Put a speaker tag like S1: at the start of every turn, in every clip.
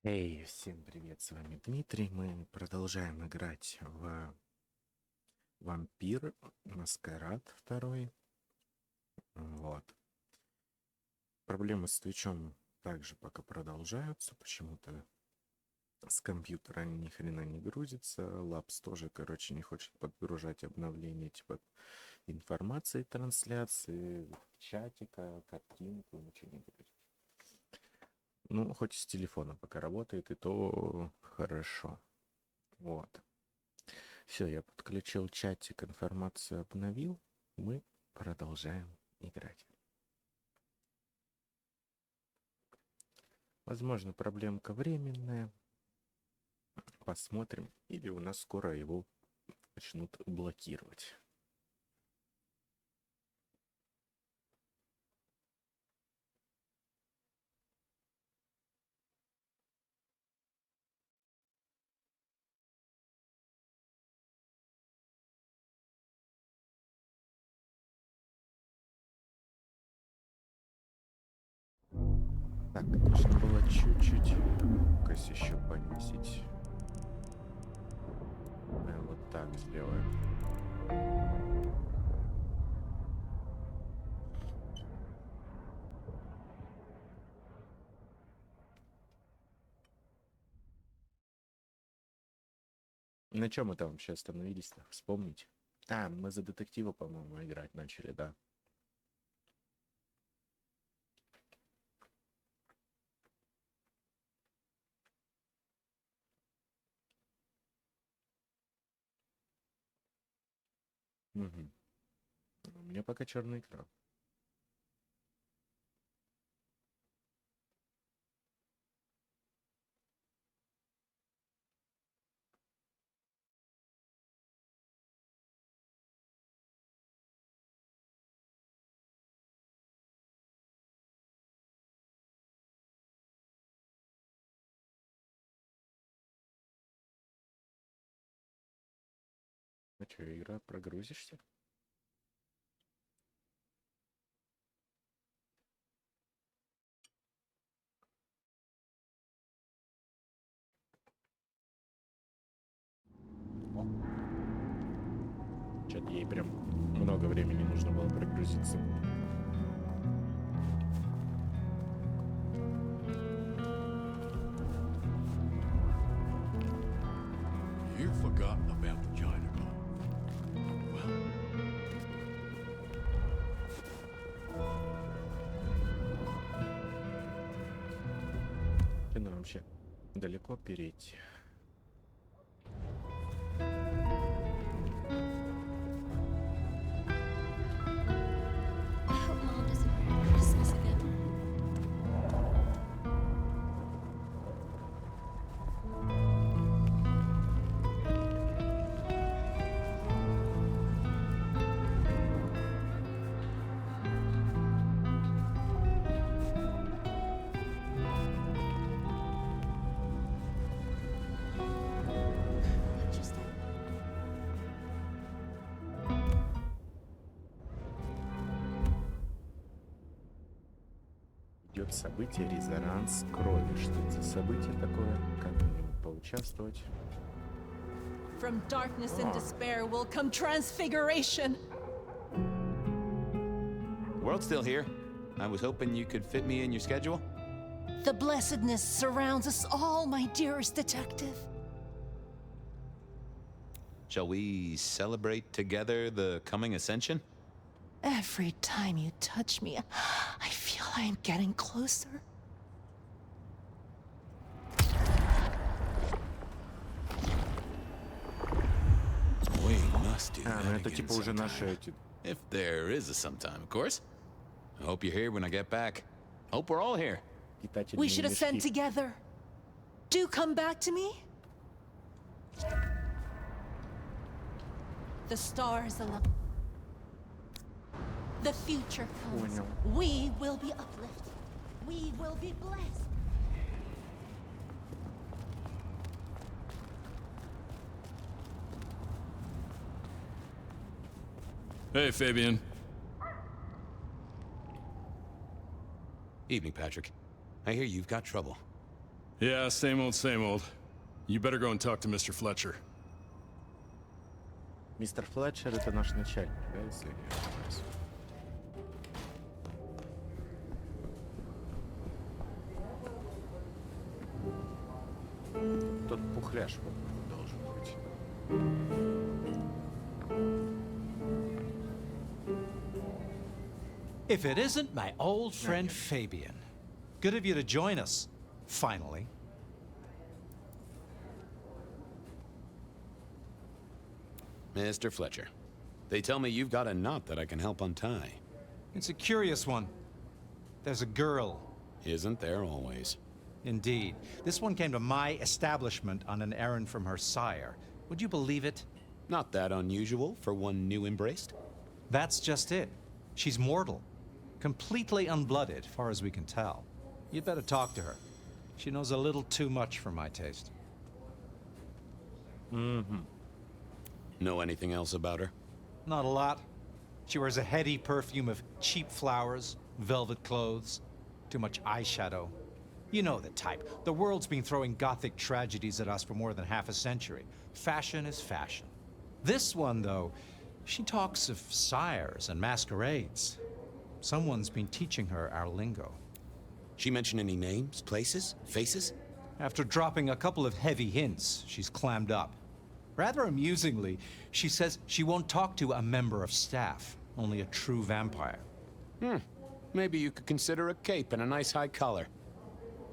S1: Эй, всем привет, с вами Дмитрий. Мы продолжаем играть в Вампир Маскарад 2. Вот. Проблемы с Твичом также пока продолжаются. Почему-то с компьютера ни хрена не грузится. Лапс тоже, короче, не хочет подгружать обновления типа информации, трансляции, чатика, картинку, ничего не грузит. Ну, хоть с телефона пока работает, и то хорошо. Вот. Все, я подключил чатик, информацию обновил. Мы продолжаем играть. Возможно, проблемка временная. Посмотрим. Или у нас скоро его начнут блокировать. Так, нужно было чуть-чуть громкость еще повысить. Мы вот так сделаем. На чем мы там вообще остановились-то? Вспомнить. А, мы за детектива, по-моему, играть начали, да. Угу. У меня пока черный экран. А что, игра, прогрузишься? Что-то ей прям много времени нужно было прогрузиться.
S2: You've forgotten about the China bomb. Well,
S1: И нам вообще далеко перейти.
S3: I hope Mom doesn't ruin Christmas again. What just happened?
S1: Идет событие резонанс крови. Что это за событие такое? Как в нем поучаствовать?
S4: From darkness and despair will come transfiguration.
S5: The world's still here. I was hoping you could fit me in your schedule.
S4: The blessedness surrounds us all, my dearest detective.
S5: Shall we celebrate together the coming ascension?
S4: Every time you touch me, I feel I am getting closer.
S5: We must do
S1: А,
S5: that
S1: ну это
S5: again
S1: типа уже
S5: sometime.
S1: наши эти...
S5: If there is a sometime, of course. I hope you're here when I get back. Hope we're all here.
S1: питательные
S4: We should ascend
S1: мешки.
S4: together. Do come back to me. The stars alone. The future comes.
S1: Понял.
S4: We will be uplifted. We will be blessed.
S2: hey, Fabian.
S5: Evening, Patrick. I hear you've got trouble.
S6: Yeah, same old, same old. You better go and talk to Mr. Fletcher.
S1: Мистер Флетчер это наш начальник, да, если я не ошибаюсь? Тот пухляш вот должен быть.
S7: If it isn't my old friend Fabian. Good of you to join us, finally.
S5: Mr. Fletcher, they tell me you've got a knot that I can help untie.
S7: It's a curious one. There's a girl.
S5: Isn't there always?
S7: Indeed. This one came to my establishment on an errand from her sire. Would you believe it?
S5: Not that unusual for one new embraced.
S7: That's just it. She's mortal. Completely unblooded, far as we can tell. You'd better talk to her. She knows a little too much for my taste.
S5: Know anything else about her?
S7: Not a lot. She wears a heady perfume of cheap flowers, velvet clothes, too much eyeshadow. You know the type. The world's been throwing gothic tragedies at us for more than half a century. Fashion is fashion. This one, though, she talks of sires and masquerades. Someone's been teaching her our lingo.
S5: She mention any names, places, faces?
S7: After dropping a couple of heavy hints, she's clammed up. Rather amusingly, she says she won't talk to a member of staff, only a true vampire.
S5: Maybe you could consider a cape and a nice high collar.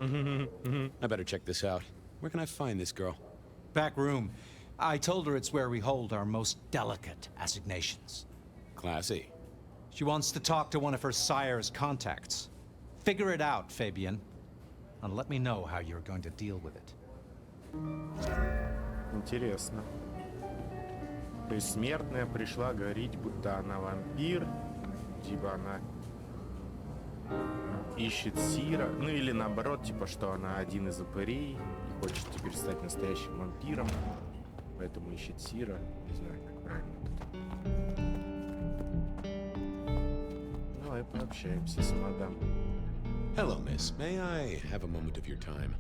S5: I better check this out. Where can I find this girl?
S7: Back room. I told her it's where we hold our most delicate assignations.
S5: Classy.
S7: She wants to talk to one of her sire's contacts. Figure it out, Fabian, and let me know how you're going to deal with it.
S1: Интересно. То есть смертная пришла говорить, будто она вампир, типа она ищет Сира, ну или наоборот, типа что она один из упырей и хочет теперь стать настоящим вампиром, поэтому ищет Сира. Не знаю, как правильно это. Давай пообщаемся с мадам.
S5: Hello, miss. May I have a moment of your time?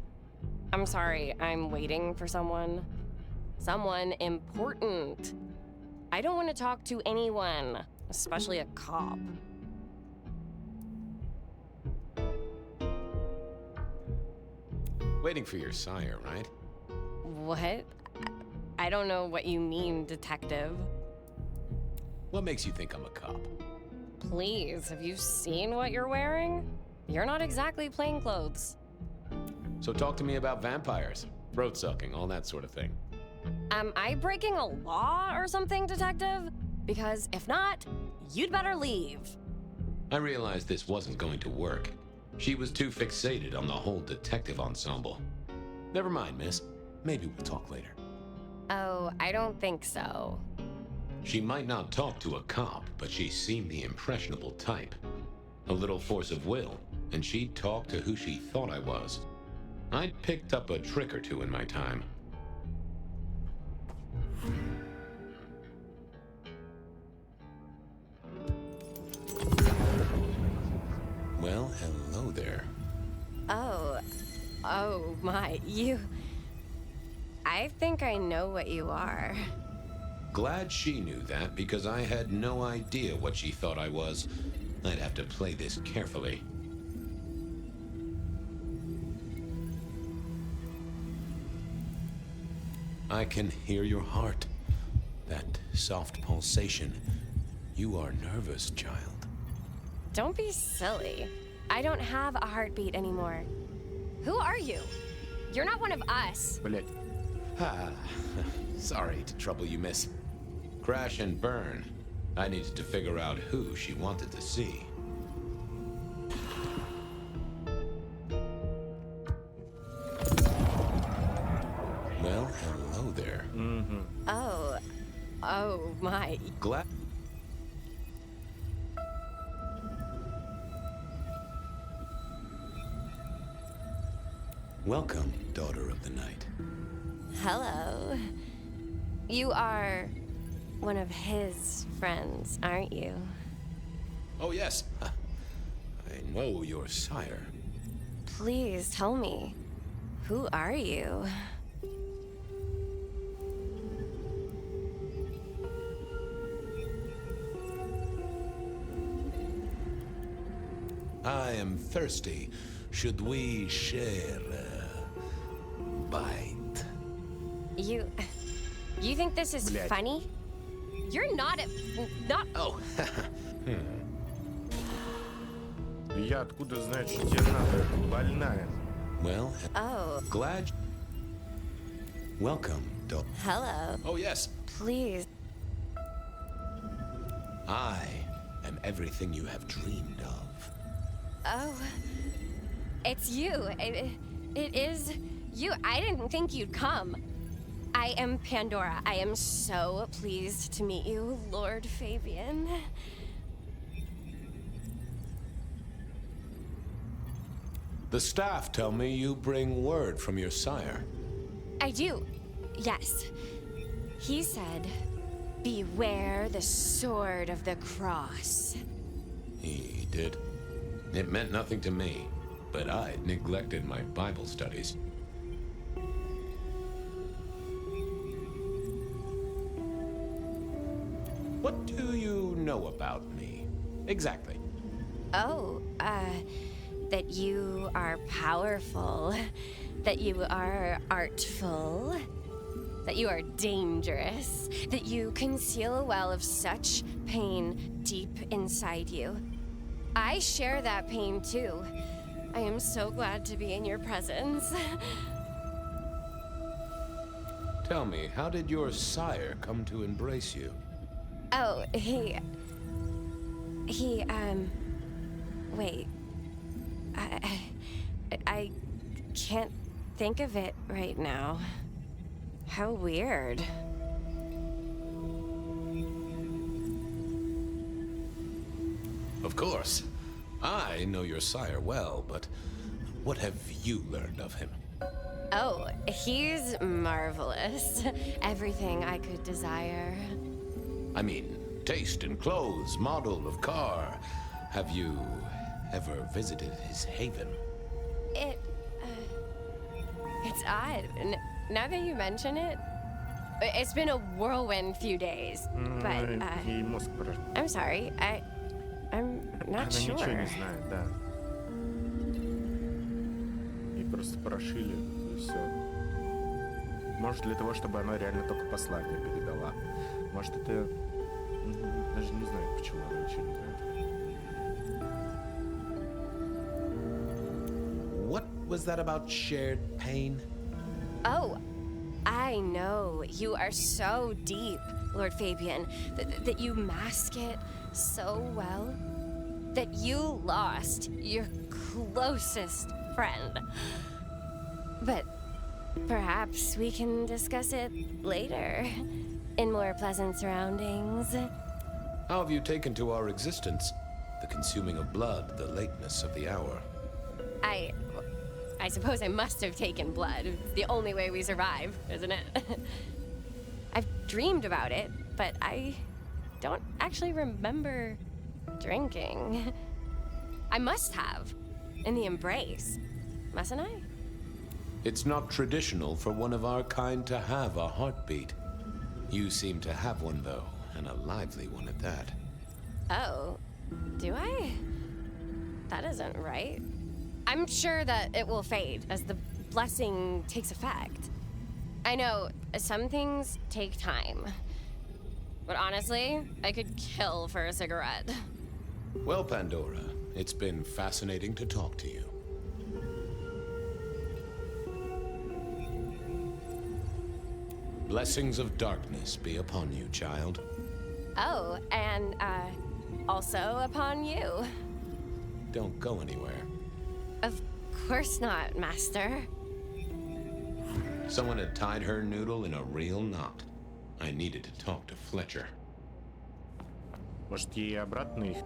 S8: I'm sorry, I'm waiting for someone. Someone important. I don't want to talk to anyone, especially a cop.
S5: Waiting for your sire, right?
S8: What? I don't know what you mean, detective.
S5: What makes you think I'm a cop?
S8: Please, have you seen what you're wearing? You're not exactly plainclothes.
S5: So talk to me about vampires, throat sucking, all that sort of thing.
S8: Am I breaking a law or something, detective? Because if not, you'd better leave.
S5: I realized this wasn't going to work. She was too fixated on the whole detective ensemble. Never mind, miss. Maybe we'll talk later.
S8: Oh, I don't think so.
S5: She might not talk to a cop, but she seemed the impressionable type. A little force of will, and she'd talk to who she thought I was. I'd picked up a trick or two in my time. Well, hello there.
S8: Oh my, you... I think I know what you are.
S5: Glad she knew that, because I had no idea what she thought I was. I'd have to play this carefully. I can hear your heart. That soft pulsation. You are nervous, child.
S8: Don't be silly. I don't have a heartbeat anymore. Who are you? You're not one of us.
S1: Блять.
S5: Sorry to trouble you, miss. Crash and burn. I needed to figure out who she wanted to see. Well, hello there.
S8: Oh my.
S5: Glad. Welcome, daughter of the night.
S8: Hello. You are one of his friends, aren't you?
S5: Oh, yes. I know your sire.
S8: Please tell me. Who are you?
S5: I am thirsty. Should we share a bite?
S8: You think this is
S1: Блядь.
S8: funny? You're not not.
S5: Oh,
S1: Я откуда знаю, что тебе надо? Больная.
S5: well,
S8: Oh,
S5: glad. Welcome, Doc.
S8: hello.
S5: Oh, yes.
S8: Please.
S5: I am everything you have dreamed of.
S8: Oh, it's you. It is you. I didn't think you'd come. I am Pandora. I am so pleased to meet you, Lord Fabian.
S5: The staff tell me you bring word from your sire.
S8: I do. Yes. He said, beware the sword of the cross.
S5: He did. It meant nothing to me, but I'd neglected my Bible studies. What do you know about me? Exactly.
S8: Oh, that you are powerful, that you are artful, that you are dangerous, that you conceal a well of such pain deep inside you. I share that pain too. I am so glad to be in your presence.
S5: Tell me, how did your sire come to embrace you?
S8: Oh, wait. I can't think of it right now. How weird.
S5: Of course. I know your sire well, but what have you learned of him?
S8: Oh, he's marvelous. Everything I could desire.
S5: I mean, taste in clothes, model of car. Have you ever visited his haven?
S8: It's odd. Now that you mention it, it's been a whirlwind few days. But,
S1: Ей мозг
S8: I'm sorry. I'm not
S1: Она ничего
S8: sure.
S1: не знает, да. И просто прошили, и все. Может, для того, чтобы она реально только послание передала. Может, это... Даже не знаю, почему она ничего не знает.
S5: What was that about shared pain?
S8: Oh, I know. You are so deep, Lord Fabian, that you mask it so well. That you lost your closest friend. But perhaps we can discuss it later, in more pleasant surroundings.
S5: How have you taken to our existence? The consuming of blood, the lateness of the hour.
S8: I suppose I must have taken blood. It's the only way we survive, isn't it? I've dreamed about it, but I don't actually remember drinking. I must have. In the embrace. Mustn't I?
S5: It's not traditional for one of our kind to have a heartbeat. You seem to have one, though, and a lively one at that.
S8: Oh, do I? That isn't right. I'm sure that it will fade as the blessing takes effect. I know some things take time. But honestly, I could kill for a cigarette.
S5: Well, Pandora, it's been fascinating to talk to you. Blessings of darkness be upon you, child.
S8: Oh, and also upon you.
S5: Don't go anywhere.
S8: Of course not, Master.
S5: Someone had tied her noodle in a real knot. I needed to talk to Fletcher.
S1: Может, ей обратно их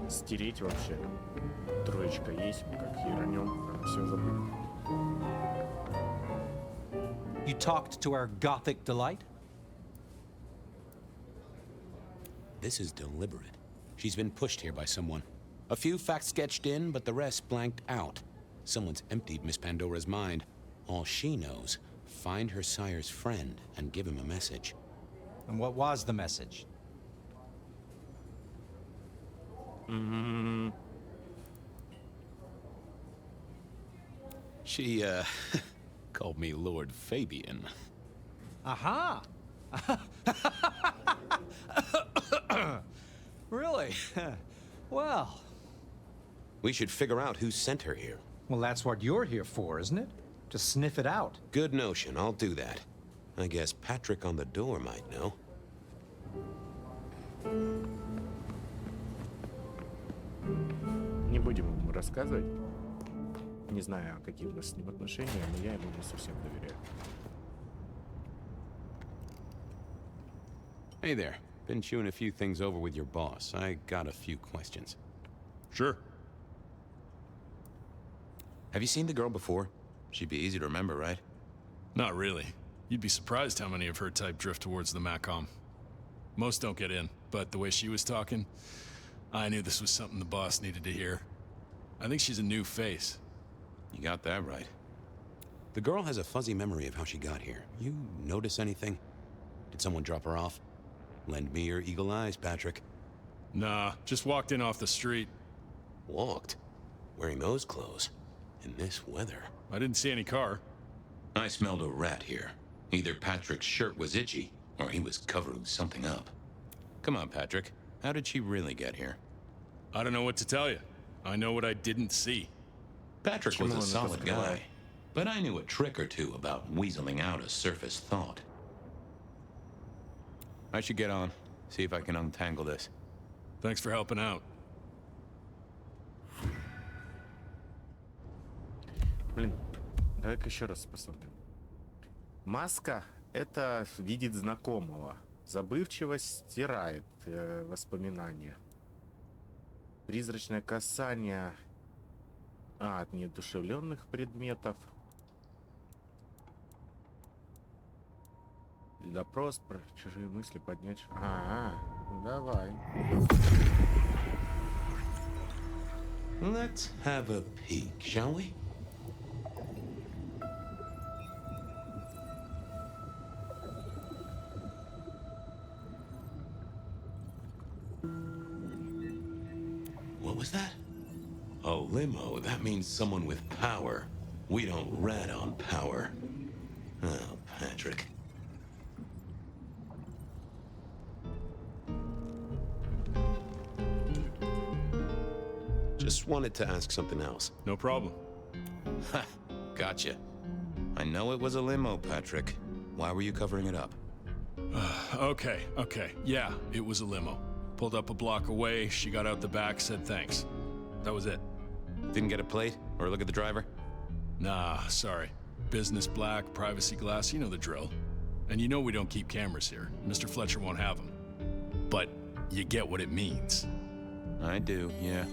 S1: стереть вообще? Троечка есть, как Яронем, все забыть.
S7: You talked to our Gothic delight?
S5: This is deliberate. She's been pushed here by someone. A few facts sketched in, but the rest blanked out. Someone's emptied Miss Pandora's mind. All she knows, find her sire's friend and give him a message.
S7: And what was the message?
S5: She, called me Lord Fabian.
S7: Aha! Really? Well,
S5: We should figure out who sent her here.
S7: well, that's what you're here for, isn't it? To sniff it out.
S5: Good notion, I'll do that. I guess Patrick on the door might know.
S1: Не будем ему рассказывать. Не знаю, какие у нас с ним отношения, но я ему не совсем доверяю.
S5: Hey there. Been chewing a few things over with your boss. I got a few questions.
S6: Sure.
S5: Have you seen the girl before? She'd be easy to remember, right?
S6: Not really. You'd be surprised how many of her type drift towards the Macom. Most don't get in, but the way she was talking, I knew this was something the boss needed to hear. I think she's a new face.
S5: You got that right. The girl has a fuzzy memory of how she got here. You notice anything? Did someone drop her off? Lend me your eagle eyes, Patrick.
S6: Nah, just walked in off the street.
S5: Walked? Wearing those clothes? In this weather?
S6: I didn't see any car.
S5: I smelled a rat here. Either Patrick's shirt was itchy, or he was covering something up. Come on, Patrick. How did she really get here?
S6: I don't know what to tell you. I know what I didn't see.
S5: Patrick was
S1: Почему
S5: a
S1: он это
S5: solid
S1: скрывает?
S5: guy, but I knew a trick or two about weaseling out a surface thought. I should get on, see if I can untangle this.
S6: Thanks for helping out.
S1: Блин, давай-ка еще раз посмотрим. Маска — это видит знакомого. Забывчивость стирает воспоминания. Призрачное касание от неодушевленных предметов. Допрос про чужие мысли поднять. Давай.
S5: Let's have a peek, shall we? What was that? A limo. That means someone with power. We don't rat on power. Oh, Patrick. Just wanted to ask something else.
S6: No problem.
S5: Ha! Gotcha. I know it was a limo, Patrick. Why were you covering it up?
S6: Okay. Yeah, it was a limo. Pulled up a block away, she got out the back, said thanks. That was it.
S5: Didn't get a plate or look at the driver?
S6: Nah, sorry. Business black, privacy glass, you know the drill. And you know we don't keep cameras here. Mr. Fletcher won't have them. But you get what it means.
S5: I do, yeah.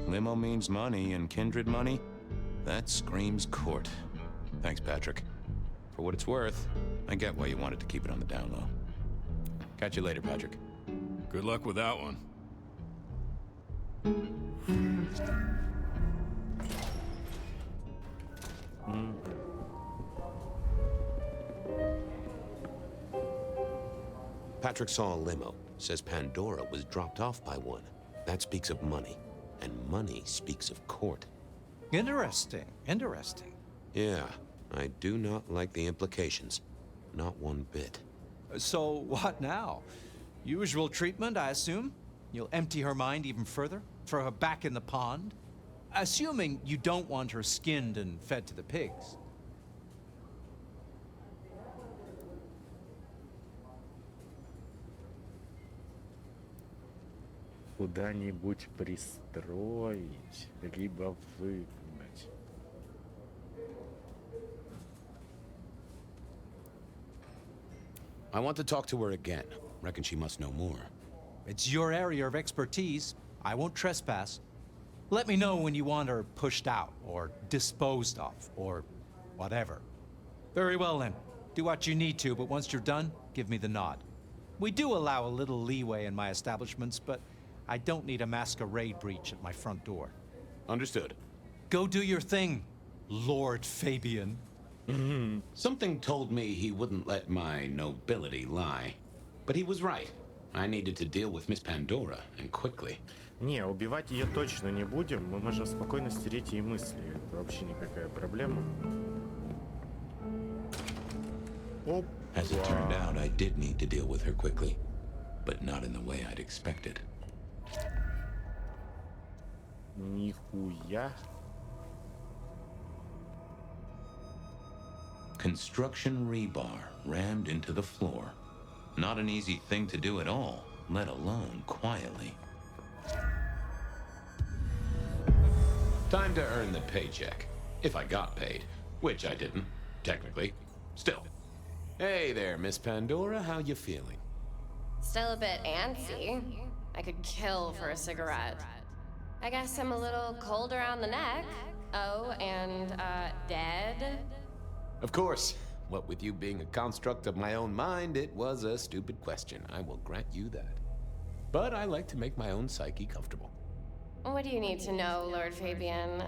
S5: Limo means money, and kindred money? That screams court. Thanks, Patrick. For what it's worth, I get why you wanted to keep it on the down low. Catch you later, Patrick.
S6: Good luck with that one.
S5: Patrick saw a limo. Says Pandora was dropped off by one. That speaks of money. And money speaks of court.
S7: Interesting.
S5: Yeah, I do not like the implications. Not one bit.
S7: So, what now? Usual treatment, I assume? You'll empty her mind even further? Throw her back in the pond? Assuming you don't want her skinned and fed to the pigs.
S1: Куда-нибудь пристроить, либо выгнать.
S5: I want to talk to her again. Reckon she must know more.
S7: It's your area of expertise. I won't trespass. Let me know when you want her pushed out, or disposed of, or whatever. Very well then. Do what you need to, but once you're done, give me the nod. We do allow a little leeway in my establishments, but I don't need a masquerade breach at my front door.
S5: Understood.
S7: Go do your thing, Lord Fabian.
S5: Something told me he wouldn't let my nobility lie. But he was right. I needed to deal with Miss Pandora, and quickly.
S1: Не, убивать ее точно не будем. Мы можем спокойно стереть ей мысли. Это вообще никакая проблема. Оп.
S5: As it turned out, I did need to deal with her quickly. But not in the way I'd expected.
S1: Нихуя.
S5: Construction rebar rammed into the floor. Not an easy thing to do at all, let alone quietly. Time to earn the paycheck. If I got paid. Which I didn't, technically. Still. Hey there, Miss Pandora, how you feeling?
S8: Still a bit antsy. I could kill for a cigarette. I guess I'm a little cold around the neck. Oh, and, dead?
S5: Of course. What with you being a construct of my own mind, it was a stupid question. I will grant you that. But I like to make my own psyche comfortable.
S8: What do you need to know, Lord Fabian?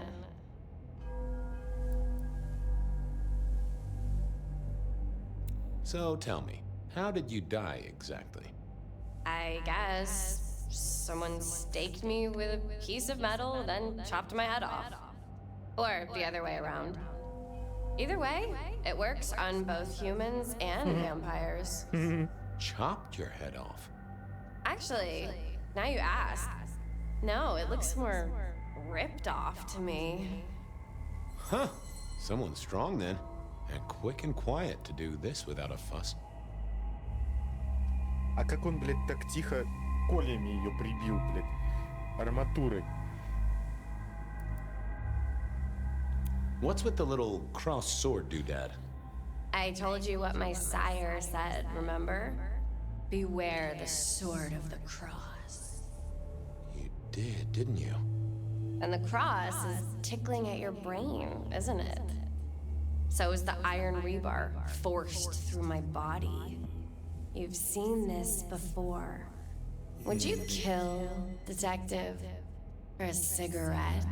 S5: So tell me, how did you die exactly?
S8: I guess someone staked me with a piece of metal, then chopped my head off. Or the other way around. Either way, it works on both humans and vampires.
S5: Chopped your head off?
S8: Actually, now you ask. No, it looks more ripped off to me.
S5: Huh. Someone strong then. And quick and quiet to do this without a fuss.
S1: А как он, блядь, так тихо колями ее прибил, блядь, арматурой?
S5: What's with the little cross sword doodad?
S8: I told you what my sire said, remember? Beware the sword of the cross.
S5: You did, didn't you?
S8: And the cross is tickling at your brain, isn't it? So is the iron rebar forced through my body. You've seen this before. Would you kill, detective, for a cigarette?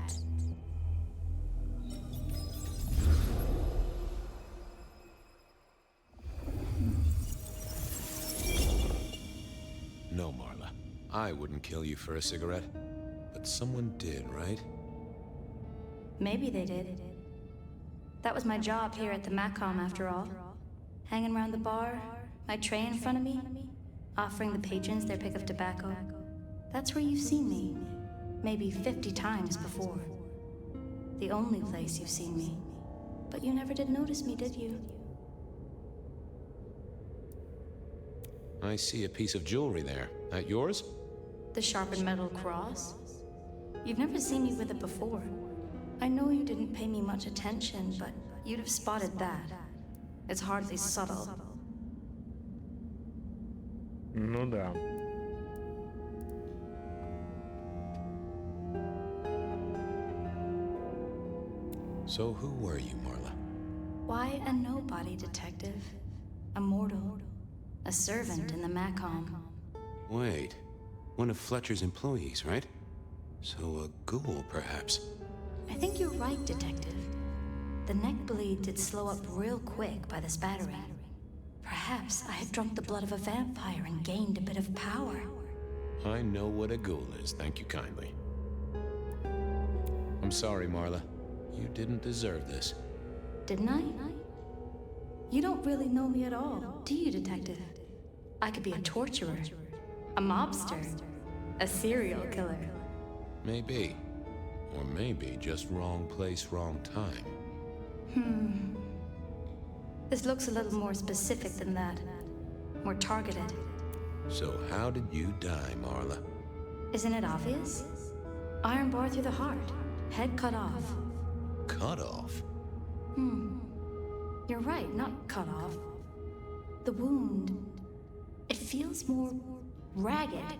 S5: No, Marla. I wouldn't kill you for a cigarette. But someone did, right?
S3: Maybe they did. That was my job here at the Macom, after all. Hanging around the bar, my tray in front of me, offering the patrons their pick of tobacco. That's where you've seen me. Maybe 50 times before. The only place you've seen me. But you never did notice me, did you?
S5: I see a piece of jewelry there. That yours?
S3: The sharpened metal cross? You've never seen me with it before. I know you didn't pay me much attention, but you'd have spotted that. It's hardly subtle.
S1: Ну да.
S5: So who were you, Marla?
S3: Why a nobody, detective? A mortal. A servant in the Macom.
S5: Wait. One of Fletcher's employees, right? So a ghoul, perhaps.
S3: I think you're right, detective. The neck bleed did slow up real quick by the spattering. Perhaps I had drunk the blood of a vampire and gained a bit of power.
S5: I know what a ghoul is, thank you kindly. I'm sorry, Marla. You didn't deserve this.
S3: Didn't I? You don't really know me at all, do you, detective? I could be a torturer, a mobster, a serial killer.
S5: Maybe. Or maybe just wrong place, wrong time.
S3: This looks a little more specific than that. More targeted.
S5: So how did you die, Marla?
S3: Isn't it obvious? Iron bar through the heart. Head cut off.
S5: Cut off?
S3: You're right, not cut off. The wound, it feels more ragged,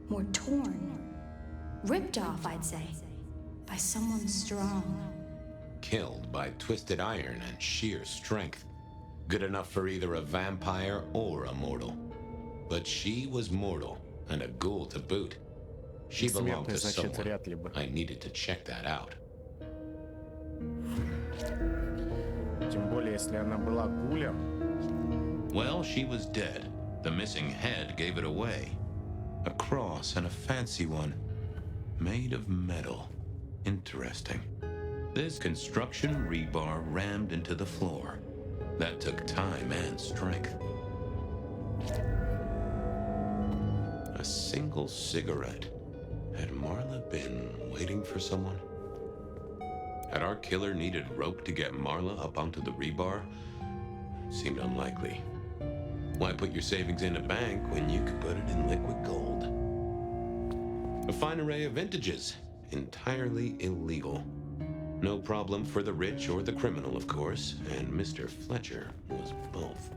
S3: more torn. Ripped off, I'd say. By someone strong.
S5: Killed by twisted iron and sheer strength. Good enough for either a vampire or a mortal. But she was mortal, and a ghoul to boot. She belonged to
S1: Бессмертный, значит,
S5: someone.
S1: вряд ли бы.
S5: I needed to check that out.
S1: Тем более если она была гулем...
S5: Well, she was dead. The missing head gave it away. A cross, and a fancy one. Made of metal. Interesting. This construction rebar rammed into the floor. That took time and strength. A single cigarette. Had Marla been waiting for someone? Had our killer needed rope to get Marla up onto the rebar? Seemed unlikely. Why put your savings in a bank when you could put it in liquid gold? A fine array of vintages. Entirely illegal. No problem for the rich or the criminal, of course, and Mr. Fletcher was both.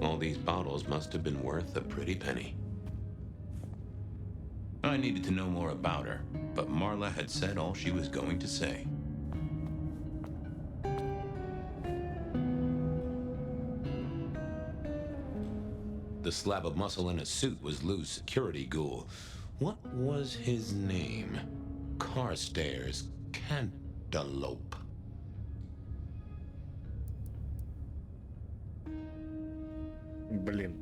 S5: All these bottles must have been worth a pretty penny. I needed to know more about her, but Marla had said all she was going to say. The slab of muscle in a suit was Lou's security ghoul. What was his name? Carstairs Cantaloupe.
S1: Блин.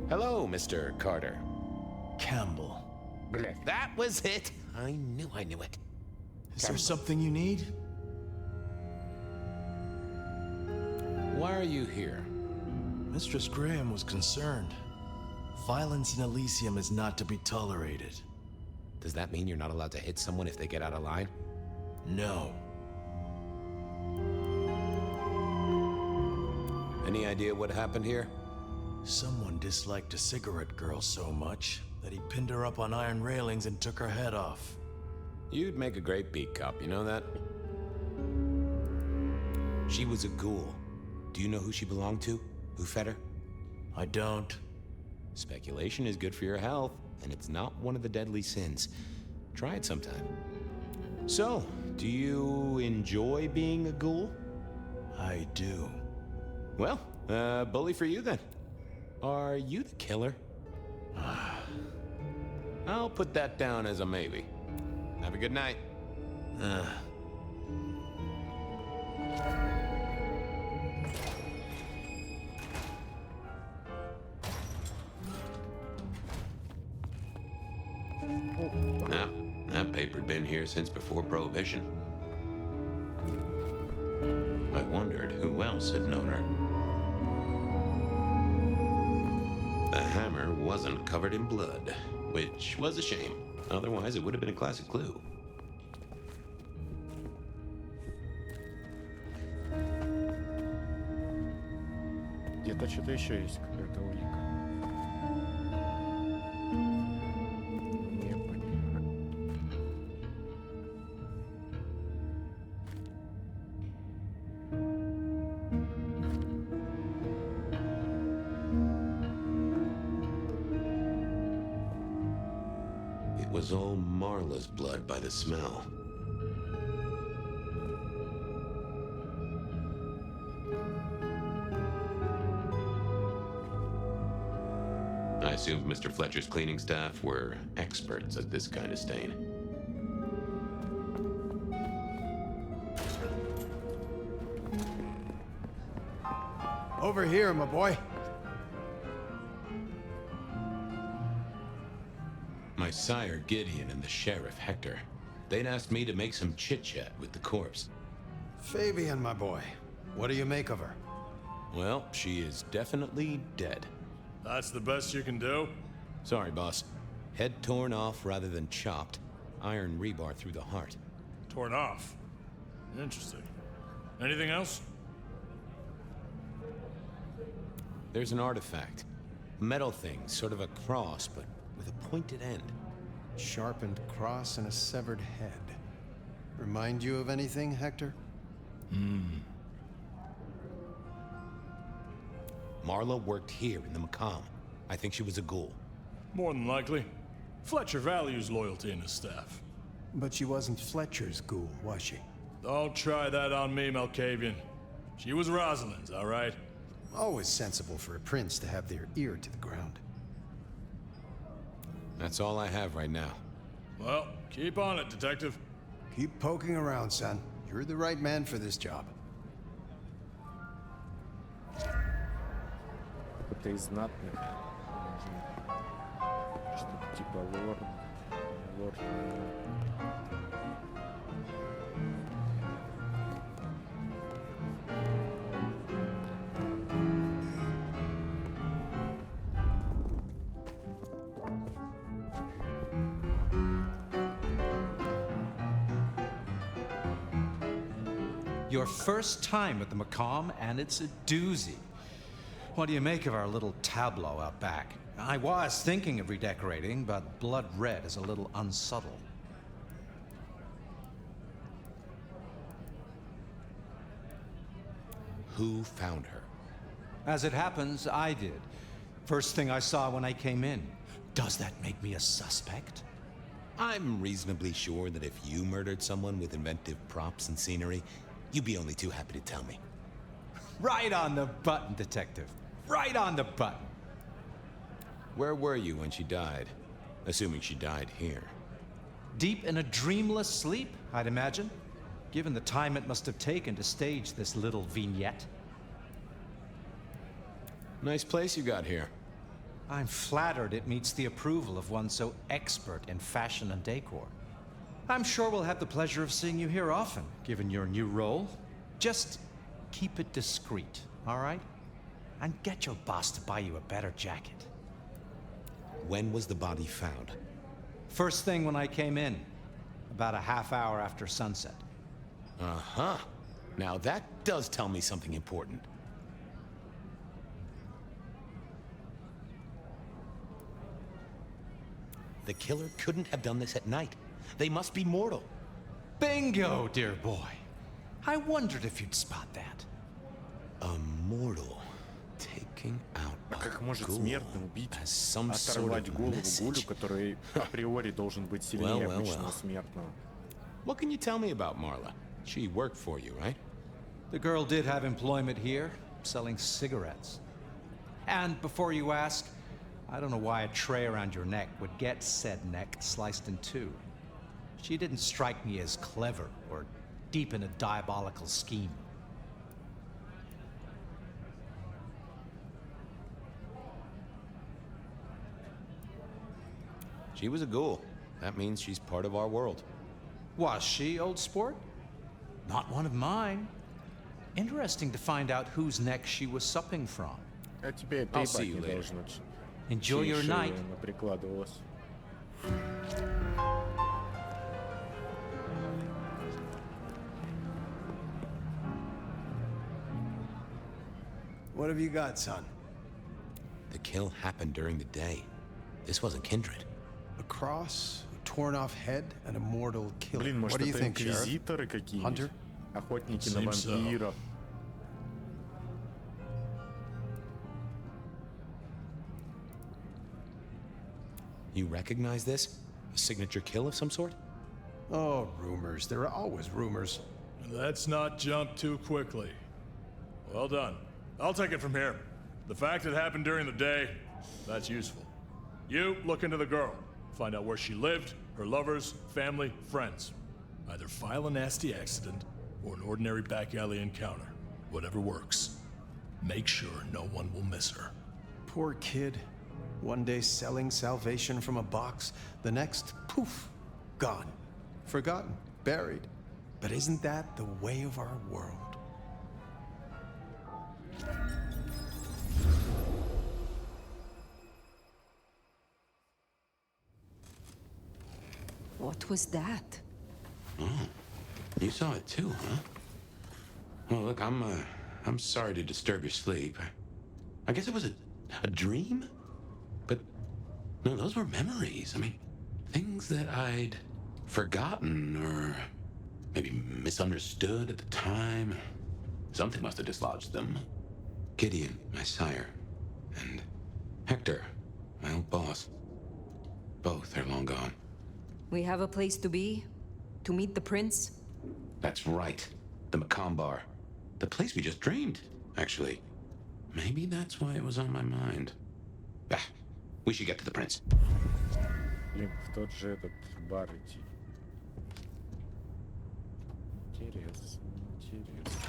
S5: Hello, Mr. Carter.
S9: Campbell.
S1: Блядь.
S5: That was it. I knew it.
S9: Is there something you need?
S5: Why are you here?
S9: Mistress Graham was concerned. Violence in Elysium is not to be tolerated.
S5: Does that mean you're not allowed to hit someone if they get out of line?
S9: No.
S5: Any idea what happened here?
S9: Someone disliked a cigarette girl so much that he pinned her up on iron railings and took her head off.
S5: You'd make a great beat cop, you know that? She was a ghoul. Do you know who she belonged to? Who fed her?
S9: I don't.
S5: Speculation is good for your health, and it's not one of the deadly sins. Try it sometime. So, do you enjoy being a ghoul?
S9: I do.
S5: Well, bully for you then. Are you the killer? I'll put that down as a maybe. Have a good night. Now, that paper'd been here since before Prohibition. I wondered who else had known her. The hammer wasn't covered in blood, which was a shame. Otherwise, it would have been a classic clue.
S1: Где-то что-то еще есть, какая-то улика. Не понимаю.
S5: It was all Marla's blood by the smell. I assumed Mr. Fletcher's cleaning staff were experts at this kind of stain.
S10: Over here, my boy.
S5: My sire Gideon and the sheriff Hector. They'd asked me to make some chit-chat with the corpse.
S10: Fabian, my boy. What do you make of her?
S5: Well, she is definitely dead.
S6: That's the best you can do?
S5: Sorry, boss. Head torn off rather than chopped. Iron rebar through the heart.
S6: Torn off. Interesting. Anything else?
S5: There's an artifact. Metal thing, sort of a cross, but with a pointed end.
S10: Sharpened cross and a severed head. Remind you of anything, Hector?
S5: Marla worked here in the Macomb. I think she was a ghoul.
S6: More than likely. Fletcher values loyalty in his staff.
S10: But she wasn't Fletcher's ghoul, was she?
S6: Don't try that on me, Malkavian. She was Rosalind's, all right?
S10: Always sensible for a prince to have their ear to the ground.
S5: That's all I have right now.
S6: Well, keep on it, Detective.
S10: Keep poking around, son. You're the right man for this job.
S1: Это из знатных. Что-то типа лорд.
S7: Your first time at the Macomb, and it's a doozy. What do you make of our little tableau out back? I was thinking of redecorating, but blood red is a little unsubtle.
S5: Who found her?
S7: As it happens, I did. First thing I saw when I came in. Does that make me a suspect?
S5: I'm reasonably sure that if you murdered someone with inventive props and scenery, you'd be only too happy to tell me.
S7: Right on the button, Detective. Right on the button.
S5: Where were you when she died? Assuming she died here.
S7: Deep in a dreamless sleep, I'd imagine, given the time it must have taken to stage this little vignette.
S5: Nice place you got here.
S7: I'm flattered it meets the approval of one so expert in fashion and decor. I'm sure we'll have the pleasure of seeing you here often, given your new role. Just keep it discreet, all right? And get your boss to buy you a better jacket.
S5: When was the body found?
S7: First thing when I came in, about a half hour after sunset.
S5: Uh-huh. Now that does tell me something important. The killer couldn't have done this at night. They must be mortal.
S7: Bingo, dear boy. I wondered if you'd spot that.
S5: A mortal taking out
S1: А как может
S5: ghoul
S1: смертный убить,
S5: as some sort
S1: оторвать
S5: of
S1: голову
S5: message?
S1: гулю, который априори должен быть сильнее обычного смертного?
S5: What can you tell me about Marla? She worked for you, right?
S7: The girl did have employment here, selling cigarettes. And before you ask, I don't know why a tray around your neck would get said neck sliced in two. She didn't strike me as clever or deep in a diabolical scheme.
S5: She was a ghoul. That means she's part of our world.
S7: Was she, old sport? Not one of mine. Interesting to find out whose neck she was supping from.
S1: А тебе это
S5: I'll
S1: ебать
S5: see you
S1: не
S5: later.
S1: должно.
S7: Enjoy your
S1: Чьей
S7: night.
S1: шее она прикладывалась.
S10: What have you got, son?
S5: The kill happened during the day. This wasn't kindred.
S10: A cross, a torn-off head, and a mortal killer.
S1: Блин, может
S10: What do you
S1: это
S10: think, Sheriff?
S1: инквизиторы какие-нибудь?
S10: Hunter?
S1: Охотники на
S6: Seems so.
S1: вампиров.
S5: You recognize this? A signature kill of some sort?
S10: Oh, rumors. There are always rumors.
S6: Let's not jump too quickly. Well done. I'll take it from here. The fact it happened during the day, that's useful. You look into the girl. Find out where she lived, her lovers, family, friends. Either file a nasty accident or an ordinary back alley encounter. Whatever works. Make sure no one will miss her.
S10: Poor kid. One day selling salvation from a box, the next, poof, gone. Forgotten, buried. But isn't that the way of our world?
S11: What was that?
S5: You saw it too, huh? Well, look, I'm sorry to disturb your sleep. I guess it was a dream? But, no, those were memories. I mean, things that I'd forgotten or maybe misunderstood at the time. Something must have dislodged them. Gideon, my sire, and Hector, my old boss. Both are long gone.
S11: We have a place to be? To meet the prince?
S5: That's right. The Macomb Bar. The place we just dreamed, actually. Maybe that's why it was on my mind. Ah, we should get to the prince.
S1: Блин, в тот же этот бар идти. Интересно, интересно.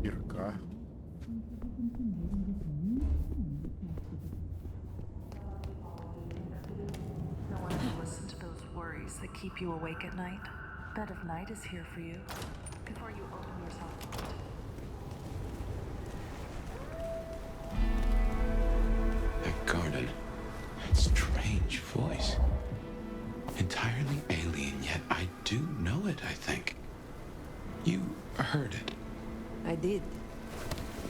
S1: Ирка.
S11: No one will listen to those worries that keep you awake at night. Bed of Night is here for you before you open yourself up.
S5: That garden. That strange voice. Entirely alien, yet I do know it, I think. You heard it.
S12: I did.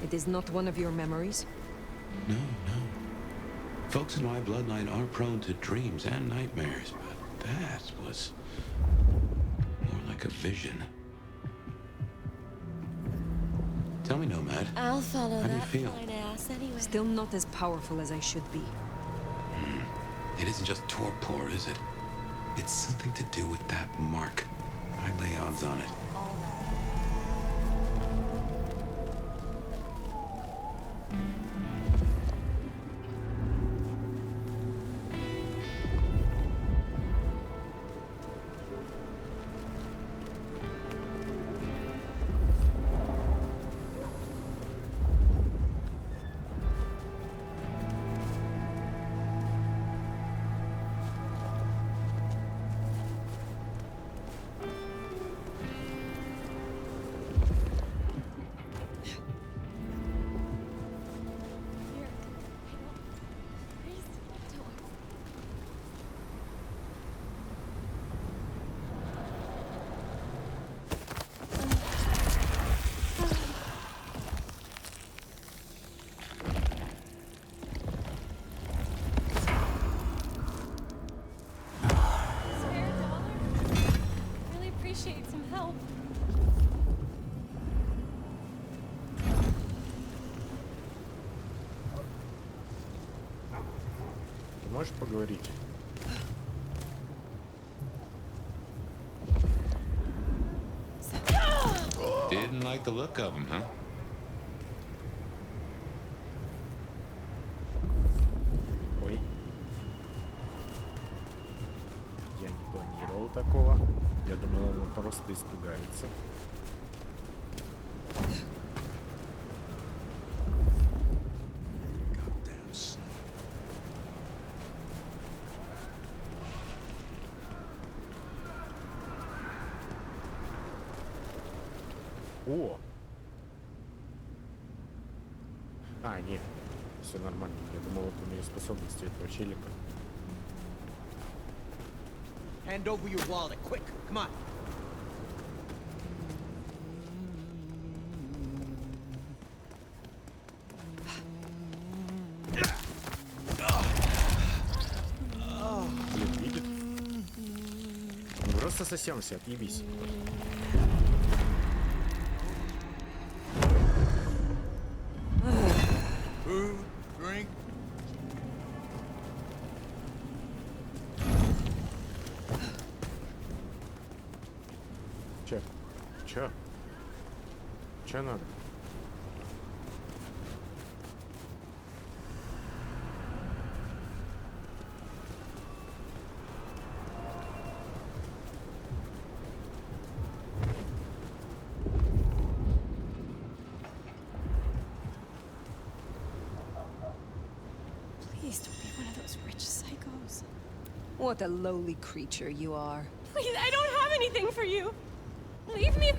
S12: It is not one of your memories?
S5: No, no. Folks in my bloodline are prone to dreams and nightmares, but that was more like a vision. Tell me, Nomad.
S8: I'll follow
S5: How do you
S8: that
S5: feel?
S8: fine ass anyway.
S12: Still not as powerful as I should be.
S5: It isn't just torpor, is it? It's something to do with that mark. I'd lay odds on it.
S8: Really appreciate some help.
S1: Ты можешь поговорить?
S5: Didn't like the look of him, huh?
S1: Ой. Я не планировал такого. Я думал, он просто испугается.
S9: Goddamn son.
S1: О! А, нет. Все нормально. Я думал, это у нее способности этого челика.
S13: Hand over your wallet, quick. Come on.
S1: Блин, видит? Ну, просто сосемся, отъебись.
S2: Food, drink.
S1: Че? Че? Че надо?
S12: Please don't be one of those rich psychos. What a lowly creature you are.
S8: Please, I don't have anything for you. Leave me.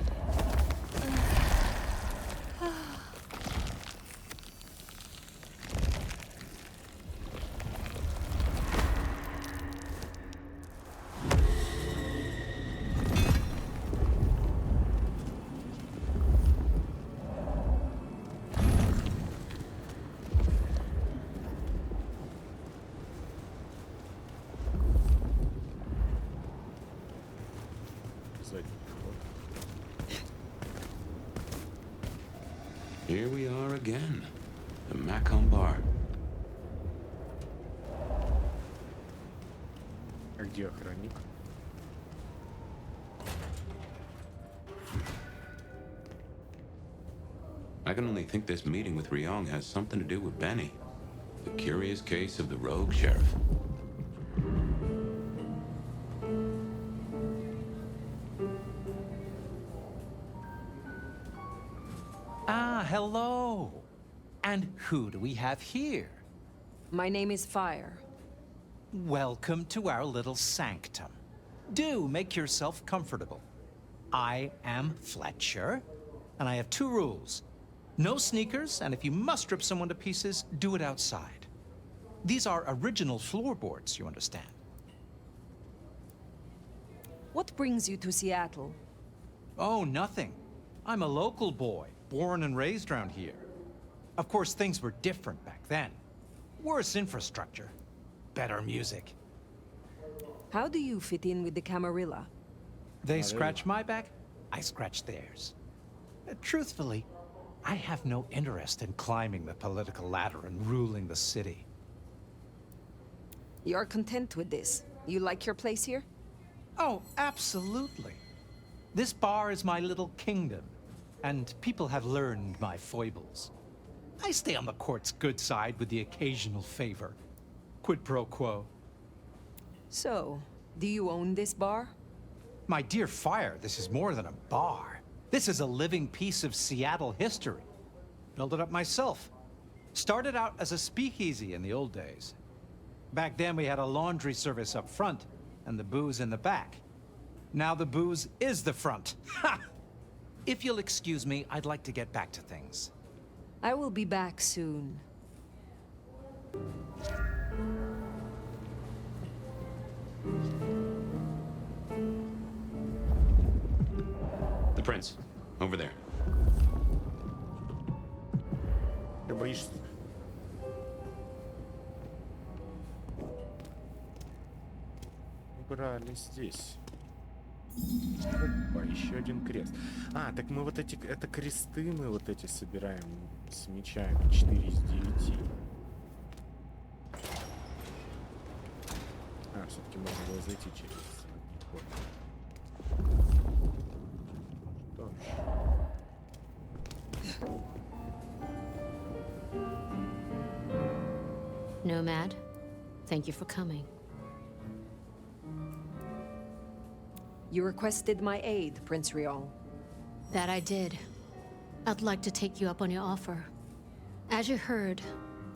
S1: задний ход.
S5: Here we are again. The Macomb Bar.
S1: А где охранник?
S5: I can only think this meeting with Ryong has something to do with Benny. The curious case of the rogue sheriff.
S7: Ah, hello. And who do we have here?
S12: My name is Fire.
S7: Welcome to our little sanctum. Do make yourself comfortable. I am Fletcher, and I have 2 rules. No sneakers, and if you must rip someone to pieces, do it outside. These are original floorboards, you understand.
S12: What brings you to Seattle?
S7: Oh, nothing. I'm a local boy, born and raised around here. Of course, things were different back then. Worse infrastructure, better music.
S12: How do you fit in with the Camarilla?
S7: They scratch my back, I scratch theirs. Truthfully, I have no interest in climbing the political ladder and ruling the city.
S12: You're content with this? You like your place here?
S7: Oh, absolutely. This bar is my little kingdom, and people have learned my foibles. I stay on the court's good side with the occasional favor. Quid pro quo.
S12: So, do you own this bar?
S7: My dear Fire, this is more than a bar. This is a living piece of Seattle history. Built it up myself. Started out as a speakeasy in the old days. Back then we had a laundry service up front, and the booze in the back. Now the booze is the front. Ha! If you'll excuse me, I'd like to get back to things.
S12: I will be back soon.
S5: The prince. Over there.
S1: Ты боишься? Убрали здесь. Опа, еще один крест. А, так мы вот эти, это кресты мы вот эти собираем с мечами. 4 из 9. А, все-таки можно было зайти через задний ход. Что ж.
S14: Nomad, thank you for coming.
S12: You requested my aid, Prince Ryong.
S14: That I did. I'd like to take you up on your offer. As you heard,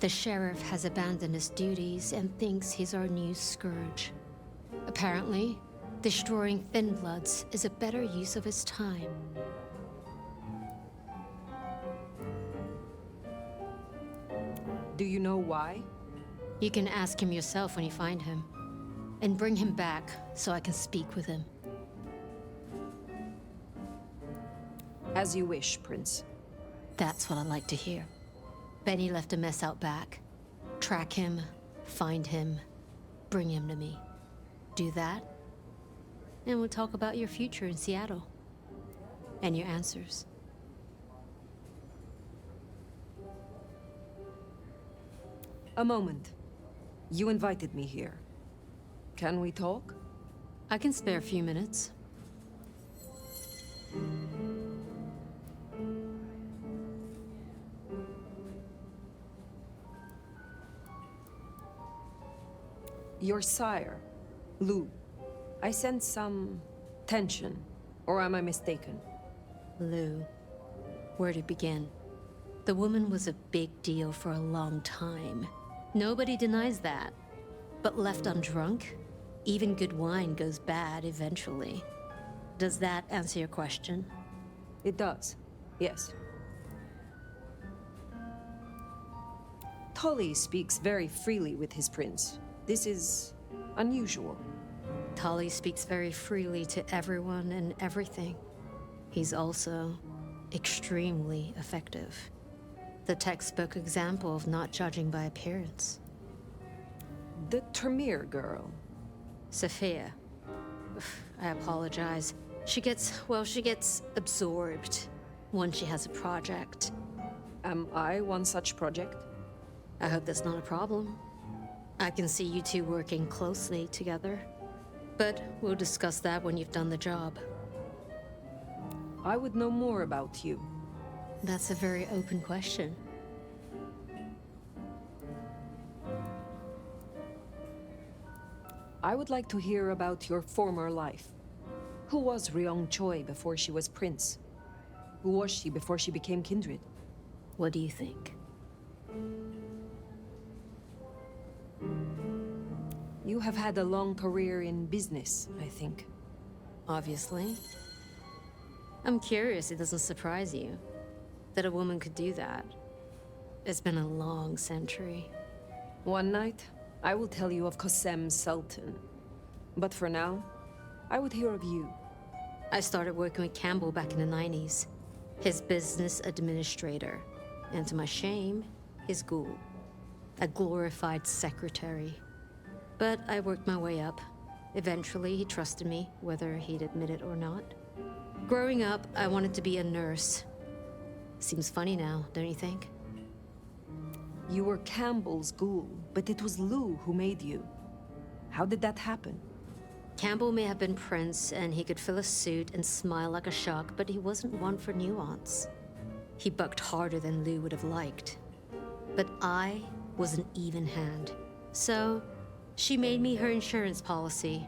S14: the sheriff has abandoned his duties and thinks he's our new scourge. Apparently, destroying Thin Bloods is a better use of his time.
S12: Do you know why?
S14: You can ask him yourself when you find him. And bring him back so I can speak with him.
S12: As you wish, Prince.
S14: That's what I like to hear. Benny left a mess out back. Track him, find him, bring him to me. Do that, and we'll talk about your future in Seattle. And your answers.
S12: A moment. You invited me here. Can we talk?
S14: I can spare a few minutes.
S12: Your sire, Lu. I sense some tension, or am I mistaken?
S14: Lu. Where to begin? The woman was a big deal for a long time. Nobody denies that. But left undrunk, even good wine goes bad eventually. Does that answer your question?
S12: It does, yes. Tully speaks very freely with his prince. This is unusual.
S14: Tully speaks very freely to everyone and everything. He's also extremely effective. The textbook example of not judging by appearance.
S12: The Tremere girl.
S14: Sophia. I apologize. She gets absorbed once she has a project.
S12: Am I one such project?
S14: I hope that's not a problem. I can see you two working closely together. But we'll discuss that when you've done the job.
S12: I would know more about you.
S14: That's a very open question.
S12: I would like to hear about your former life. Who was Ryong Choi before she was prince? Who was she before she became kindred?
S14: What do you think?
S12: You have had a long career in business, I think.
S14: Obviously. I'm curious it doesn't surprise you that a woman could do that. It's been a long century.
S12: One night, I will tell you of Qasem Sultan. But for now, I would hear of you.
S14: I started working with Campbell back in the 90s. His business administrator. And to my shame, his ghoul. A glorified secretary. But I worked my way up. Eventually, he trusted me, whether he'd admit it or not. Growing up, I wanted to be a nurse. Seems funny now, don't you think?
S12: You were Campbell's ghoul, but it was Lou who made you. How did that happen?
S14: Campbell may have been Prince, and he could fill a suit and smile like a shark, but he wasn't one for nuance. He bucked harder than Lou would have liked. But I was an even hand. So, she made me her insurance policy.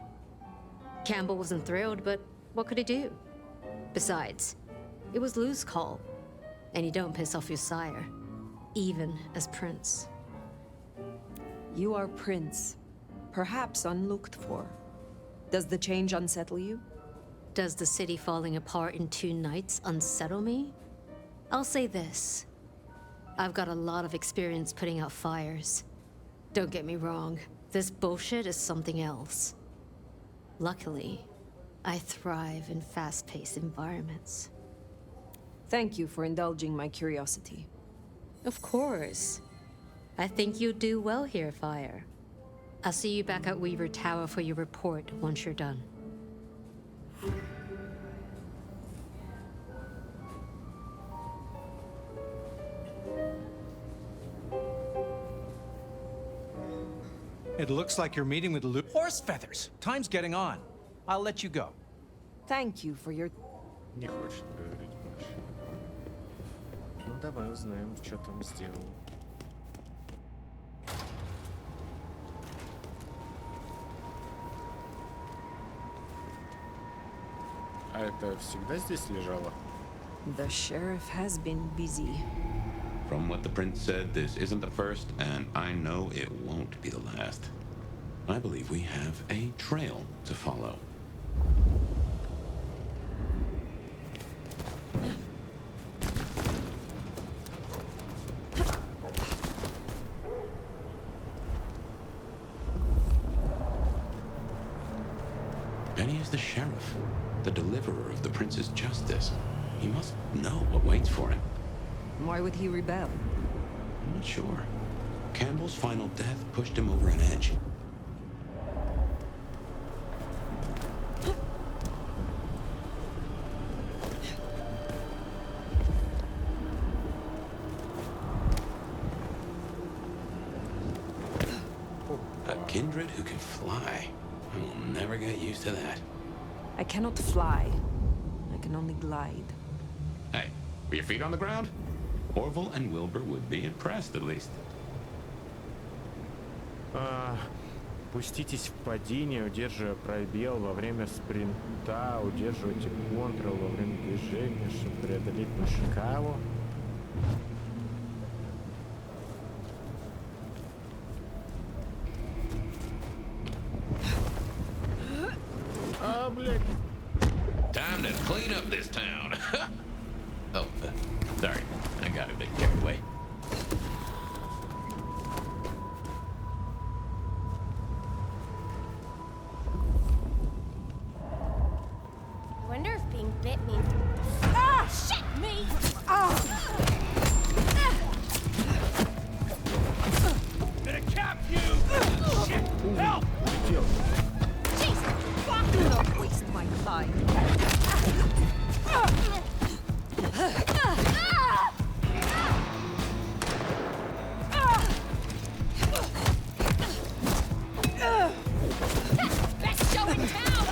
S14: Campbell wasn't thrilled, but what could he do? Besides, it was Lou's call. And you don't piss off your sire, even as Prince.
S12: You are Prince. Perhaps unlooked for. Does the change unsettle you?
S14: Does the city falling apart in 2 nights unsettle me? I'll say this. I've got a lot of experience putting out fires. Don't get me wrong, this bullshit is something else. Luckily, I thrive in fast-paced environments.
S12: Thank you for indulging my curiosity.
S14: Of course. I think you'll do well here, Fire. I'll see you back at Weaver Tower for your report once you're done.
S7: It looks like you're meeting with Lou. Horse feathers! Time's getting on. I'll let you go.
S12: Thank you for your...
S1: Не хочет говорить больше. Ну давай узнаем, что там сделал. А это всегда здесь лежало?
S12: The sheriff has been busy.
S5: From what the prince said, this isn't the first, and I know it won't be the last. I believe we have a trail to follow. Benny is the sheriff, the deliverer of the prince's justice. He must know what waits for him.
S12: Why would he rebel?
S5: I'm not sure. Campbell's final death pushed him over an edge. A kindred who can fly. I will never get used to that.
S12: I cannot fly. I can only glide.
S5: Hey, were your feet on the ground? Orville and Wilbur would be impressed, at least.
S1: Пуститесь в падение, удерживая пробел во время спринта, удерживайте контрол во время движения, чтобы преодолеть Машикаву. Блядь.
S5: Time to clean up this town. Oh, sorry. I got a bit carried away.
S8: I wonder if being bit means... Ah! Shit! Me!
S13: Gonna cap you! Shit! Help!
S12: Jesus! Fuck! Do not waste my time.
S8: Best show in town!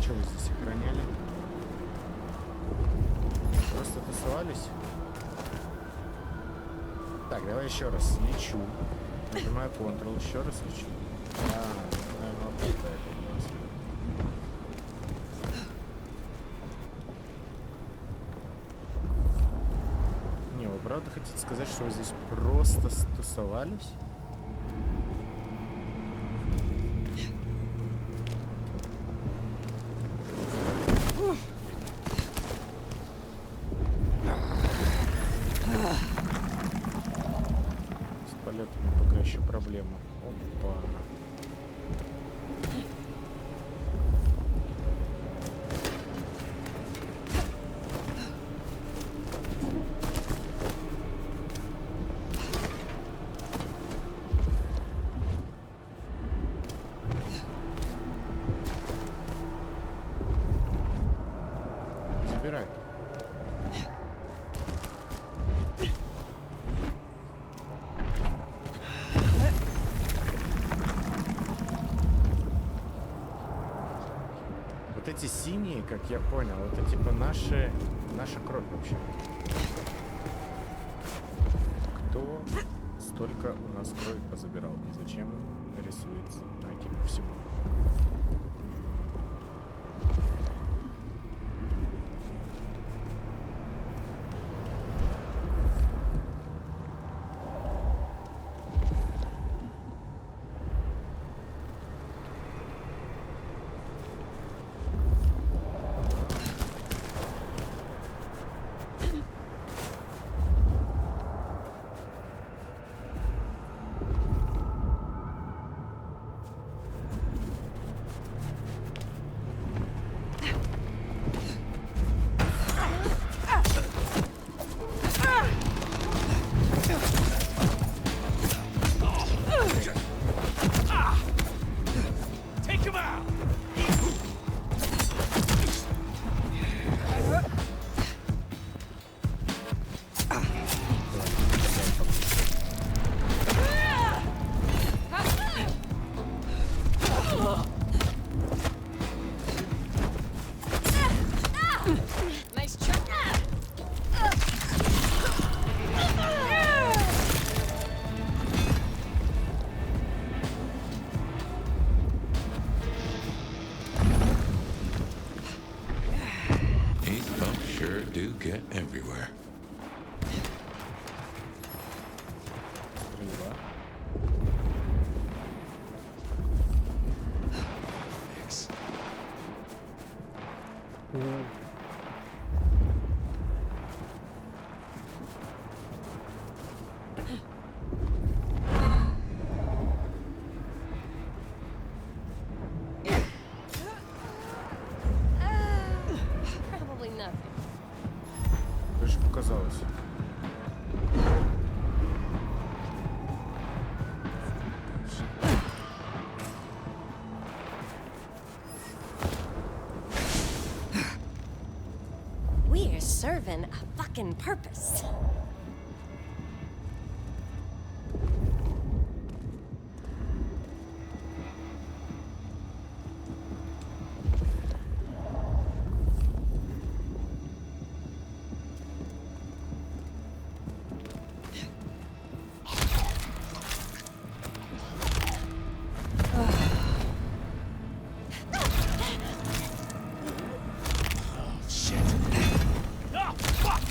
S1: Что вы здесь охраняли? Просто тусовались? Так, давай еще раз. Лечу. Нажимаю Ctrl, еще раз лечу. Наверное, вот это у нас. Не, вы правда хотите сказать, что вы здесь просто стусовались? С полетами пока еще проблема. Опа. Забирай. Вот эти синие, как я понял, это типа наша кровь вообще. Кто столько у нас крови позабирал? И зачем рисуется знаете, по всему?
S13: Take him out!
S8: Nice try.
S5: These bumps sure do get everywhere.
S1: Стрельба.
S8: Probably nothing.
S1: Это же показалось.
S8: We're serving a fucking purpose.
S13: Oh, fuck!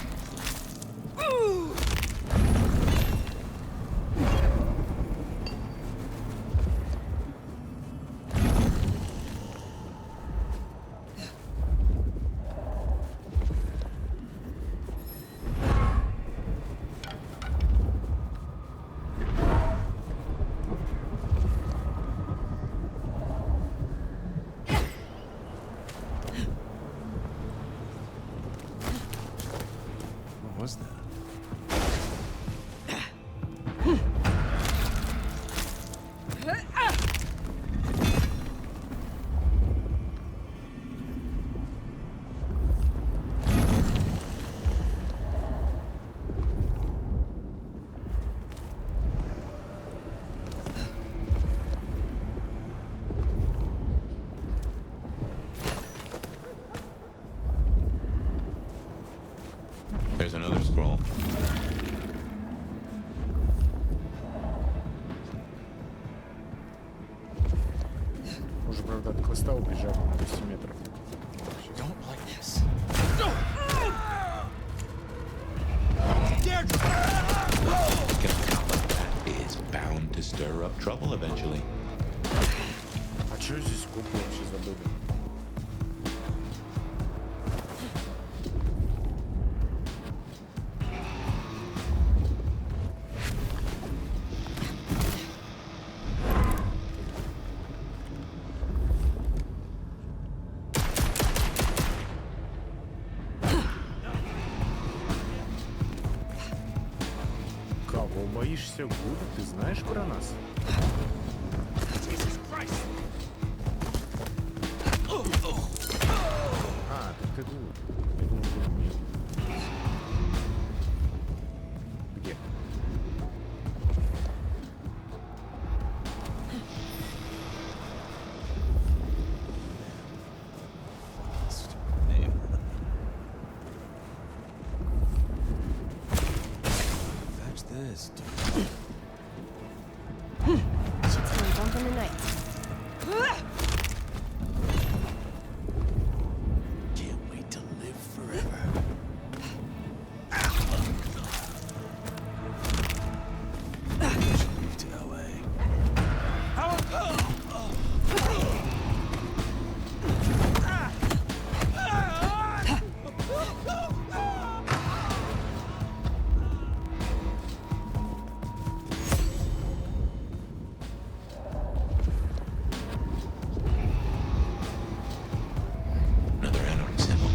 S1: хвоста убежал 200 метров.
S7: Don't like this.
S5: That is bound to stir up trouble eventually.
S1: А чё здесь куб вообще забыли? Кого боишься, Гуда? Ты знаешь про нас? А, так ты Гуд. Я думал, ты умел. Где?
S9: Fetch this, dude.
S8: Shit's gonna bump in the night.
S9: Can't wait to live forever. Move to LA.
S5: Another anarch symbol.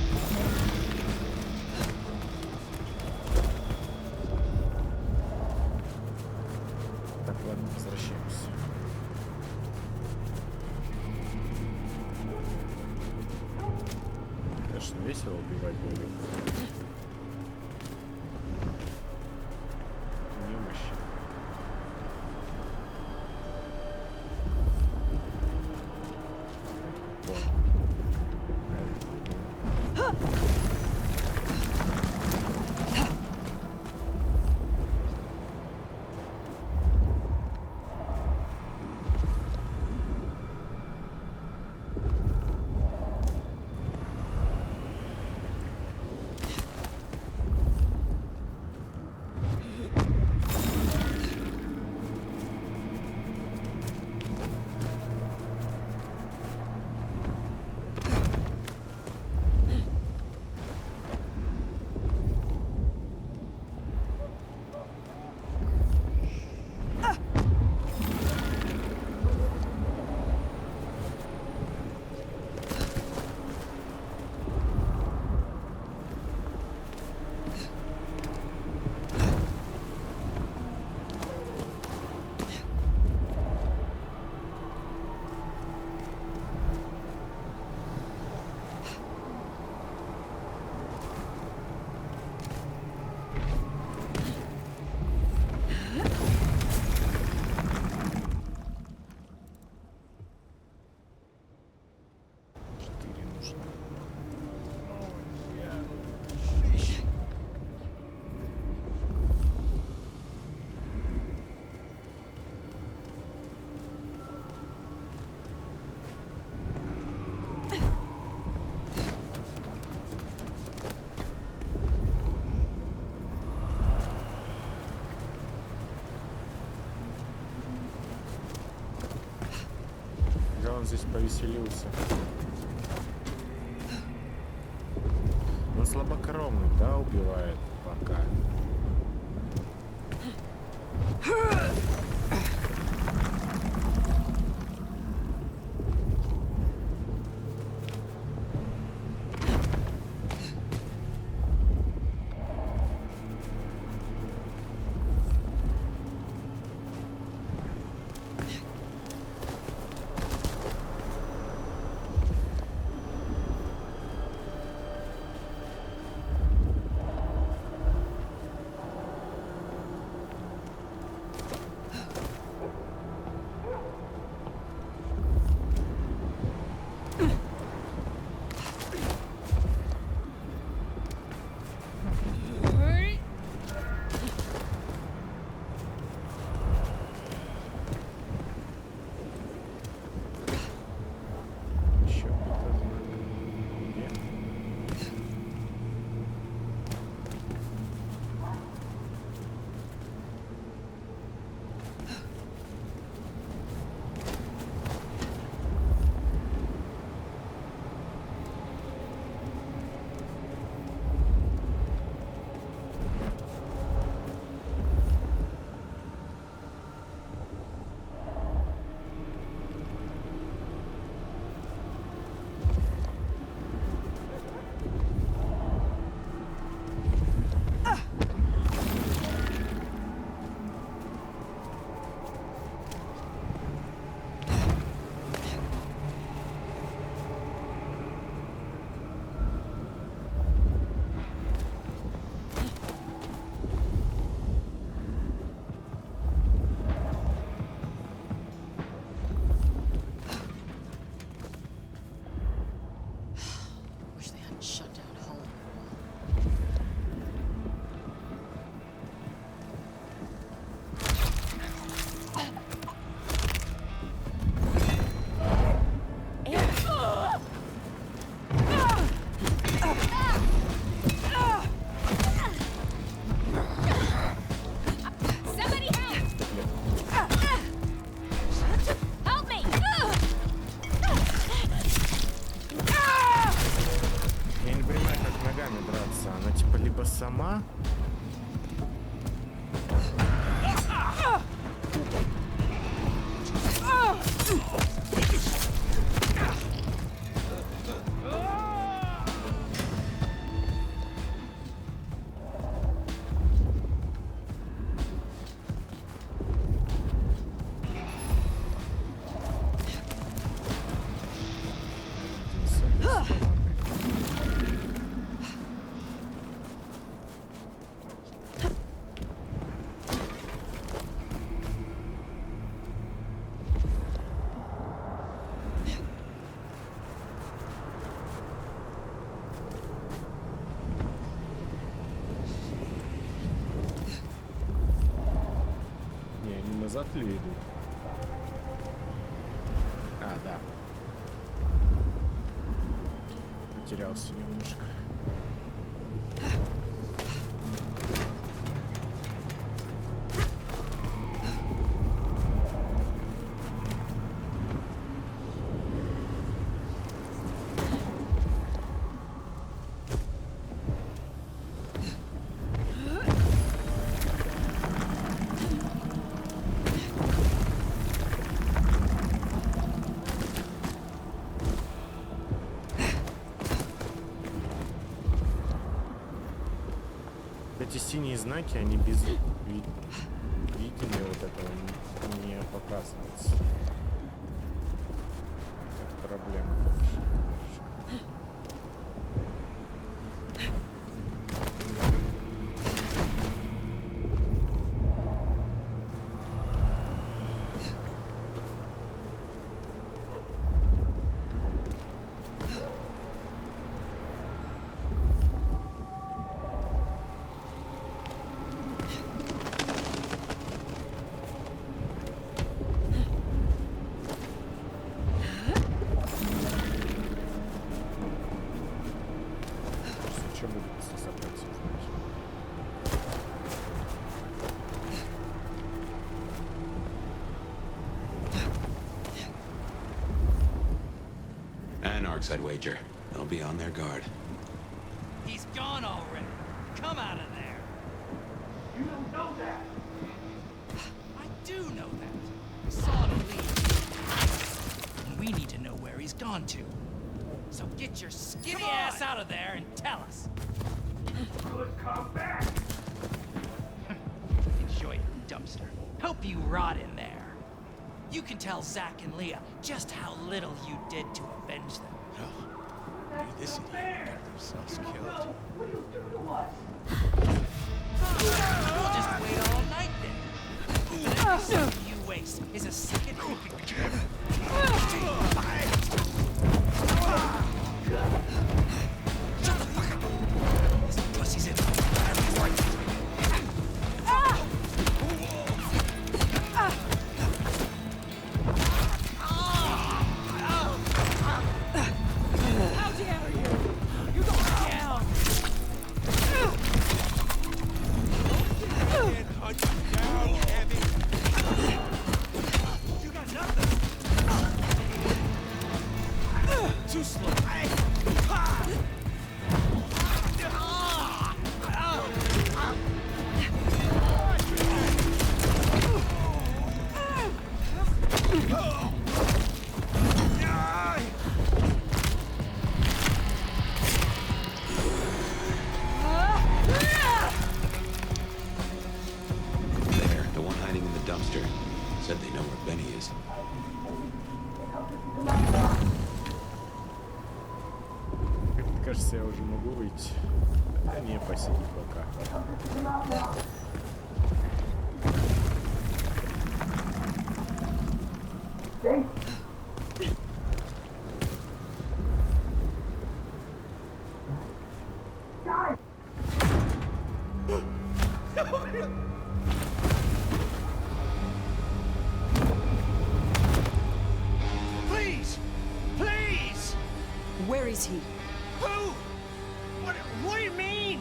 S1: Так, ладно, возвращаемся. Конечно, весело убивать были. Немощи. Он здесь повеселился. Он слабокровный, да, убивает пока. назад ли идут? А, да. Потерялся немножко. Эти синие знаки, они без видения вот этого не показываются. Это проблема. Что будет, если собрать все знаки?
S5: Anarchs, I'd wager. They'll be on their guard.
S13: He's gone already. Come out of there. You don't know that. I do know that. I saw him leave. And we need to know where he's gone to. So get your skinny ass out of there and tell us. Good, come back. Enjoy your dumpster. Hope you rot in there. You can tell Zach and Leah just how little you did to avenge them.
S6: Maybe this idiot got themselves killed.
S13: What do you do to us? We'll just wait all night then. And every second you waste is a second you can kill. Shut the fuck up! This pussy's in every right. How dare you! You go down! Can't hunt you down, Abby. You got nothing. Too slow.
S5: There, the one hiding in the dumpster. Said they know where Benny is.
S1: Кажется, я уже могу выйти. Да не, посиди пока.
S13: Please! Please!
S12: Where is he?
S13: Who? What do you mean?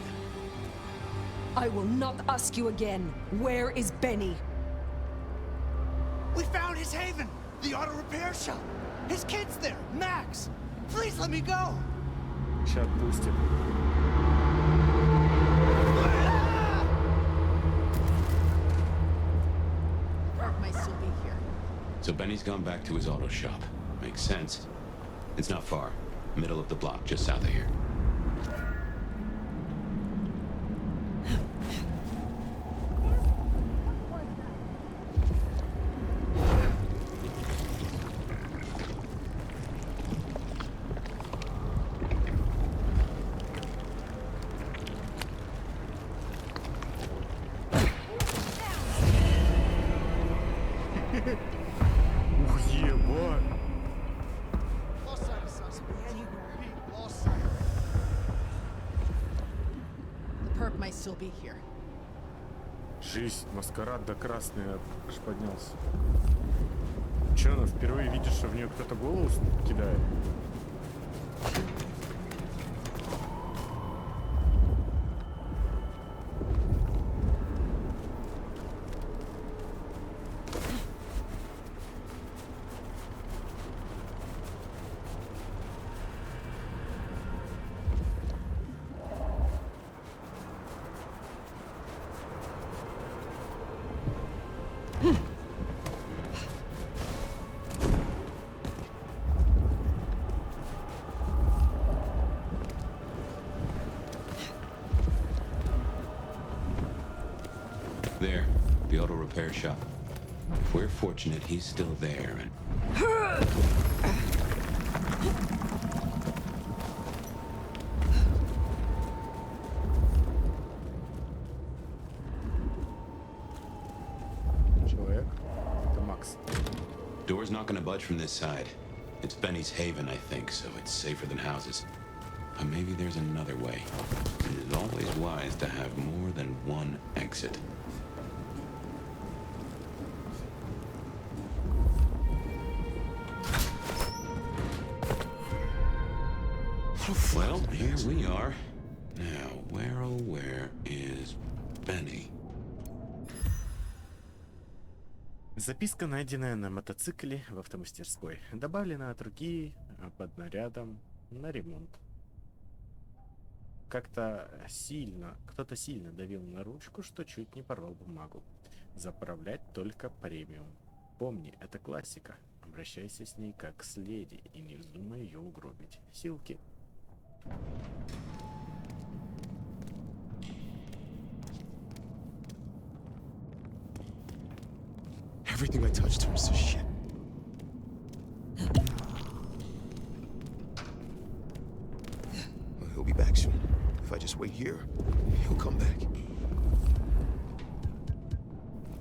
S12: I will not ask you again. Where is Benny?
S13: We found his haven, the auto repair shop. His kid's there, Max. Please let me go.
S1: Сейчас отпустим.
S4: Might still be here.
S5: So Benny's gone back to his auto shop. Makes sense. It's not far. Middle of the block, just south of here.
S1: Уебать!
S4: The perp might still be here.
S1: Жизнь, маскарад до красный аж поднялся. Че, она впервые видит, что в нее кто-то голову кидает?
S5: There, the auto repair shop. If we're fortunate, he's still there and...
S1: Человек? Это Макс.
S5: Door's not gonna budge from this side. It's Benny's haven, I think, so it's safer than houses. But maybe there's another way. It is always wise to have more than one exit. Well, here we are. Now, where is Benny?
S1: Записка, найденная на мотоцикле в автомастерской. Добавлена от руки под нарядом на ремонт. Кто-то сильно давил на ручку, что чуть не порвал бумагу. Заправлять только премиум. Помни, это классика. Обращайся с ней как с леди и не вздумай ее угробить. Силки.
S10: Everything I touch turns to shit. Well, he'll be back soon. If I just wait here, he'll come back.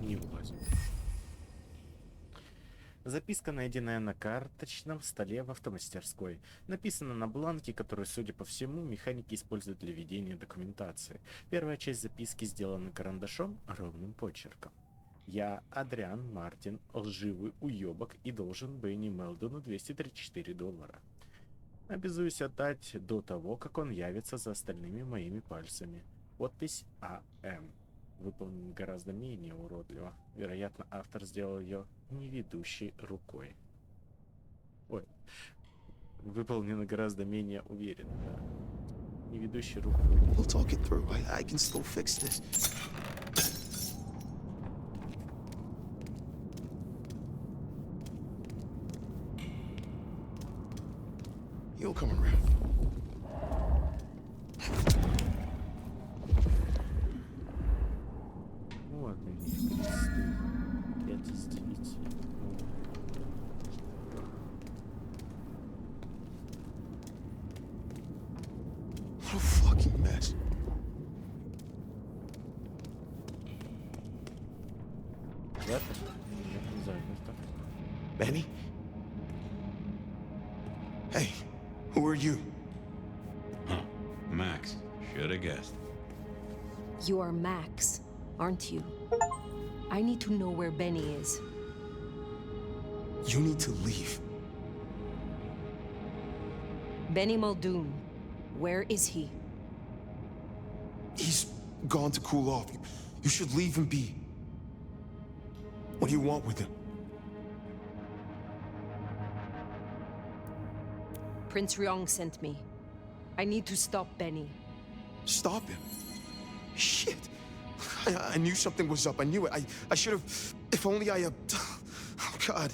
S1: Не влазим. Записка, найденная на карточном столе в автомастерской. Написана на бланке, который, судя по всему, механики используют для ведения документации. Первая часть записки сделана карандашом, ровным почерком. Я, Адриан Мартин, лживый уебок и должен Бенни Мелдону $234. Обязуюсь отдать до того, как он явится за остальными моими пальцами. Подпись А.М. Выполнен гораздо менее уродливо. Вероятно, автор сделал ее неведущей рукой. Ой. Выполнено гораздо менее уверенно. Да. Неведущей рукой.
S10: We'll talk it through. I can still fix this. He'll come around.
S1: Вот они, кресты. 5 из 9.
S10: What a fucking mess.
S1: Нет, не знаю, так.
S10: Benny? Hey, who are you?
S5: Huh. Max. Should have guessed.
S12: You are Max, aren't you? I need to know where Benny is.
S10: You need to leave.
S12: Benny Muldoon, where is he?
S10: He's gone to cool off. You should leave him be. What do you want with him?
S12: Prince Ryong sent me. I need to stop Benny.
S10: Stop him? Shit. I knew something was up. I knew it. I should have... If only I... Oh, God.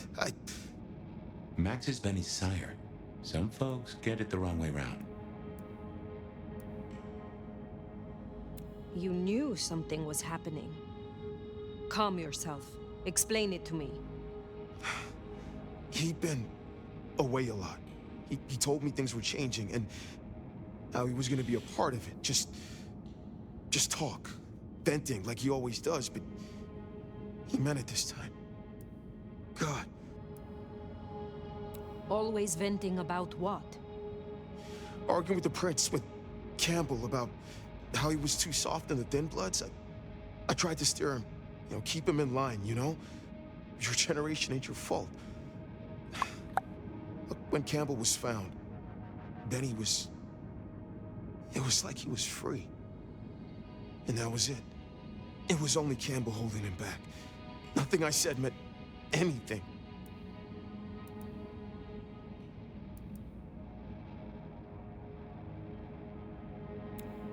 S5: Max is Benny's sire. Some folks get it the wrong way round.
S12: You knew something was happening. Calm yourself. Explain it to me.
S10: He'd been away a lot. He told me things were changing, and how he was gonna be a part of it. Just talk. Venting like he always does, but he meant it this time. God.
S12: Always venting about what?
S10: Arguing with the prince, with Campbell, about how he was too soft on the Thin Bloods. I tried to steer him, keep him in line, you know? Your generation ain't your fault. Look, when Campbell was found, Benny was... It was like he was free. And that was it. It was only Campbell holding him back. Nothing I said meant anything.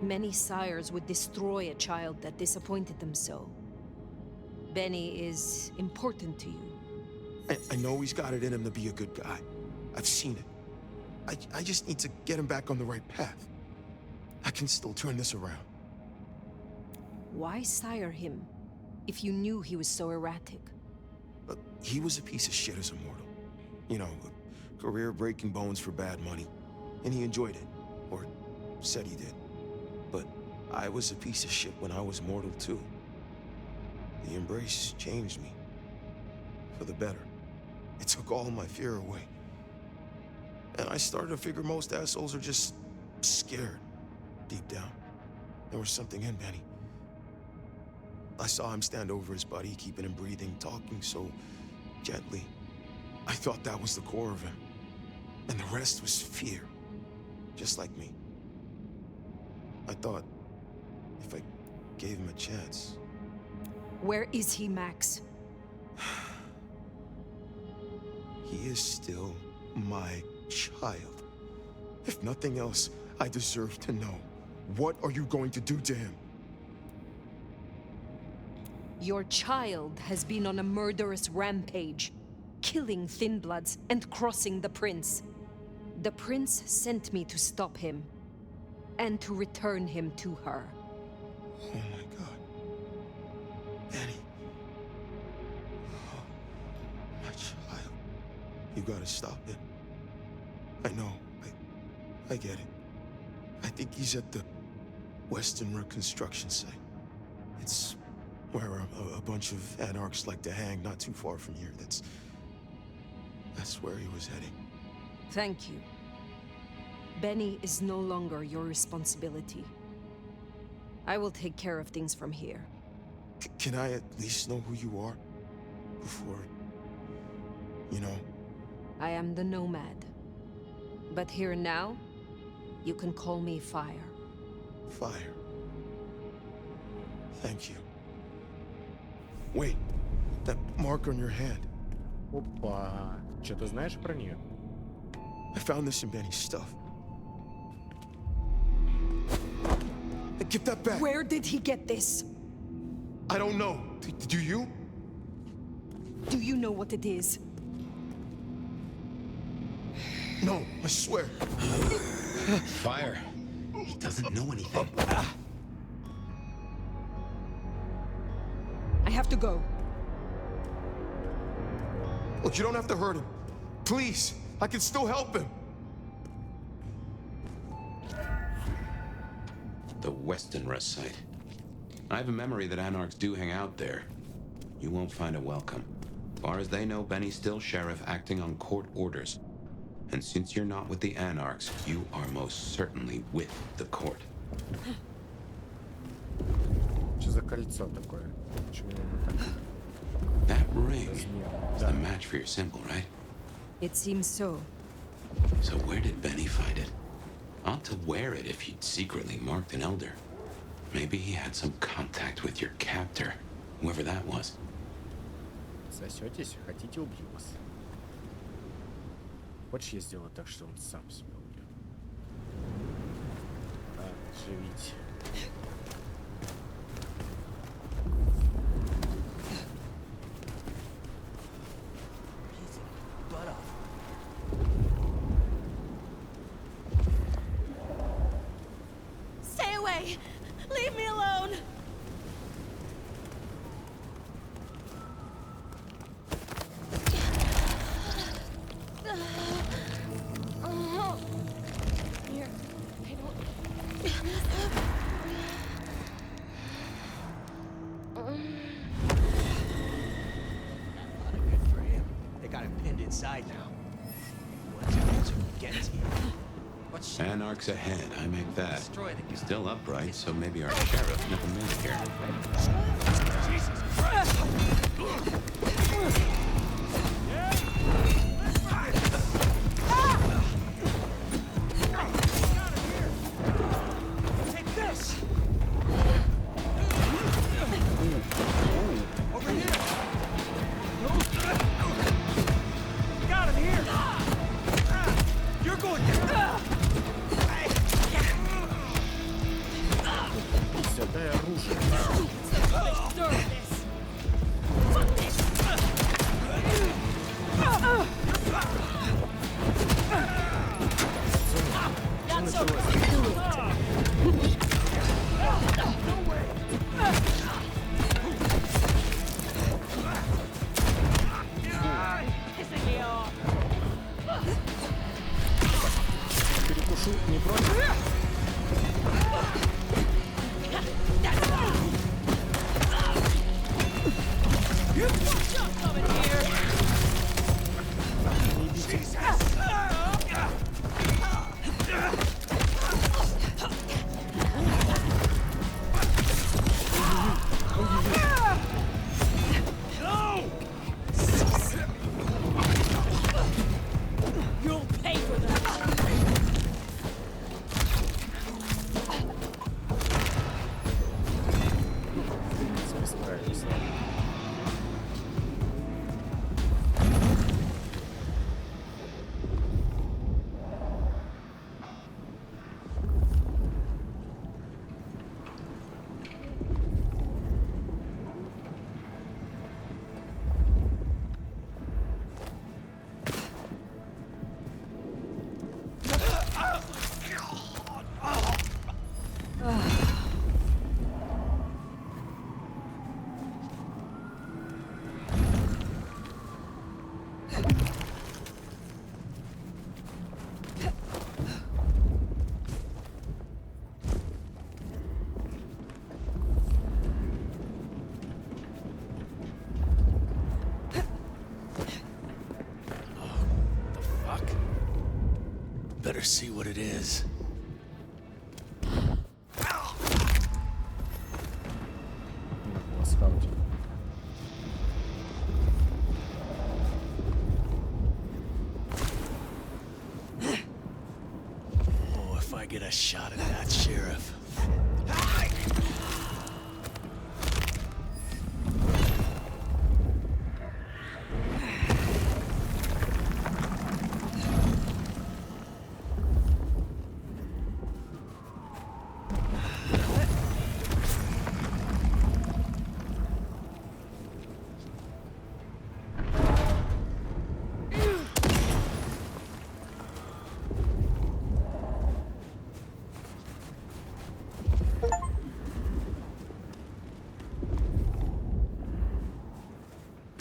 S12: Many sires would destroy a child that disappointed them so. Benny is important to you.
S10: I know he's got it in him to be a good guy. I've seen it. I just need to get him back on the right path. I can still turn this around.
S12: Why sire him if you knew he was so erratic?
S10: Look, he was a piece of shit as a mortal. You know, a career breaking bones for bad money. And he enjoyed it. Or said he did. But I was a piece of shit when I was mortal too. The embrace changed me. For the better. It took all my fear away. And I started to figure most assholes are just scared. Deep down. There was something in Benny. I saw him stand over his buddy, keeping him breathing, talking so gently. I thought that was the core of him. And the rest was fear. Just like me. I thought if I gave him a chance.
S12: Where is he, Max?
S10: He is still my child. If nothing else, I deserve to know. What are you going to do to him?
S12: Your child has been on a murderous rampage, killing Thin Bloods and crossing the Prince. The Prince sent me to stop him, and to return him to her.
S10: Oh my God. Benny. Oh, my child. You gotta stop it. I know. I get it. I think he's at the Western Reconstruction site. It's where a bunch of anarchs like to hang, not too far from here. That's where he was heading.
S12: Thank you. Benny is no longer your responsibility. I will take care of things from here.
S10: Can I at least know who you are? Before... you know?
S12: I am the Nomad. But here now, you can call me Fire.
S10: Fire. Thank you. Wait, that mark on your hand.
S1: Опа. Что ты знаешь про нее?
S10: I found this in Benny's stuff. Get that back!
S12: Where did he get this?
S10: I don't know. Do you?
S12: Do you know what it is?
S10: No, I swear.
S5: Fire. He doesn't know anything.
S12: I have to go.
S10: Look, you don't have to hurt him. Please, I can still help him.
S5: The Westonrest site. I have a memory that Anarchs do hang out there. You won't find a welcome. Far as they know, Benny's still sheriff acting on court orders. And since you're not with the Anarchs, you are most certainly with the court.
S1: Что за кольцо такое? Почему оно так?
S5: That ring is the match for your symbol, right?
S12: It seems so.
S5: So where did Benny find it? Ought to wear it if he'd secretly marked an elder. Maybe he had some contact with your captor, whoever that was.
S1: Сосетесь, хотите, убью вас. Хочешь, я сделаю так, что он сам себя убьет? Так, живите.
S8: Stay away! Leave me alone! Here, I
S13: Good for him. They got him pinned inside now. What's it gets here?
S5: Anarch's ahead, I make that.
S13: Destroy the guy.
S5: Still upright, so maybe our sheriff never made it here.
S13: Jesus Christ! Take this! Over here! Got him here! You're going down!
S1: Святое оружие. Перекушу, не против?
S13: You'll pay for that!
S1: Справимся.
S9: Better see what it is.
S1: На скауте.
S9: Oh, if I get a shot at that sheriff.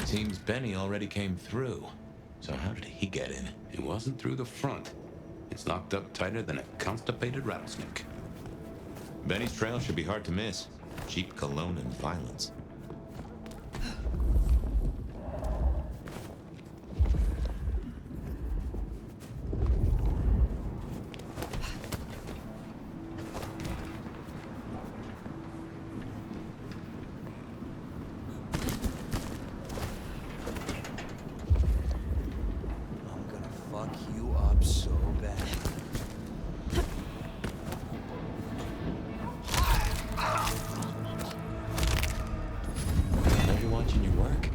S5: Seems Benny already came through. So how did he get in? It wasn't through the front. It's locked up tighter than a constipated rattlesnake. Benny's trail should be hard to miss. Cheap cologne and violence.
S13: I'm gonna fuck you up so bad.
S5: Are you watching your work?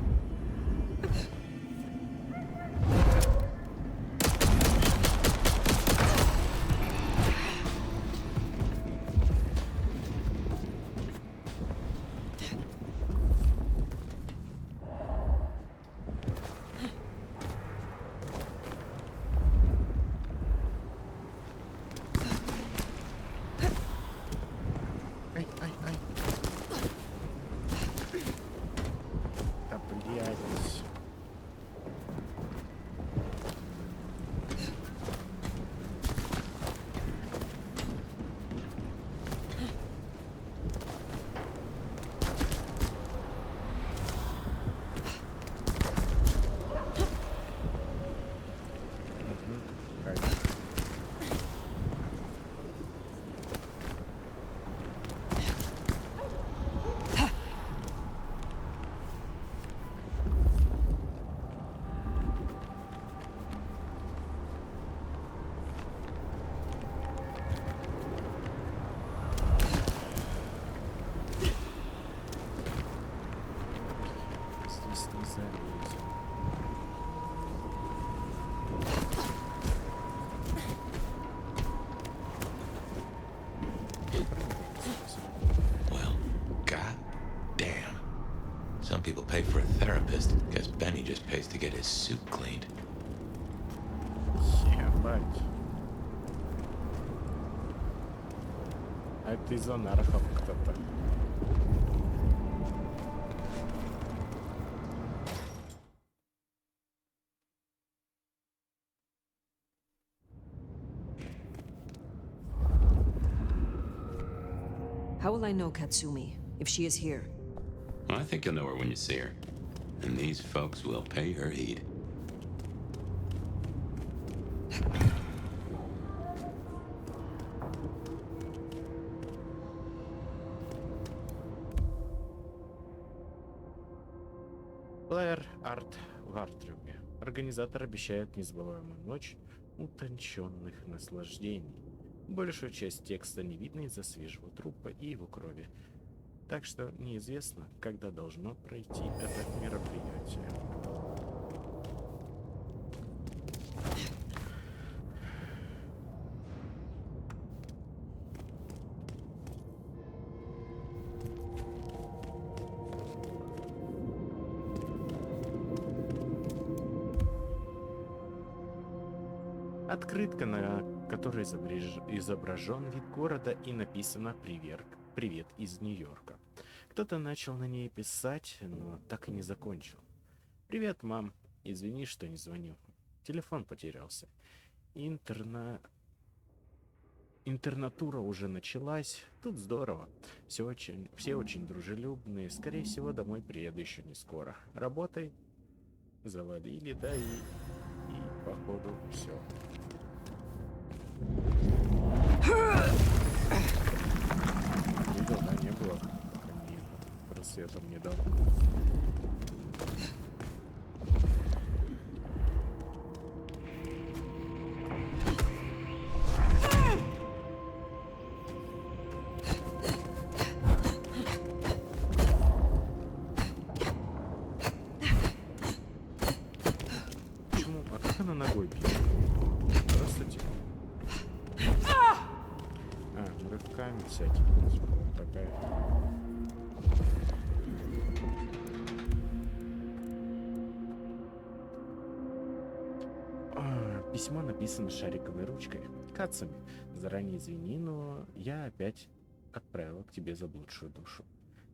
S5: just pays to get his suit cleaned.
S1: Ебать. А это из анархов кто-то.
S12: How will I know Katsumi if she is here?
S5: I think you'll know her when you see her. And these folks will pay her heed.
S1: Плеер Арт в Артрюме. Организатор обещает незабываемую ночь утонченных наслаждений. Большую часть текста не видно из-за свежего трупа и его крови. Так что неизвестно, когда должно пройти это мероприятие. Открытка, на которой изображен вид города и написано «Привет из Нью-Йорка». Кто-то начал на ней писать, но так и не закончил. «Привет, мам. Извини, что не звоню. Телефон потерялся. Интернатура уже началась. Тут здорово. Все очень дружелюбные. Скорее всего, домой приеду еще не скоро. Работай. Завалили, да и походу все». Видел, да, не было, пока не просветом не дал. Почему? А как она ногой бьет? Просто типа. Рывками всякими, типа вот такая. Письмо написано шариковой ручкой. Кацами. Заранее извини, но я опять отправила к тебе заблудшую душу.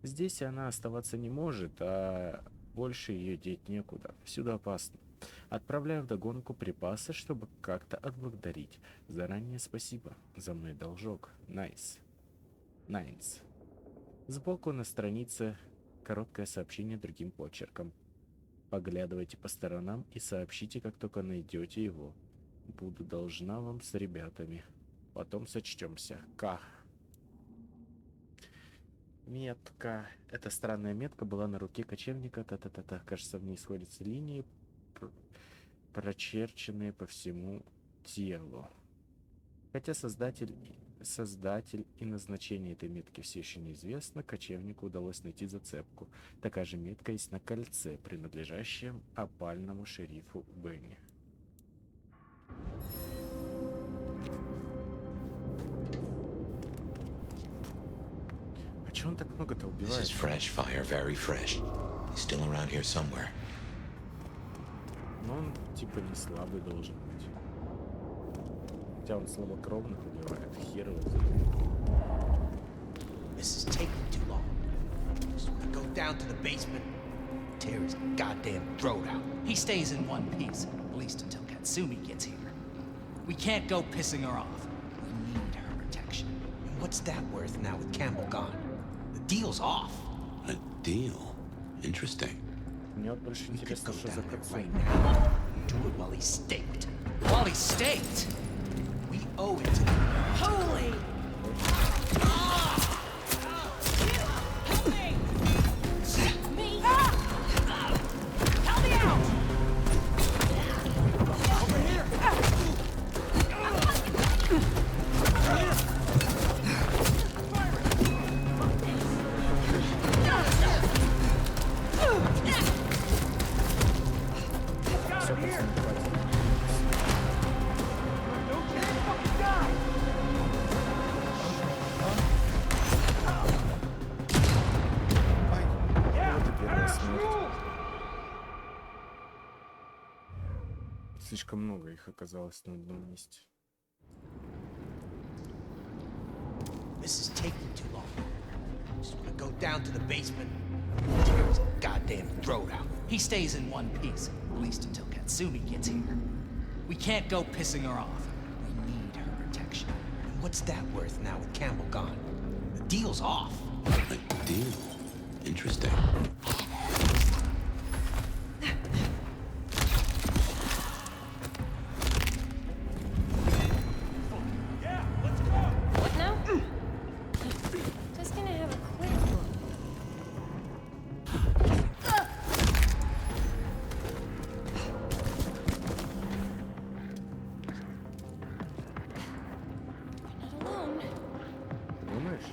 S1: Здесь она оставаться не может, а больше ее деть некуда. Всюду опасно. Отправляю вдогонку припасы, чтобы как-то отблагодарить. Заранее спасибо. За мной должок. Найс. Найс. Сбоку на странице короткое сообщение другим почерком. Поглядывайте по сторонам и сообщите, как только найдете его. Буду должна вам с ребятами. Потом сочтемся. К. Метка. Эта странная метка была на руке кочевника. Та-та-та-та. Кажется, в ней сходятся линии, прочерченные по всему телу. Хотя создатель и назначение этой метки все еще неизвестно, кочевнику удалось найти зацепку. Такая же метка есть на кольце, принадлежащем опальному шерифу Бенни. А чё он так много-то убивает?
S5: This is fresh fire, very fresh. He's still around here somewhere.
S1: Но он типа не слабый должен быть. Хотя он слабокровных убивает. Хер его знает.
S13: This is taking too long. So we go down to the basement, tear his goddamn throat out. He stays in one piece, at least until Katsumi gets here. We can't go pissing her off. We need her protection. And what's that worth now with Campbell gone? The deal's off.
S5: A deal? Interesting.
S1: Мне вот больше интересно, что за кольцо.
S13: Do it while he's staked. While he's staked! We owe it to him. Holy! Help me! Me? Help me out! Over here!
S1: Слишком много их оказалось на одном месте.
S13: This is taking too long. Just wanna go down to the basement, tear his goddamn throat out. He stays in one piece, at least until Katsumi gets here. We can't go pissing her off. We need her protection. And what's that worth now with Campbell gone? The deal's off.
S5: A deal? Interesting.
S8: What now? Just gonna have a quick look. Not alone.
S1: Думаешь?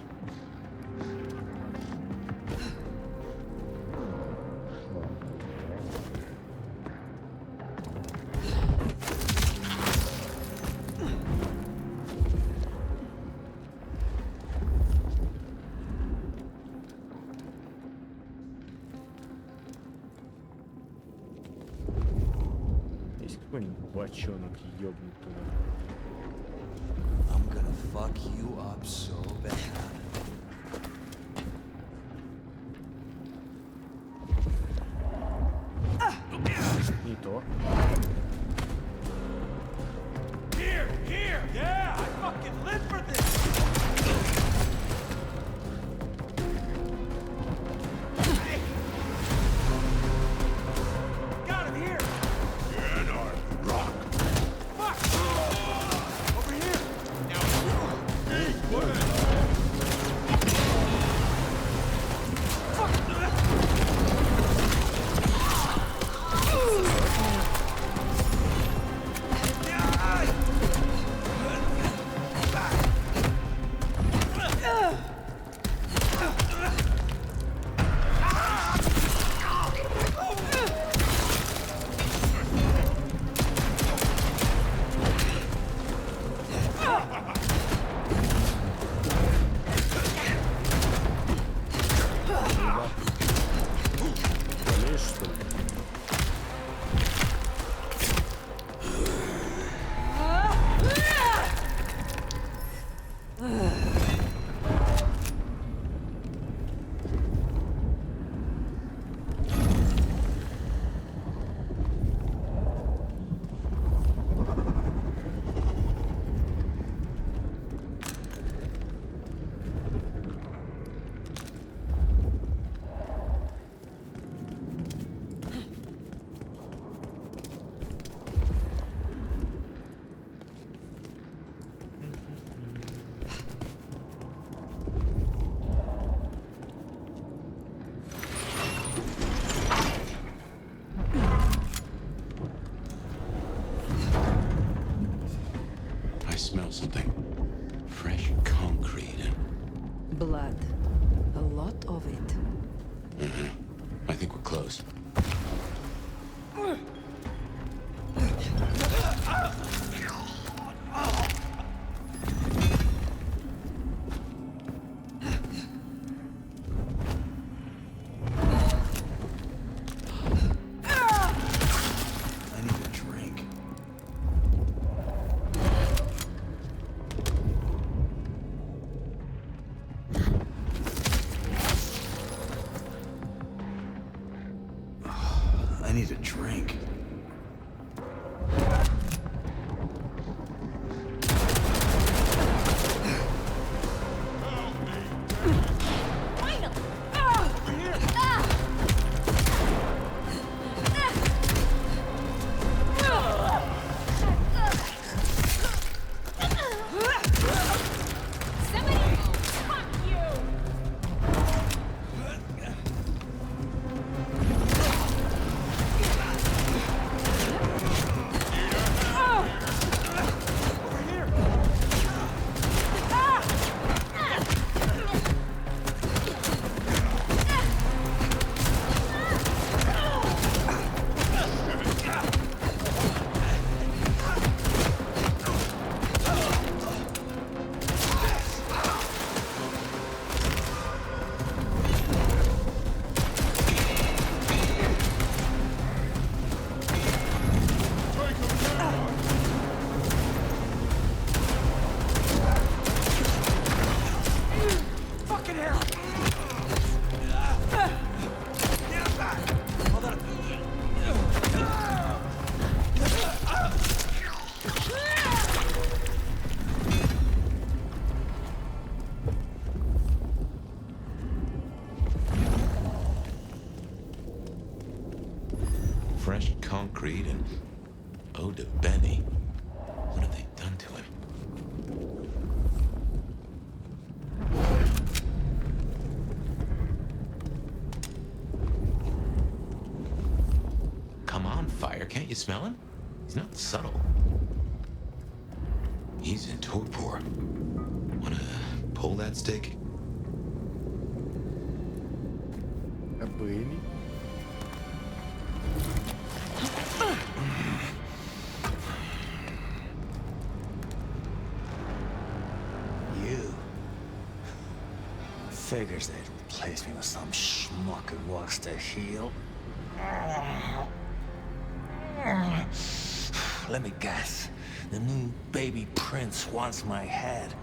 S1: Есть какой-нибудь бочонок ёбнут туда?
S13: I'm gonna fuck you up so bad.
S1: Не то.
S13: Here! Yeah, I fucking live for this! Got him here!
S2: Get on rock.
S13: Fuck! Over here!
S1: Болеешь, что ли?
S5: I smell something. Fresh concrete and...
S12: Blood. A lot of it.
S5: I think we're close.
S9: I need a drink.
S5: Oh, to Benny. What have they done to him? Come on, Fire. Can't you smell him? He's not subtle. He's in torpor. Wanna pull that stick?
S1: A Benny?
S15: You. Figures they'd replace me with some schmuck who wants to heal. Let me guess. The new baby prince wants my head.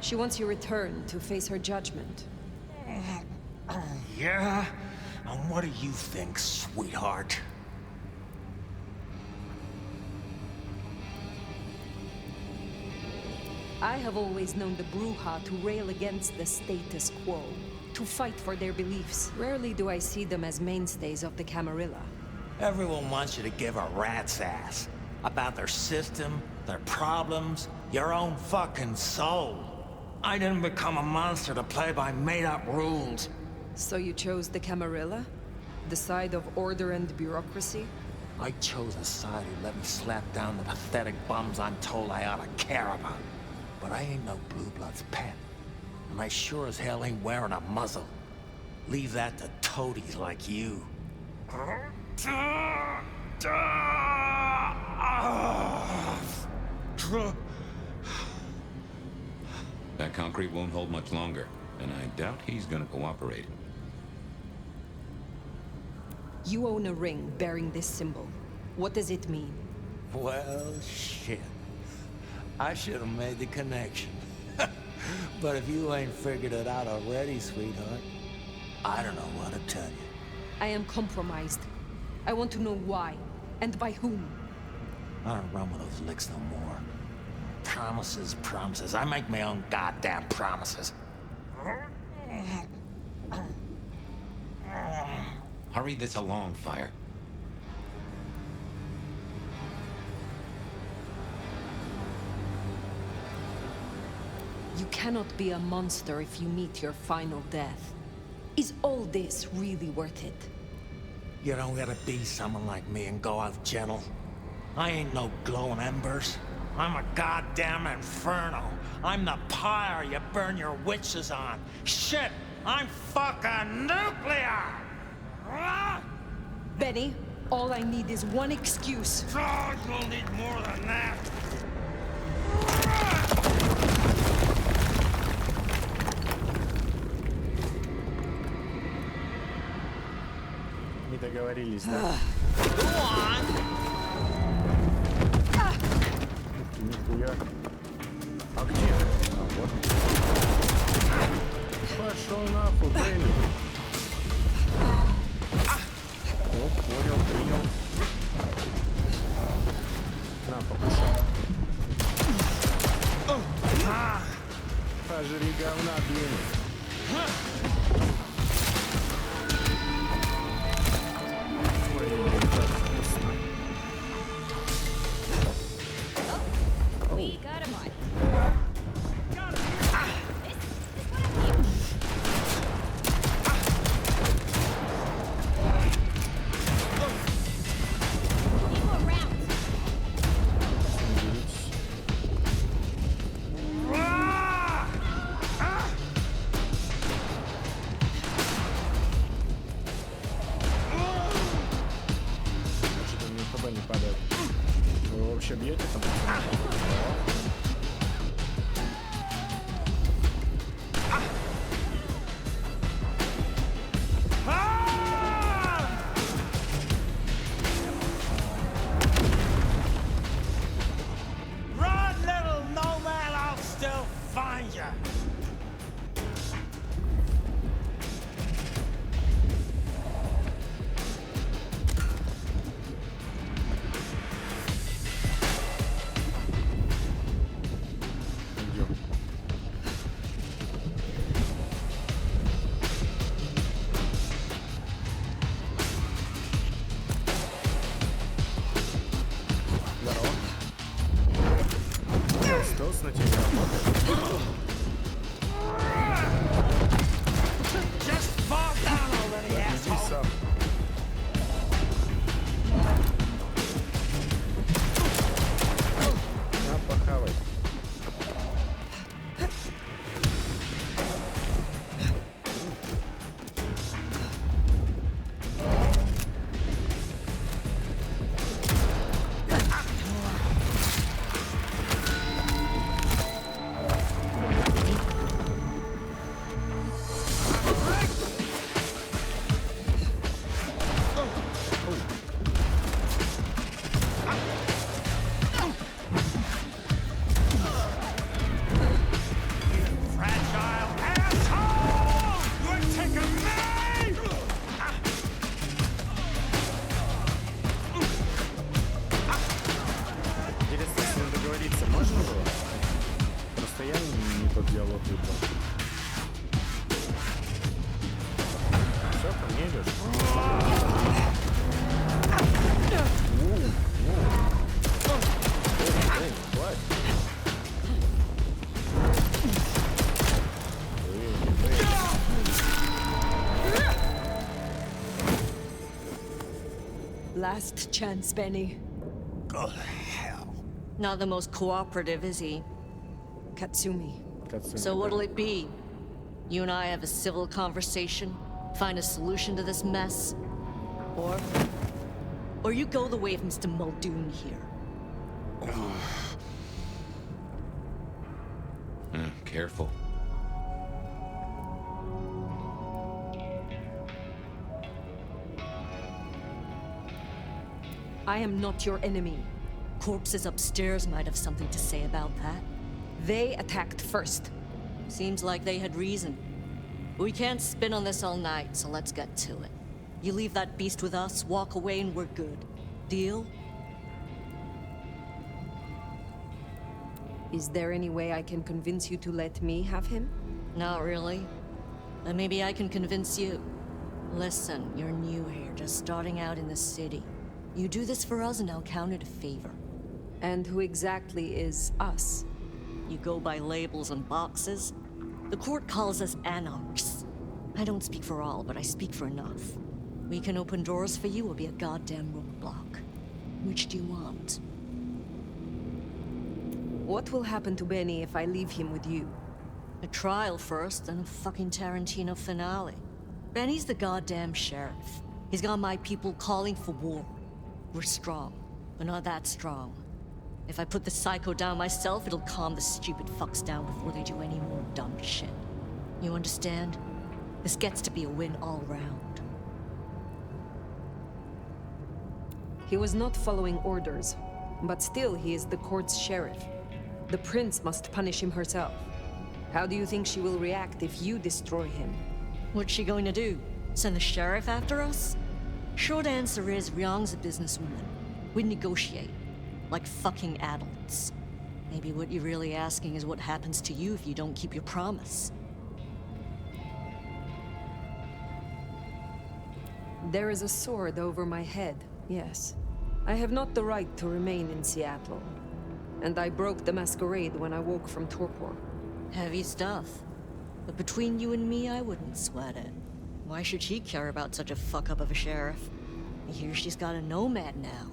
S12: She wants you returned to face her judgment.
S15: Yeah? And what do you think, sweetheart?
S12: I have always known the Bruja to rail against the status quo, to fight for their beliefs. Rarely do I see them as mainstays of the Camarilla.
S15: Everyone wants you to give a rat's ass about their system, their problems, your own fucking soul. I didn't become a monster to play by made-up rules.
S12: So you chose the Camarilla? The side of order and bureaucracy?
S15: I chose a side who let me slap down the pathetic bums I'm told I ought to care about. But I ain't no Blue Blood's pet. And I sure as hell ain't wearing a muzzle. Leave that to toadies like you.
S5: That concrete won't hold much longer, and I doubt he's gonna cooperate.
S12: You own a ring bearing this symbol. What does it mean?
S15: Well, shit. I should have made the connection. But if you ain't figured it out already, sweetheart, I don't know what to tell you.
S12: I am compromised. I want to know why, and by whom.
S15: I don't run with those licks no more. Promises, promises. I make my own goddamn promises.
S5: Hurry this along, Fire.
S12: You cannot be a monster if you meet your final death. Is all this really worth it?
S15: You don't gotta be someone like me and go out gentle. I ain't no glowing embers. I'm a goddamn inferno. I'm the pyre you burn your witches on. Shit, I'm fucking nuclear!
S12: Benny, all I need is one excuse.
S15: Oh, you'll need more than that.
S1: Не договорились, да? Нихуя. А где? А, вот. Пошел нахуй, Бенни. О, понял, принял. На, покушай. Пожри говна, Бенни.
S8: We got him on.
S1: Что-то мне ХБ не падает. Вы вообще бьете там?
S15: Run, little nomad, I'll still find you.
S1: Пес на тебя работает.
S15: Just fall down already, asshole!
S1: На, похавай.
S15: Fragile asshole! You're taking me!
S1: Интересно, с ним договориться можно было? Просто я не тот диалог выбрал. Все, ко мне идешь? Эй, хватит.
S12: Last chance, Benny.
S15: Go to hell.
S16: Not the most cooperative, is he?
S12: Katsumi.
S16: So what'll it be? You and I have a civil conversation? Find a solution to this mess? Or you go the way of Mr. Muldoon here?
S5: Careful.
S12: I am not your enemy.
S16: Corpses upstairs might have something to say about that.
S12: They attacked first.
S16: Seems like they had reason. We can't spin on this all night, so let's get to it. You leave that beast with us, walk away, and we're good. Deal?
S12: Is there any way I can convince you to let me have him?
S16: Not really. But maybe I can convince you. Listen, you're new here, just starting out in the city. You do this for us and I'll count it a favor.
S12: And who exactly is us?
S16: You go by labels and boxes. The court calls us anarchs. I don't speak for all, but I speak for enough. We can open doors for you or be a goddamn roadblock. Which do you want?
S12: What will happen to Benny if I leave him with you?
S16: A trial first, and a fucking Tarantino finale. Benny's the goddamn sheriff. He's got my people calling for war. We're strong, but not that strong. If I put the psycho down myself, it'll calm the stupid fucks down before they do any more dumb shit. You understand? This gets to be a win all round.
S12: He was not following orders, but still he is the court's sheriff. The prince must punish him herself. How do you think she will react if you destroy him?
S16: What's she going to do? Send the sheriff after us? Short answer is, Ryong's a businesswoman. We negotiate. Like fucking adults. Maybe what you're really asking is what happens to you if you don't keep your promise.
S12: There is a sword over my head, yes. I have not the right to remain in Seattle. And I broke the Masquerade when I woke from torpor.
S16: Heavy stuff. But between you and me, I wouldn't sweat it. Why should she care about such a fuck-up of a sheriff? I hear she's got a nomad now.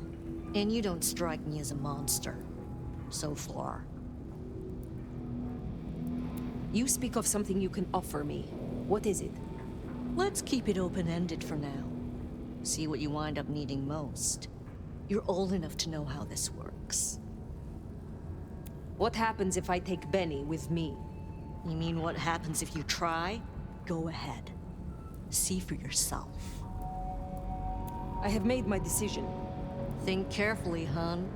S16: And you don't strike me as a monster. So far.
S12: You speak of something you can offer me. What is it?
S16: Let's keep it open-ended for now. See what you wind up needing most. You're old enough to know how this works.
S12: What happens if I take Benny with me?
S16: You mean what happens if you try? Go ahead. See for yourself.
S12: I have made my decision.
S16: Think carefully, hon.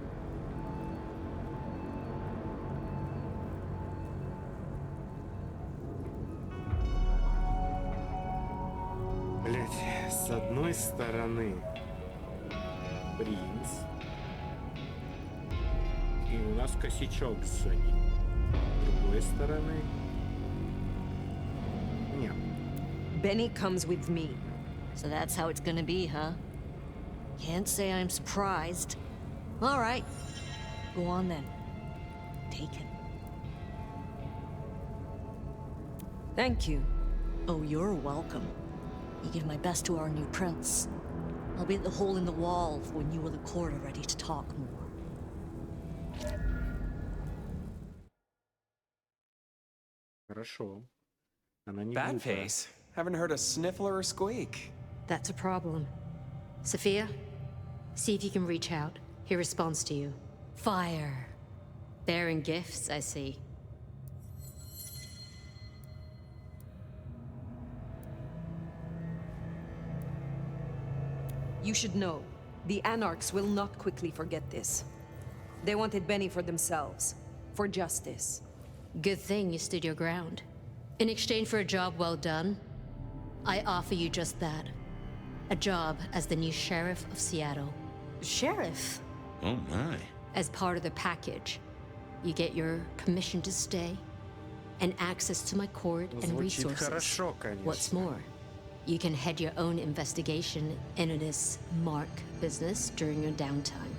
S1: Блять, с одной стороны принц, и у нас косячок с Соней. С другой стороны... Нет.
S12: Benny comes with me.
S16: So that's how it's gonna be, huh? Can't say I'm surprised. All right. Go on then. Take him.
S12: Thank you.
S16: Oh, you're welcome. You give my best to our new prince. I'll be at the hole in the wall when you or the court are ready to talk more.
S1: Хорошо. Она не
S17: Bad
S1: глупая.
S17: face. Haven't heard a sniffle or a squeak.
S14: That's a problem. Sophia, see if you can reach out. He responds to you. Fire. Bearing gifts, I see.
S12: You should know, the Anarchs will not quickly forget this. They wanted Benny for themselves, for justice.
S14: Good thing you stood your ground. In exchange for a job well done, I offer you just that. A job as the new sheriff of Seattle.
S16: Sheriff?
S5: Oh my.
S14: As part of the package, you get your permission to stay and access to my court and
S1: Звучит
S14: resources.
S1: хорошо, конечно.
S14: What's more, you can head your own investigation into this Mark business during your downtime.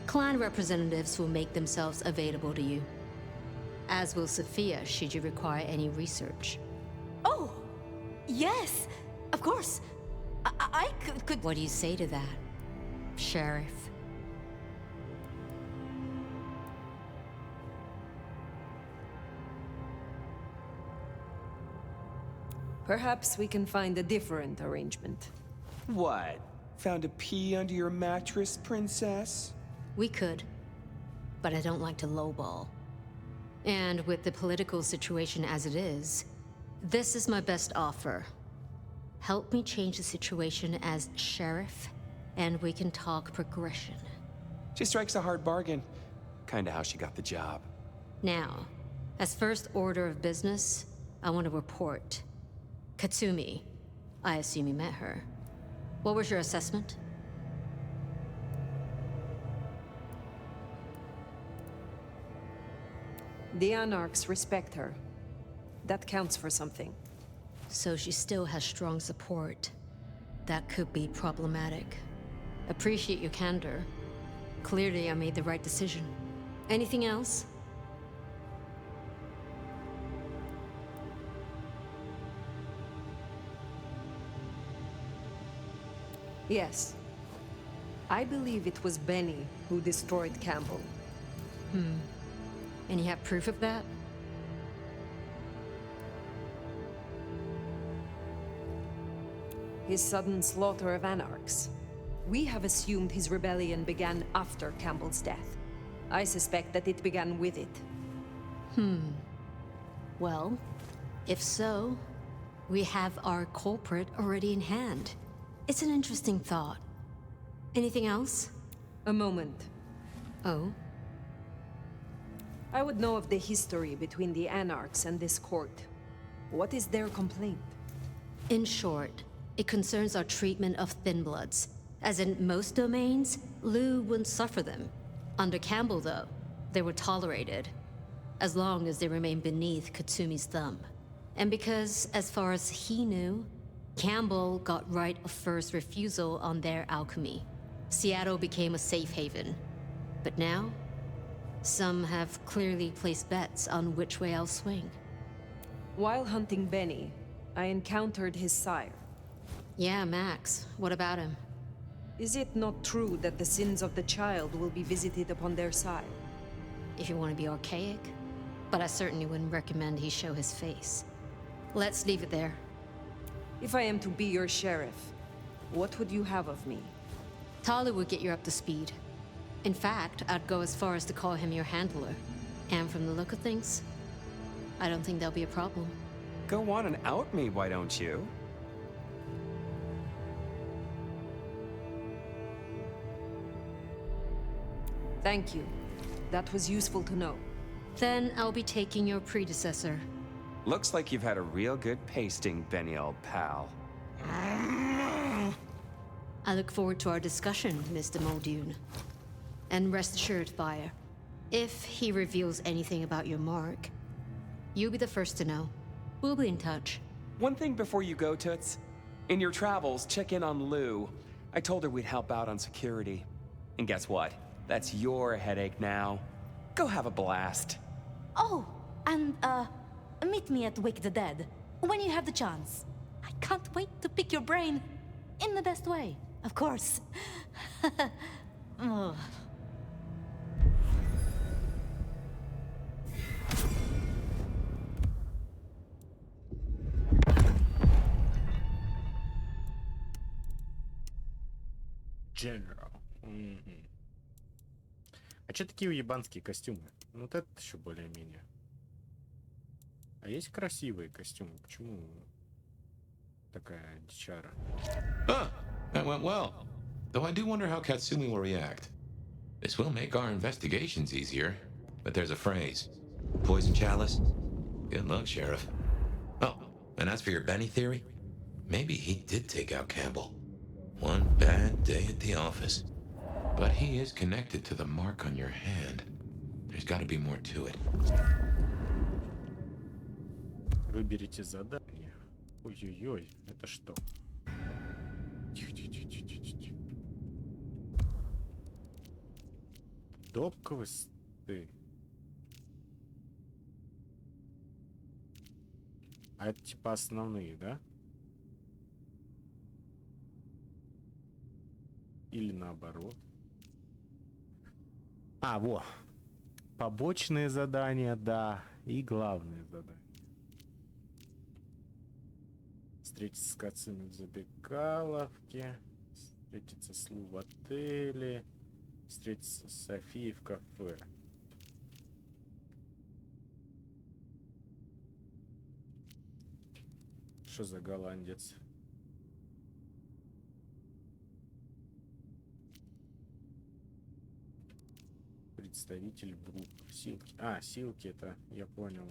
S14: Clan representatives will make themselves available to you, as will Sophia should you require any research.
S16: Oh, yes, of course. I could...
S14: What do you say to that, Sheriff?
S12: Perhaps we can find a different arrangement.
S17: What? Found a pea under your mattress, princess?
S14: We could, but I don't like to lowball. And with the political situation as it is, this is my best offer. Help me change the situation as sheriff, and we can talk progression.
S17: She strikes a hard bargain. Kinda how she got the job.
S14: Now, as first order of business, I want to report. Katsumi, I assume you met her. What was your assessment?
S12: The Anarchs respect her. That counts for something.
S14: So she still has strong support. That could be problematic. Appreciate your candor. Clearly, I made the right decision. Anything else?
S12: Yes. I believe it was Benny who destroyed Campbell.
S14: And you have proof of that?
S12: His sudden slaughter of Anarchs. We have assumed his rebellion began after Campbell's death. I suspect that it began with it.
S14: Well, if so, we have our culprit already in hand. It's an interesting thought. Anything else?
S12: A moment.
S14: Oh?
S12: I would know of the history between the Anarchs and this court. What is their complaint?
S14: In short, it concerns our treatment of thin bloods. As in most domains, Lou wouldn't suffer them. Under Campbell, though, they were tolerated, as long as they remained beneath Katsumi's thumb. And because, as far as he knew, Campbell got right of first refusal on their alchemy. Seattle became a safe haven. But now, some have clearly placed bets on which way I'll swing.
S12: While hunting Benny, I encountered his sire.
S14: Yeah, Max. What about him?
S12: Is it not true that the sins of the child will be visited upon their side?
S14: If you want to be archaic, but I certainly wouldn't recommend he show his face. Let's leave it there.
S12: If I am to be your sheriff, what would you have of me?
S14: Tali would get you up to speed. In fact, I'd go as far as to call him your handler. And from the look of things, I don't think there'll be a problem.
S17: Go on and out me, why don't you?
S12: Thank you. That was useful to know.
S14: Then I'll be taking your predecessor.
S17: Looks like you've had a real good pasting, Benny, old pal.
S14: I look forward to our discussion, Mr. Muldoon. And rest assured, Fire, if he reveals anything about your mark, you'll be the first to know. We'll be in touch.
S17: One thing before you go, Toots. In your travels, check in on Lou. I told her we'd help out on security. And guess what? That's your headache now. Go have a blast.
S16: Oh, and, meet me at Wake the Dead.
S14: when you have the chance. I can't wait to pick your brain in the best way, of course. Oh.
S1: General. А че такие уебанские костюмы? Ну, вот это еще более-менее. А есть красивые костюмы? Почему такая дичара?
S5: Ah, that went well. Though I do wonder how Katsumi will react. This will make our investigations easier, but there's a phrase. Poison chalice? Good luck, Sheriff. Oh, and as for your Benny theory, maybe he did take out Campbell. One bad day at the office. But he is connected to the mark on your hand. There's got to be more to it.
S1: Выберите задание. Ой-ой-ой, это что? Тихо-тихо-тихо-тихо-тихо. Доп-квесты. А это типа основные, да? Или наоборот? А, во. Побочные задания, да. И главные задания. Встретиться с Кацуми в забегаловке. Встретиться с Лу в отеле. Встретиться с Софией в кафе. Что за голландец? Представитель Брук. Силки. А, силки это, я понял.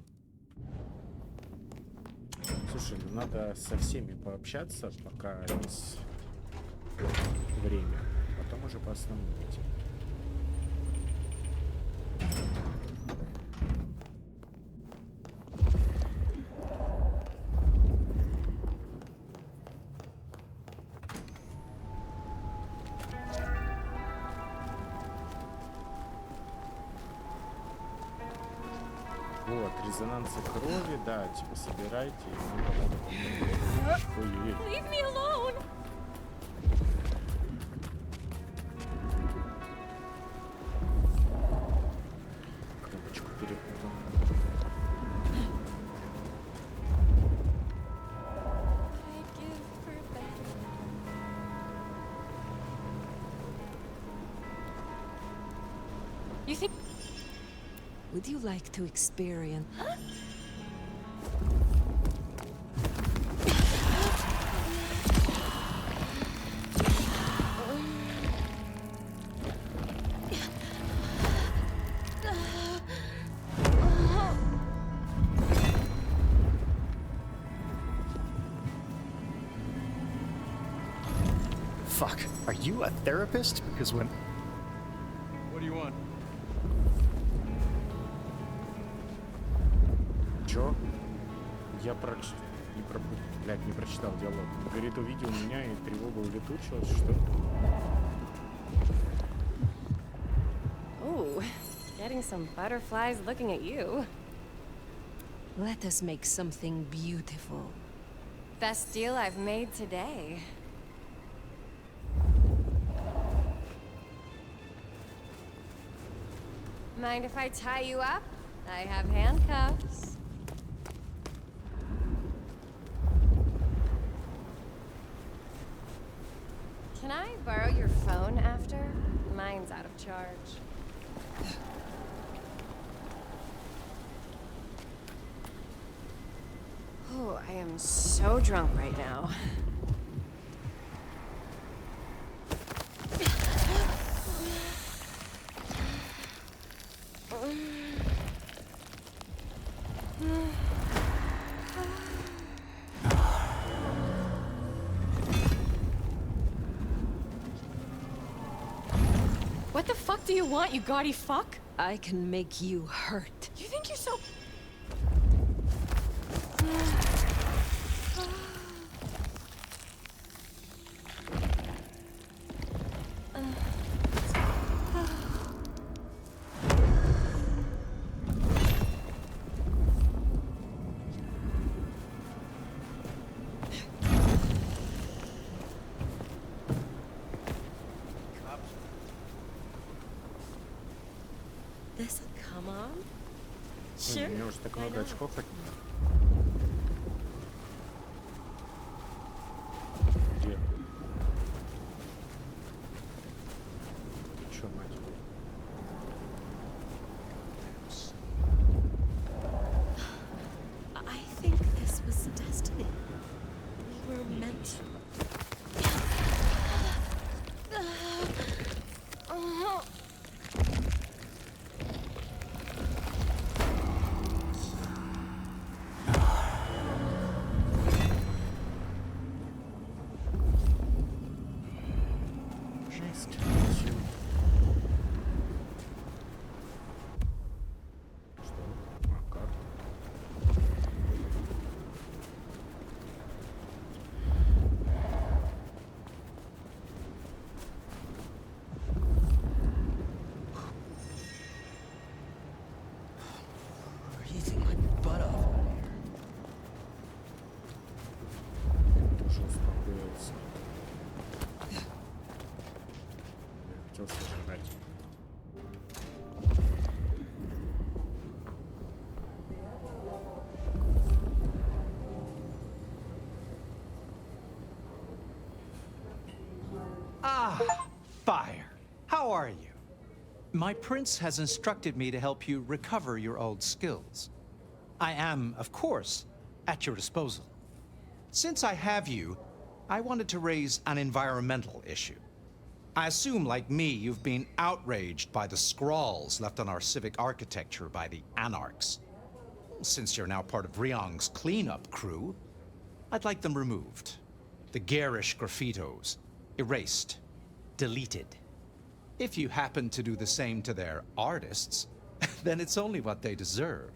S1: Слушай, ну надо со всеми пообщаться, пока есть время. Потом уже по основному идти. Вот, резонансы крови, да, типа собирайте, и нам помогут. Ой-ой-ой.
S8: Leave me alone!
S1: Кнопочку перепутал.
S12: You think... Would you like to experience...
S18: Fuck, are you a therapist? Because when...
S6: What do you want?
S1: Чё? Я не прочитал диалог. Говорит, увидел меня и тревога улетучилась, что?
S8: Ooh, getting some butterflies looking at you.
S12: Let us make something beautiful.
S8: Best deal I've made today. Mind if I tie you up? I have handcuffs. Can I borrow your phone after? Mine's out of charge. Oh, I am so drunk right now.
S12: What the fuck do you want, you gaudy fuck? I can make you hurt.
S8: You think you're so... This'll come on?
S1: У
S8: Sure.
S1: меня уже так
S8: why
S1: много
S8: not?
S1: очков от него. Где ты? Ты чё, мать?
S8: I think this was destiny. We were meant to.
S1: Жесть. Что? А, карта.
S13: Freezing my butt off.
S1: Уже успокоился. Я хотел сожрать.
S7: Ah, Fire. How are you? My prince has instructed me to help you recover your old skills. I am, of course, at your disposal. Since I have you, I wanted to raise an environmental issue. I assume, like me, you've been outraged by the scrawls left on our civic architecture by the Anarchs. Since you're now part of Ryong's cleanup crew, I'd like them removed. The garish graffitos erased, deleted. If you happen to do the same to their artists, then it's only what they deserve.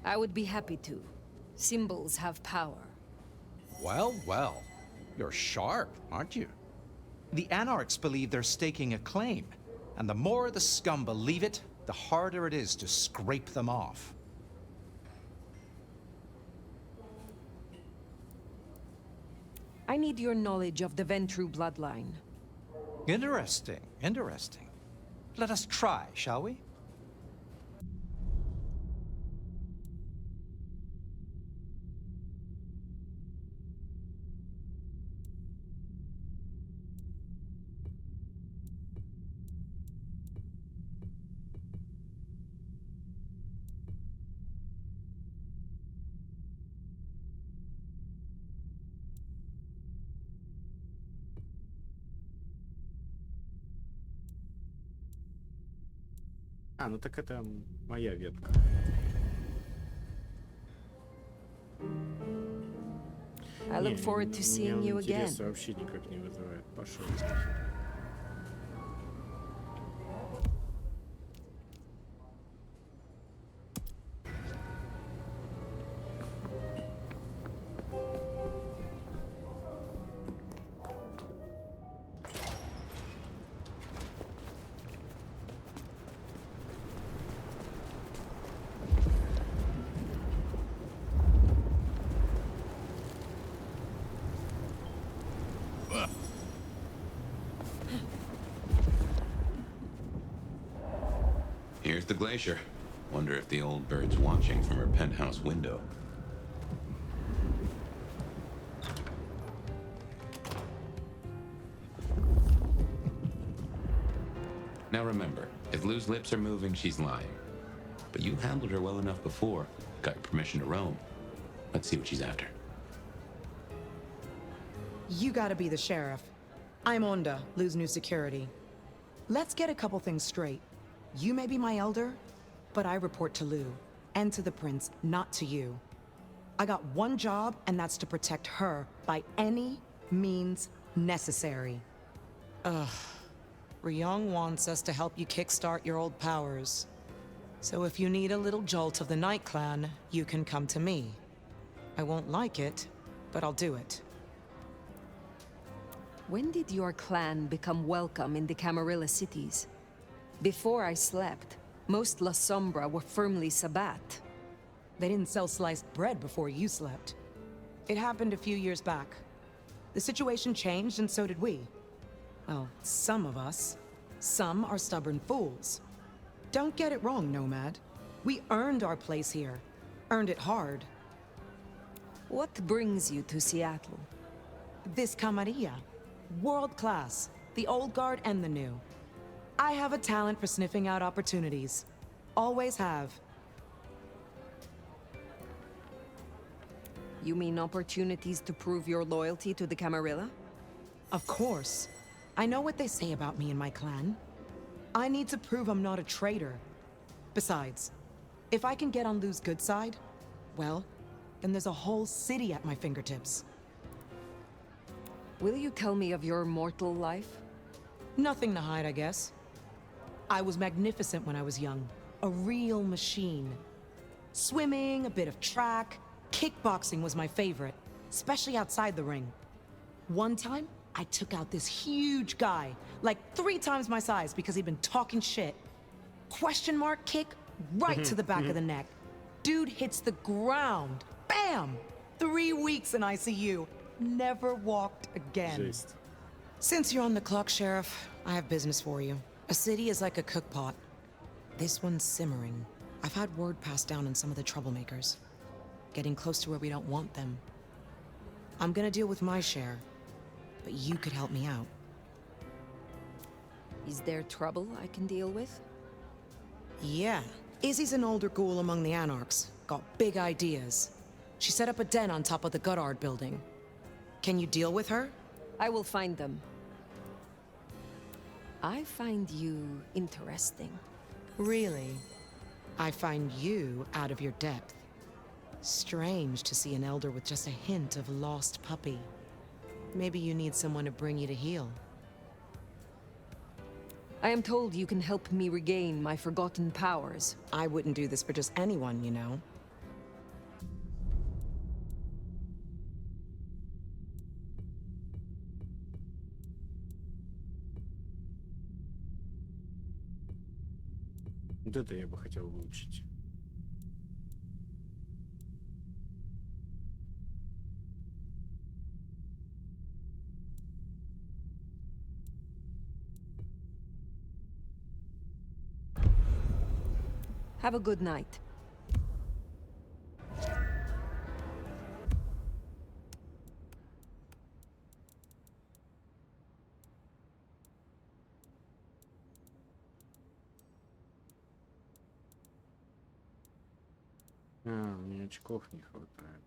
S12: I would be happy to. Symbols have power.
S7: Well, well. You're sharp, aren't you? The Anarchs believe they're staking a claim, and the more the scum believe it, the harder it is to scrape them off.
S12: I need your knowledge of the Ventru bloodline.
S7: Interesting, interesting. Let us try, shall we?
S1: А, ну так это моя ветка.
S12: I look forward to seeing you again.
S1: Интерес вообще никак не вызывает. Пошел.
S5: Here's the glacier. Wonder if the old bird's watching from her penthouse window. Now remember, if Lou's lips are moving, she's lying. But you handled her well enough before. Got your permission to roam. Let's see what she's after.
S19: You gotta be the sheriff. I'm Onda, Lou's new security. Let's get a couple things straight. You may be my elder, but I report to Lou, and to the prince, not to you. I got one job, and that's to protect her by any means necessary. Ugh. Ryong wants us to help you kickstart your old powers. So if you need a little jolt of the Night Clan, you can come to me. I won't like it, but I'll do it.
S12: When did your clan become welcome in the Camarilla cities? Before I slept, most La Sombra were firmly Sabbat.
S19: They didn't sell sliced bread before you slept. It happened a few years back. The situation changed, and so did we. Well, some of us. Some are stubborn fools. Don't get it wrong, Nomad. We earned our place here. Earned it hard.
S12: What brings you to Seattle?
S19: This camarilla. World class. The old guard and the new. I have a talent for sniffing out opportunities. Always have.
S12: You mean opportunities to prove your loyalty to the Camarilla?
S19: Of course. I know what they say about me and my clan. I need to prove I'm not a traitor. Besides, if I can get on Lou's good side, well, then there's a whole city at my fingertips.
S12: Will you tell me of your mortal life?
S19: Nothing to hide, I guess. I was magnificent when I was young. A real machine. Swimming, a bit of track, kickboxing was my favorite, especially outside the ring. One time, I took out this huge guy, like 3 times my size because he'd been talking shit. Question mark kick right to the back of the neck. Dude hits the ground. Bam! 3 weeks in ICU. Never walked again.
S1: Жесть.
S19: Since you're on the clock, Sheriff, I have business for you. A city is like a cook pot. This one's simmering. I've had word passed down on some of the troublemakers. Getting close to where we don't want them. I'm gonna deal with my share, but you could help me out.
S12: Is there trouble I can deal with?
S19: Yeah. Izzy's an older ghoul among the Anarchs. Got big ideas. She set up a den on top of the Goddard building. Can you deal with her?
S12: I will find them. I find you interesting.
S19: Really? I find you out of your depth. Strange to see an elder with just a hint of lost puppy. Maybe you need someone to bring you to heel.
S12: I am told you can help me regain my forgotten powers.
S19: I wouldn't do this for just anyone, you know.
S1: Вот это я бы хотел выучить.
S12: Have a good night.
S1: Мне очков не хватает.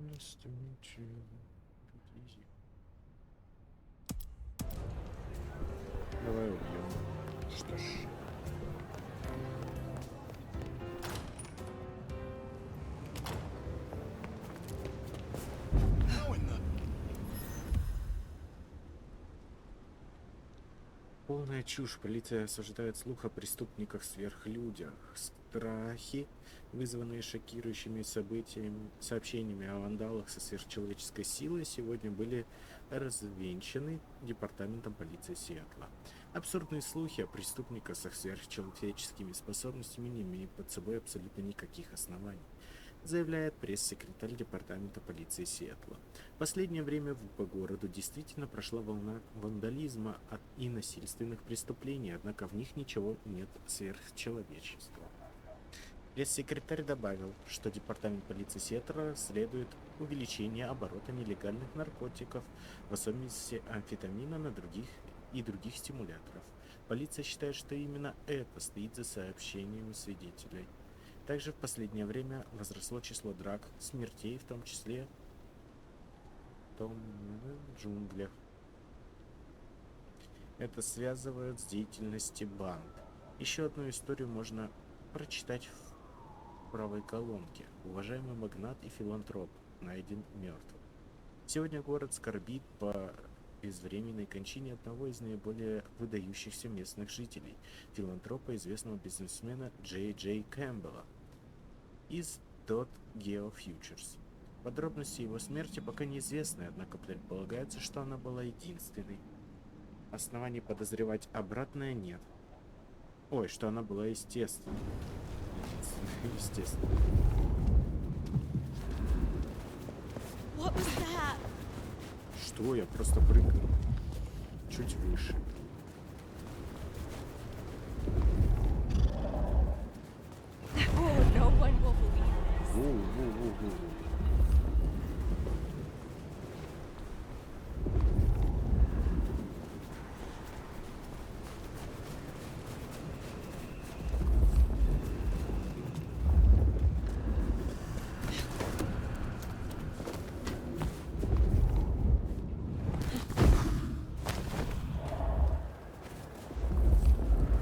S1: Nice to meet you. Easy. Давай убьем. Что ж. Полная чушь. Полиция осуждает слух о преступниках-сверхлюдях. Страхи, вызванные шокирующими сообщениями о вандалах со сверхчеловеческой силой, сегодня были развенчаны департаментом полиции Сиэтла. Абсурдные слухи о преступниках со сверхчеловеческими способностями не имеют под собой абсолютно никаких оснований, заявляет пресс-секретарь департамента полиции Сиэтла. В последнее время по городу действительно прошла волна вандализма и насильственных преступлений, однако в них ничего нет сверхчеловеческого. Пресс-секретарь добавил, что департамент полиции Сиэтла расследует увеличение оборота нелегальных наркотиков, в особенности амфетамина и других стимуляторов. Полиция считает, что именно это стоит за сообщениями свидетелей. Также в последнее время возросло число драк, смертей, в том числе в джунглях. Это связывают с деятельностью банд. Еще одну историю можно прочитать правой колонке. Уважаемый магнат и филантроп найден мертвым. Сегодня город скорбит по безвременной кончине одного из наиболее выдающихся местных жителей, филантропа, известного бизнесмена Джей Кэмпбелла из Geo Futures. Подробности его смерти пока неизвестны, однако предполагается, что она была единственной. Оснований подозревать обратное нет. Ой, что она была естественной. Естественно.
S20: What was that?
S1: Что? Я просто прыгаю. Чуть выше.
S20: Oh, no one will believe this.
S1: Воу.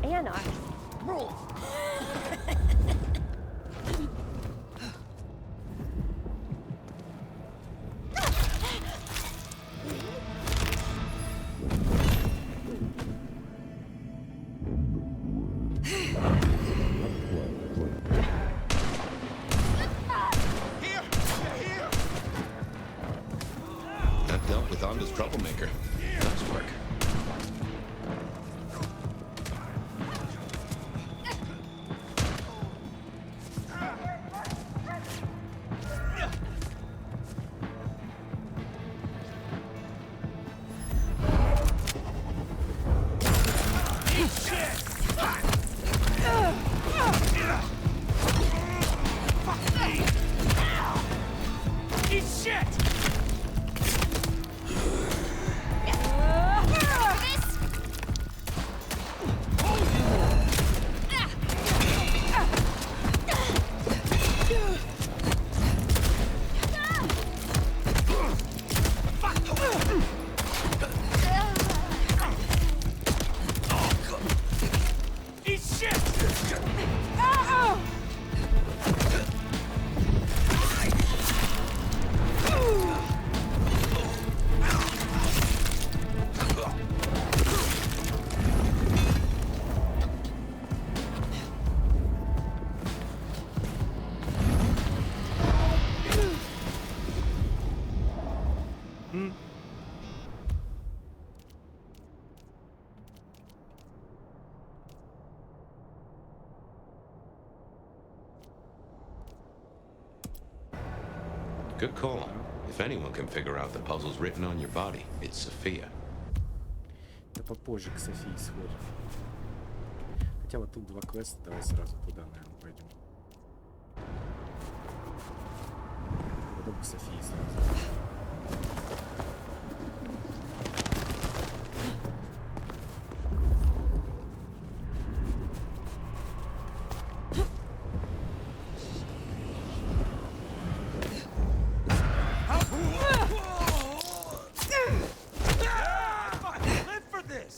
S8: Anna.
S5: That dealt with Onda's troublemaker. Nice work.
S13: Eat shit! Eat shit!
S5: Good call. If anyone can figure out the puzzles written on your body, it's Sophia.
S1: Да попозже к Софии сходим. Хотя вот тут два квеста, давай сразу туда, наверное, пойдем. Потом к Софии сразу.
S13: Live for this!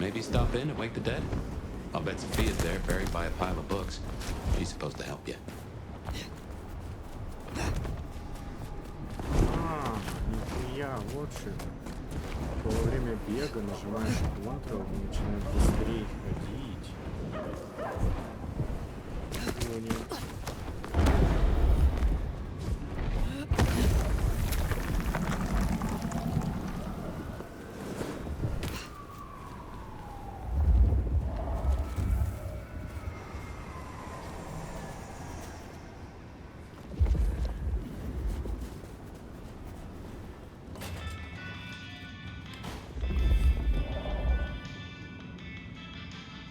S5: Maybe stop in and wake the dead? I'll bet Sophia's there, buried by a pile of books. She's supposed to help you.
S1: Нихуя, вот что это. Во время бега нажимаешь Ctrl и начинает быстрее ходить. Понял.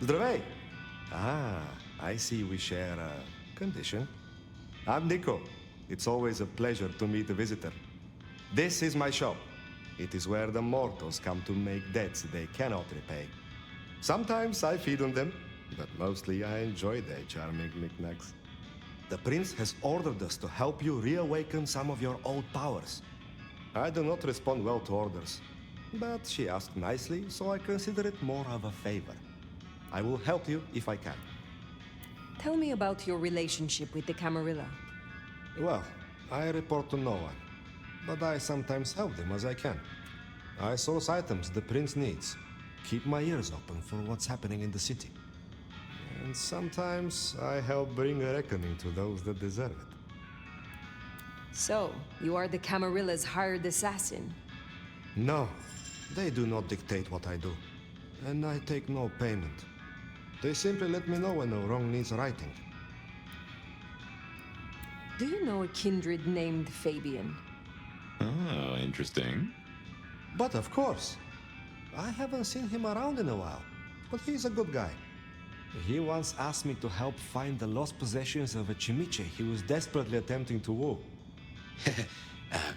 S21: Здравей! I see we share a condition. I'm Nico. It's always a pleasure to meet a visitor. This is my shop. It is where the mortals come to make debts they cannot repay. Sometimes I feed on them, but mostly I enjoy their charming knickknacks. The prince has ordered us to help you reawaken some of your old powers. I do not respond well to orders, but she asked nicely, so I consider it more of a favor. I will help you if I can.
S12: Tell me about your relationship with the Camarilla.
S21: Well, I report to no one, but I sometimes help them as I can. I source items the prince needs, keep my ears open for what's happening in the city. And sometimes I help bring a reckoning to those that deserve it.
S12: So, you are the Camarilla's hired assassin.
S21: No, they do not dictate what I do, and I take no payment. They simply let me know when a wrong needs righting.
S12: Do you know a kindred named Fabian?
S5: Oh, interesting.
S21: But of course. I haven't seen him around in a while, but he's a good guy. He once asked me to help find the lost possessions of a chimiche he was desperately attempting to woo.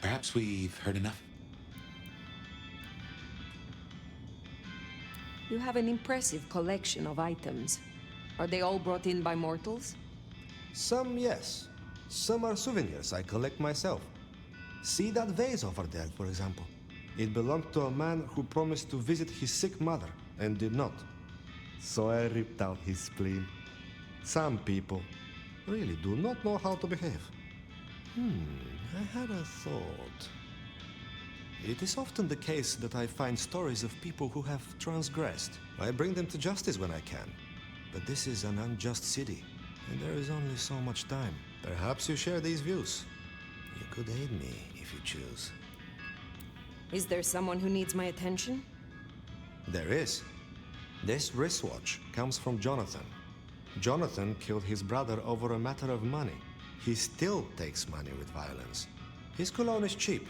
S5: Perhaps we've heard enough.
S12: You have an impressive collection of items. Are they all brought in by mortals?
S21: Some, yes. Some are souvenirs I collect myself. See that vase over there, for example. It belonged to a man who promised to visit his sick mother and did not. So I ripped out his spleen. Some people really do not know how to behave. I had a thought. It is often the case that I find stories of people who have transgressed. I bring them to justice when I can. But this is an unjust city, and there is only so much time. Perhaps you share these views. You could aid me if you choose.
S12: Is there someone who needs my attention?
S21: There is. This wristwatch comes from Jonathan. Jonathan killed his brother over a matter of money. He still takes money with violence. His cologne is cheap.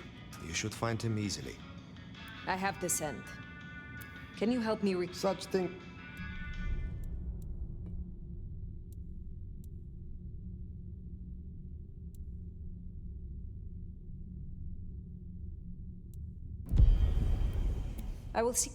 S21: You should find him easily.
S12: I have the scent. Can you help me
S21: Such thing...
S12: I will see.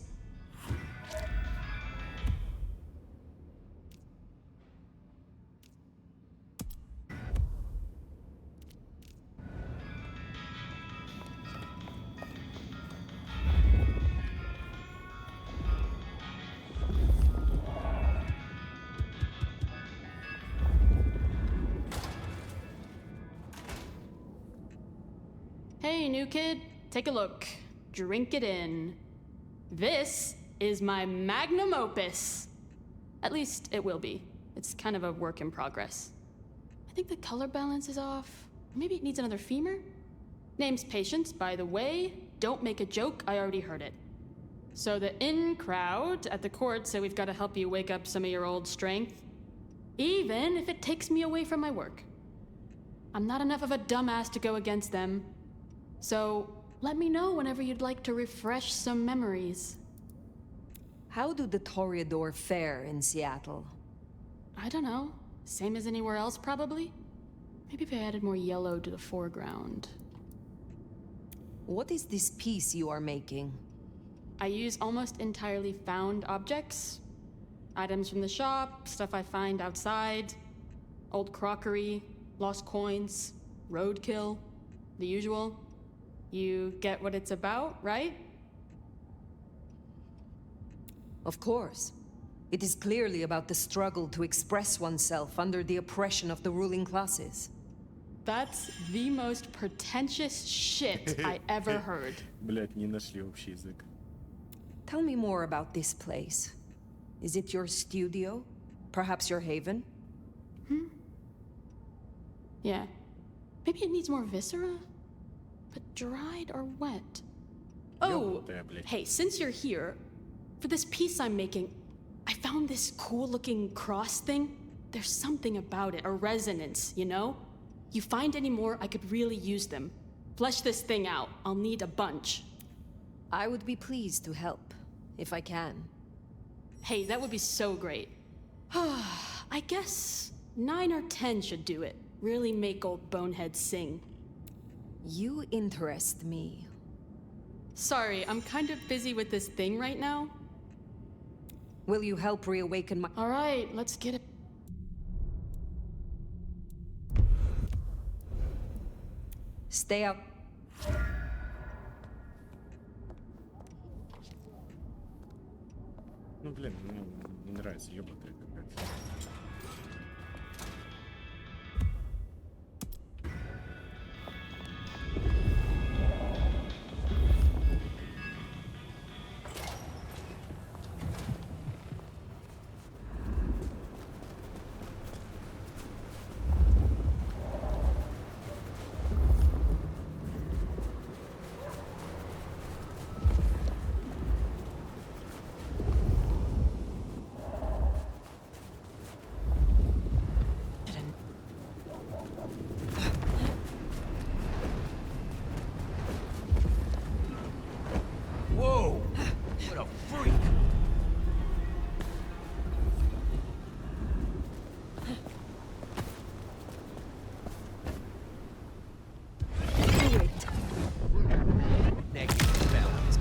S22: Hey, new kid, take a look. Drink it in. This is my magnum opus. At least it will be. It's kind of a work in progress. I think the color balance is off. Maybe it needs another femur? Name's Patience, by the way. Don't make a joke, I already heard it. So the in crowd at the court say we've got to help you wake up some of your old strength. Even if it takes me away from my work. I'm not enough of a dumbass to go against them. So, let me know whenever you'd like to refresh some memories.
S12: How do the Toreador fare in Seattle?
S22: I don't know. Same as anywhere else, probably? Maybe if I added more yellow to the foreground.
S12: What is this piece you are making?
S22: I use almost entirely found objects. Items from the shop, stuff I find outside, old crockery, lost coins, roadkill, the usual. You get what it's about, right?
S12: Of course. It is clearly about the struggle to express oneself under the oppression of the ruling classes.
S22: That's the most pretentious shit I ever heard.
S1: Блять, не нашли общий язык.
S12: Tell me more about this place. Is it your studio? Perhaps your haven?
S22: Yeah. Maybe it needs more viscera? But dried or wet? Oh, hey, since you're here, for this piece I'm making, I found this cool-looking cross thing. There's something about it, a resonance, you know? You find any more, I could really use them. Flesh this thing out. I'll need a bunch.
S12: I would be pleased to help, if I can.
S22: Hey, that would be so great. I guess 9 or 10 should do it. Really make old Bonehead sing.
S12: You interest me.
S22: Sorry, I'm kind of busy with this thing right now.
S12: Will you help reawaken my...
S22: All right, let's get it.
S12: Stay up.
S1: Ну, блин, мне не нравится, ёбаная какая-то.
S15: Whoa! What a freak! Negative balance.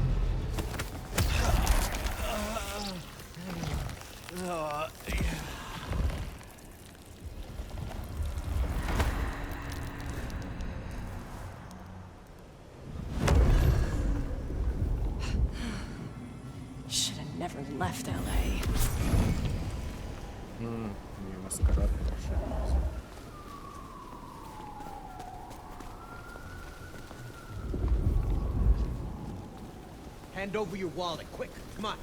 S12: Should have never left LA.
S1: Мне Masquerade вообще.
S13: Hand over your wallet, quick. Come on.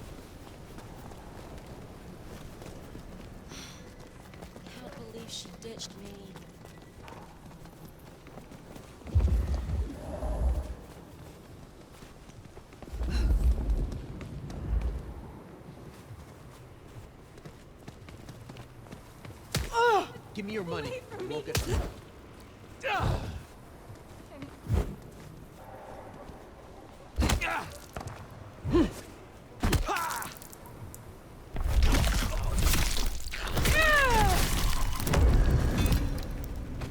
S16: I can't believe she ditched me.
S13: Give me your money. You won't get...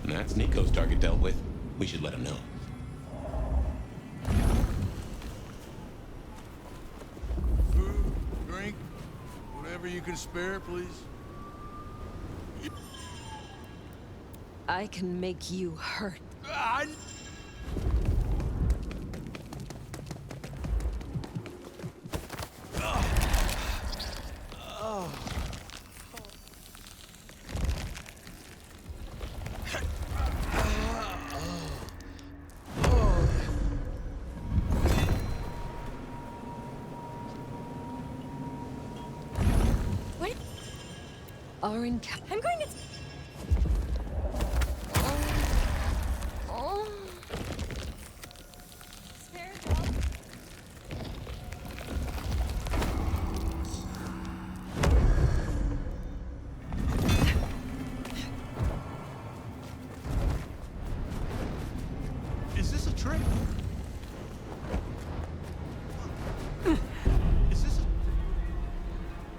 S5: That's Nico's target dealt with. We should let him know.
S2: Food, drink, whatever you can spare, please.
S12: I can make you hurt.
S8: What?
S12: Orange.
S8: I'm going to... Oh. Spare job.
S2: Is this a trick? Is this a...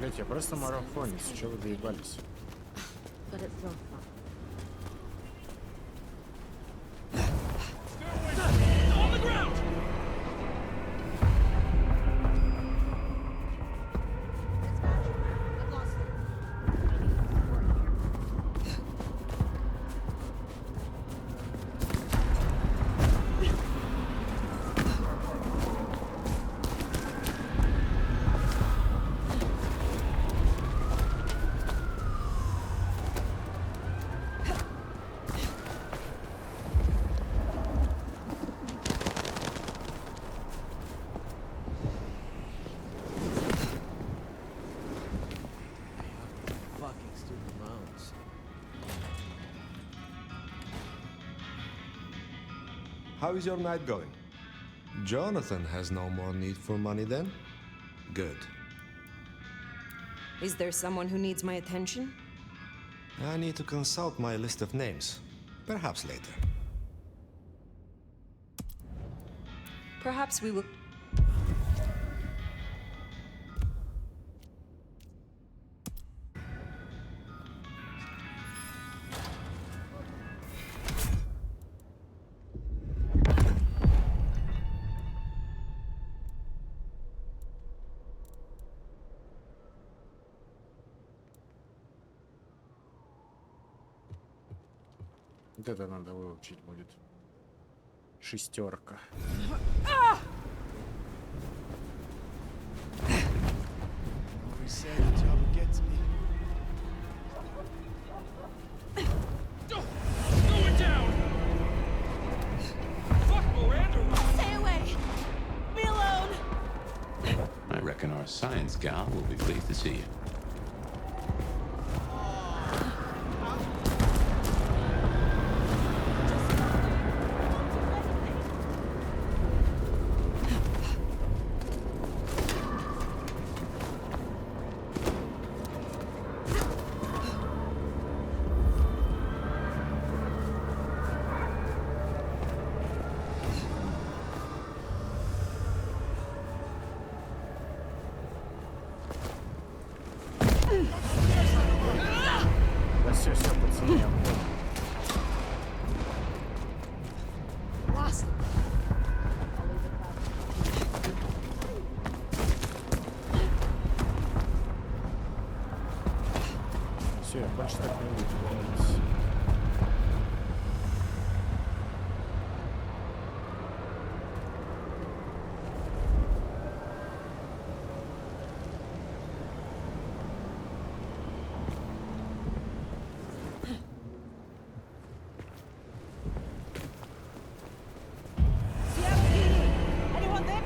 S1: Блять, я просто марафонец, чего вы доебались?
S16: But it's so fun.
S2: On the ground!
S21: how is your night going? Jonathan has no more need for money then? Good.
S12: Is there someone who needs my attention?
S21: I need to consult my list of names. Perhaps later.
S12: Perhaps we will...
S1: Вот это надо выучить будет. Шестерка.
S13: Always said the job would get to me. Going down! Fuck Miranda!
S4: Stay away! Leave me alone!
S5: I reckon our science gal will be pleased to see you.
S1: Да все, пацаны, я понял. Все, я больше так не буду говорить.
S4: Anyone there?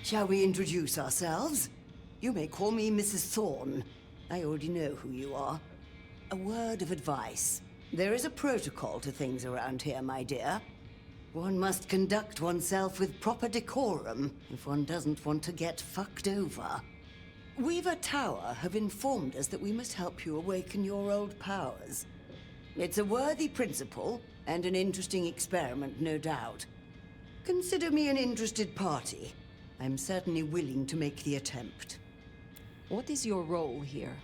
S3: Shall we introduce ourselves? You may call me Mrs. Thorne. I already know who you are. A word of advice. There is a protocol to things around here, my dear. One must conduct oneself with proper decorum if one doesn't want to get fucked over. Weaver Tower have informed us that we must help you awaken your old powers. It's a worthy principle and an interesting experiment, no doubt. Consider me an interested party. I'm certainly willing to make the attempt.
S12: What is your role here?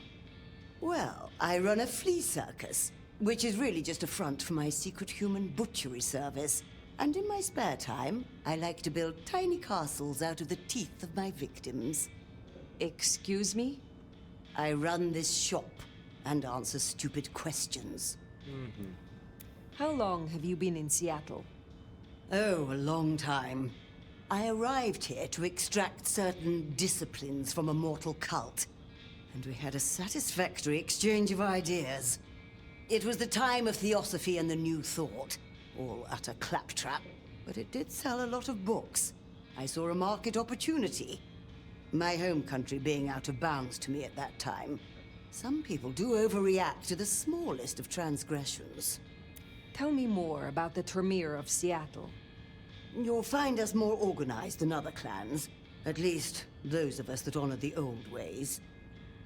S3: Well, I run a flea circus, which is really just a front for my secret human butchery service. And in my spare time, I like to build tiny castles out of the teeth of my victims.
S12: Excuse me?
S3: I run this shop and answer stupid questions.
S12: How long have you been in Seattle?
S3: Oh, a long time. I arrived here to extract certain disciplines from a mortal cult, and we had a satisfactory exchange of ideas. It was the time of Theosophy and the New Thought, all utter claptrap, but it did sell a lot of books. I saw a market opportunity. My home country being out of bounds to me at that time. Some people do overreact to the smallest of transgressions.
S12: Tell me more about the Tremere of Seattle.
S3: You'll find us more organized than other clans. At least, those of us that honor the old ways.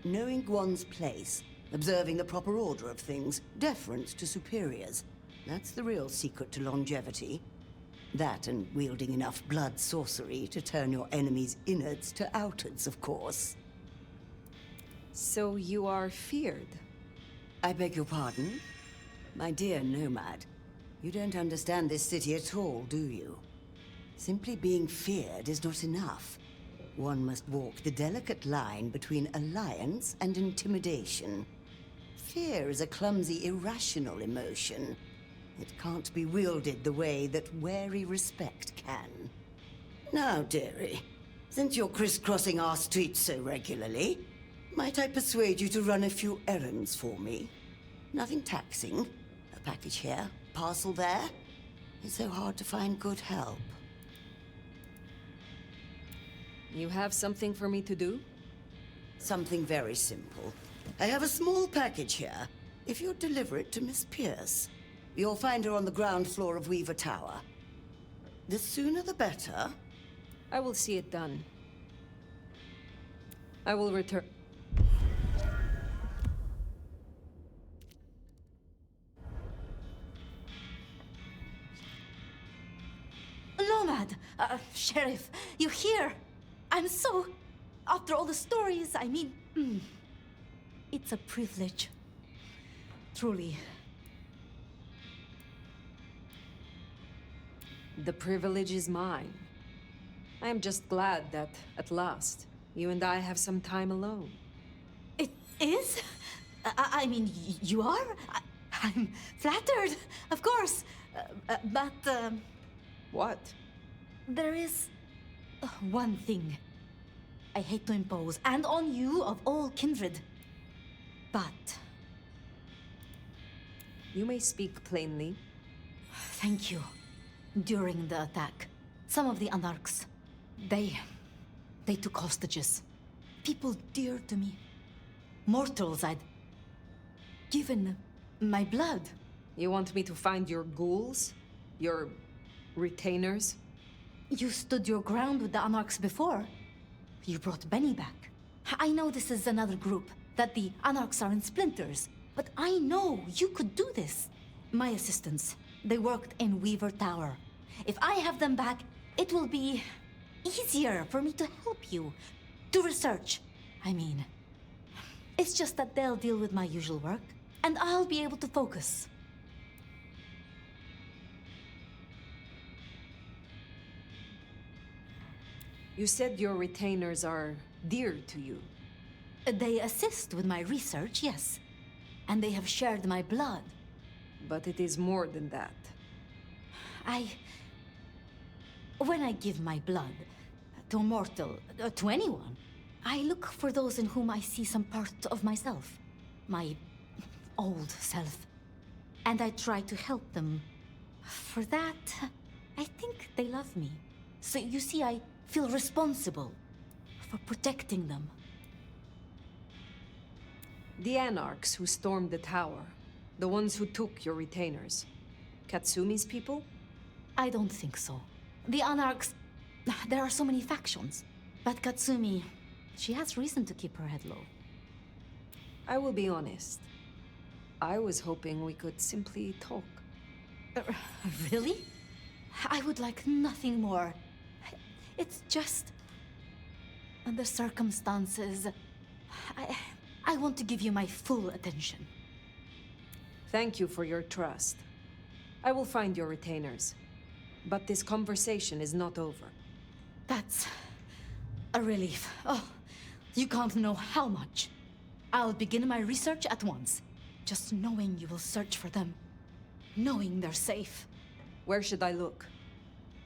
S3: Knowing one's place, observing the proper order of things, deference to superiors. That's the real secret to longevity. That and wielding enough blood sorcery to turn your enemy's innards to outards, of course.
S12: So you are feared?
S3: I beg your pardon? My dear nomad, you don't understand this city at all, do you? Simply being feared is not enough. One must walk the delicate line between alliance and intimidation. Fear is a clumsy, irrational emotion. It can't be wielded the way that wary respect can. Now, dearie, since you're crisscrossing our streets so regularly, might I persuade you to run a few errands for me? Nothing taxing. A package here, parcel there. It's so hard to find good help.
S12: You have something for me to do?
S3: Something very simple. I have a small package here. If you'd deliver it to Miss Pierce, you'll find her on the ground floor of Weaver Tower. The sooner the better.
S12: I will see it done. I will return.
S16: Nomad! Sheriff, you here? I'm so... After all the stories, I mean... It's a privilege. Truly.
S12: The privilege is mine. I am just glad that, at last, you and I have some time alone.
S16: It is? I mean, you are? I'm flattered, of course. But...
S12: What?
S16: There is... one thing. I hate to impose, and on you of all kindred. But...
S12: You may speak plainly.
S16: Thank you. During the attack, some of the Anarchs, they took hostages. People dear to me. Mortals I'd given my blood.
S12: You want me to find your ghouls? Your retainers?
S16: You stood your ground with the Anarchs before. You brought Benny back. I know this is another group, that the Anarchs are in splinters, but I know you could do this. My assistants, they worked in Weaver Tower. If I have them back, it will be easier for me to help you. To research, I mean. It's just that they'll deal with my usual work, and I'll be able to focus.
S12: You said your retainers are dear to you.
S16: They assist with my research, yes. And they have shared my blood.
S12: But it is more than that.
S16: When I give my blood to a mortal, to anyone, I look for those in whom I see some part of myself. My old self. And I try to help them. For that, I think they love me. So you see, I feel responsible for protecting them.
S12: The Anarchs who stormed the tower, the ones who took your retainers, Katsumi's people?
S16: I don't think so. The Anarchs, there are so many factions. But Katsumi, she has reason to keep her head low.
S12: I will be honest. I was hoping we could simply talk.
S16: Really? I would like nothing more. It's just... the circumstances... I want to give you my full attention.
S12: Thank you for your trust. I will find your retainers. But this conversation is not over.
S16: That's a relief. Oh, you can't know how much. I'll begin my research at once. Just knowing you will search for them. Knowing they're safe.
S12: Where should I look?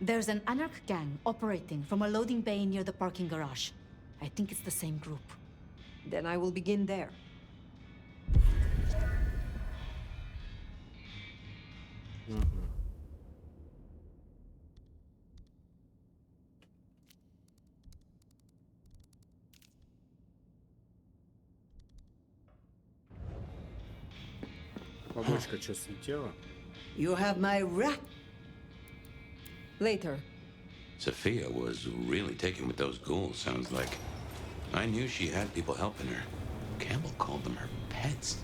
S16: There's an Anarch gang operating from a loading bay near the parking garage. I think it's the same group.
S12: Then I will begin there.
S1: Побочка что, слетела?
S3: You have my rap.
S12: Later.
S5: Sophia was really taken with those ghouls, sounds like. I knew she had people helping her. Campbell called them her pets.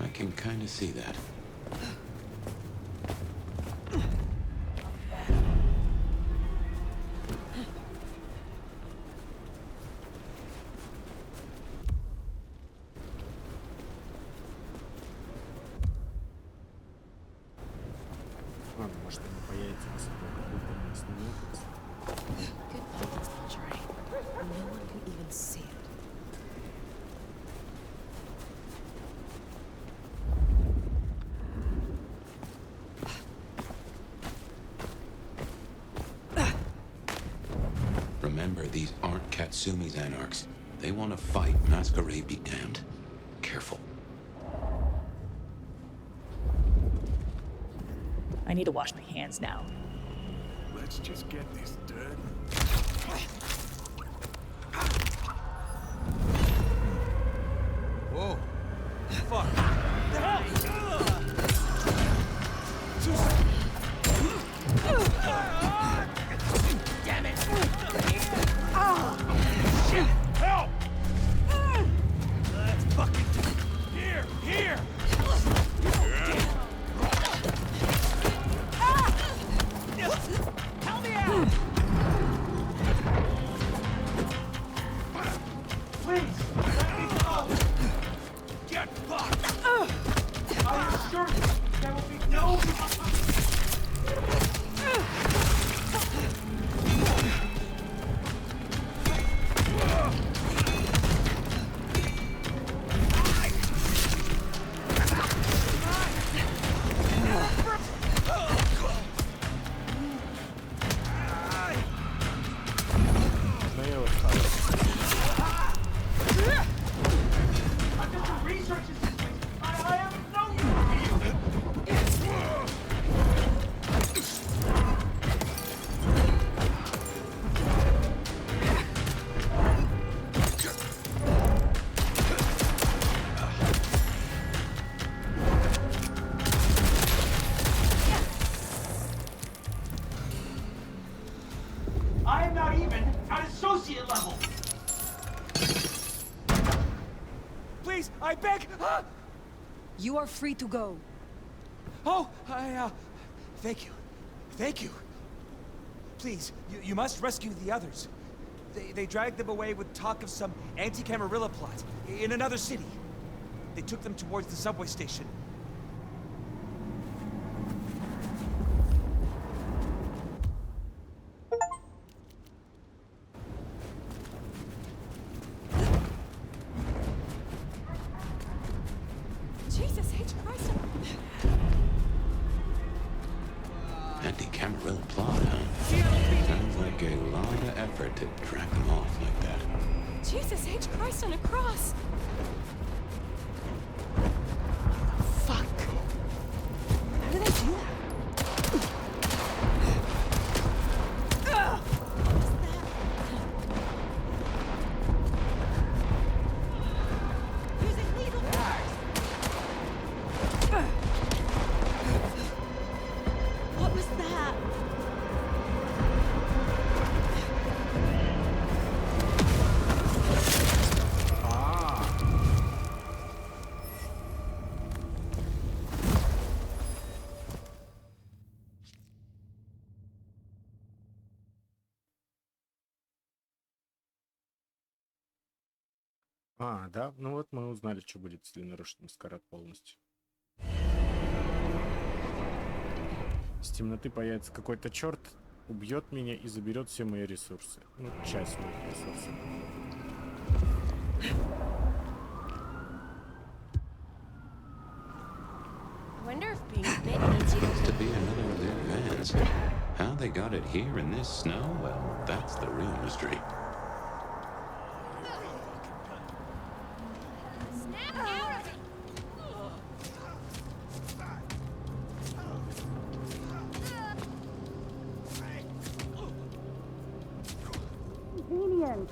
S5: I can kind of see that.
S1: Ладно, может они появятся после того, как выполним основной опыт.
S4: Good things, Marjorie. No one can even see it.
S5: Remember, these aren't Katsumi's Anarchs. They want to fight. Masquerade be damned. Careful.
S10: I I need to wash my hands now.
S2: Let's just get this done.
S13: Whoa. Fuck. The hell? Damn it! Shit! Help! Let's fucking here! Help me out! Please, let me go! Get fucked! I assure you, there will be no... I am not even at associate level! Please, I beg!
S12: You are free to go.
S13: Oh, thank you. Thank you. Please, you must rescue the others. They dragged them away with talk of some anti-Camarilla plot in another city. They took them towards the subway station.
S20: Jesus H. Christ.
S5: Anti-Camarilla plot, huh? Sounds like a lot of effort to track them off like that.
S20: Jesus H. Christ on a cross.
S12: Fuck. How did I do that?
S20: What was that?
S1: Да, ну вот мы узнали, что будет, если нарушить маскарад полностью. С темноты появится какой-то черт, убьет меня и заберет все мои ресурсы. Ну, часть моих ресурсов.
S8: I wonder if being bit means you
S5: Has to be another of their vans. How they got it here in this snow? Well, that's the real mystery.
S20: Convenient.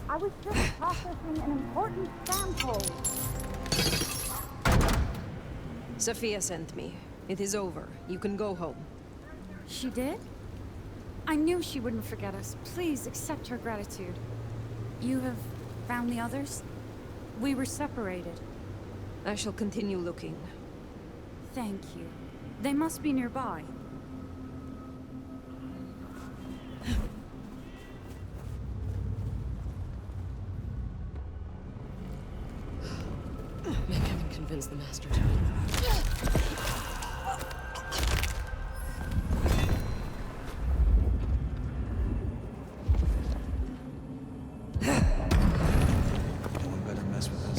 S20: I was just processing an important sample.
S12: Sophia sent me. It is over. You can go home.
S20: She did? I knew she wouldn't forget us. Please accept her gratitude. You have found the others? We were separated.
S12: I shall continue looking.
S20: Thank you. They must be nearby.
S12: Maybe I can convince the master to.
S9: No one better mess with us.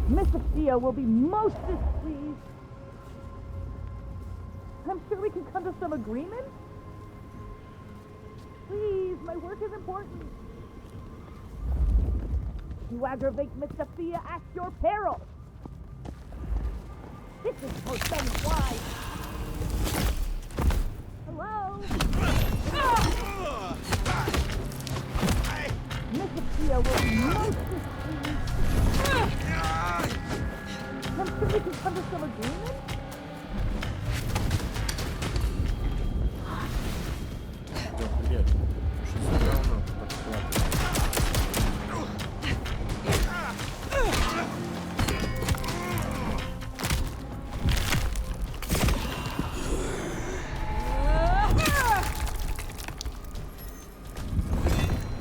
S10: Miss Sophia will be most displeased. I'm sure we can come to some agreement. Please, my work is important. You aggravate Miss Sophia at your peril. This is most unwise. Hello? Miss Sophia will be most displeased. I'm sure we can come to some agreement.
S1: Привет. Что за говно подкладываешь?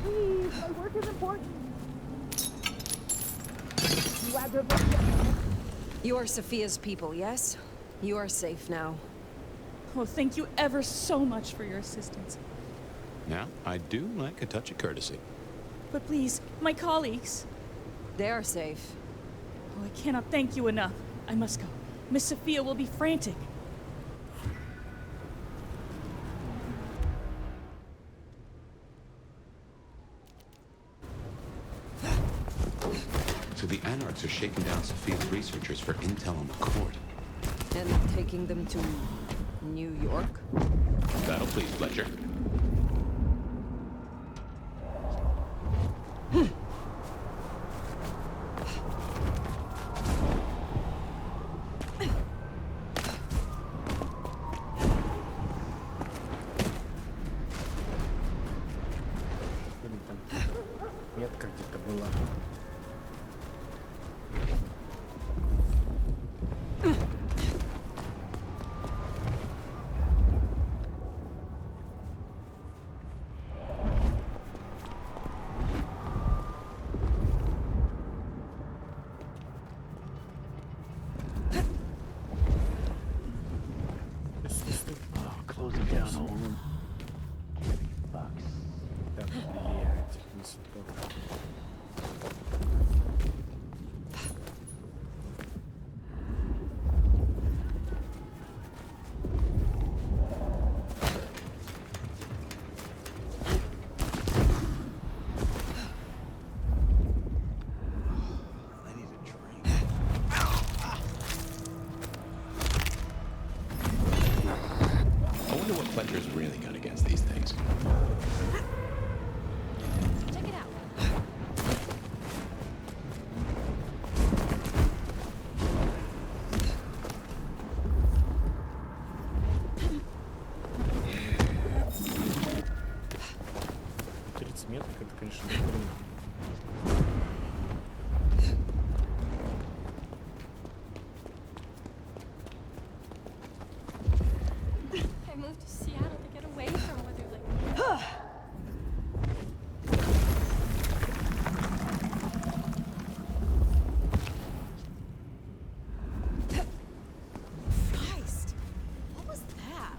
S10: Please, my work is important. You aggravate.
S12: You are Sophia's people, yes? You are safe now.
S10: Oh, thank you ever so much for your assistance.
S5: Now, I do like a touch of courtesy.
S10: But please, my colleagues.
S12: They are safe.
S10: Oh, I cannot thank you enough. I must go. Miss Sophia will be frantic.
S5: So the Anarchs are shaking down Sophia's researchers for intel on the court.
S12: And taking them to New York?
S5: That'll please Fletcher.
S1: Блин, там метка где-то была.
S18: Close it down, Holman.
S1: Да, блядь, не сюда.
S5: I wonder what Fletcher's really got against these things.
S8: Check it out.
S1: Метров, это, конечно, дохуя.
S8: I moved to Seattle to get away from Weatherly. Christ! What was that?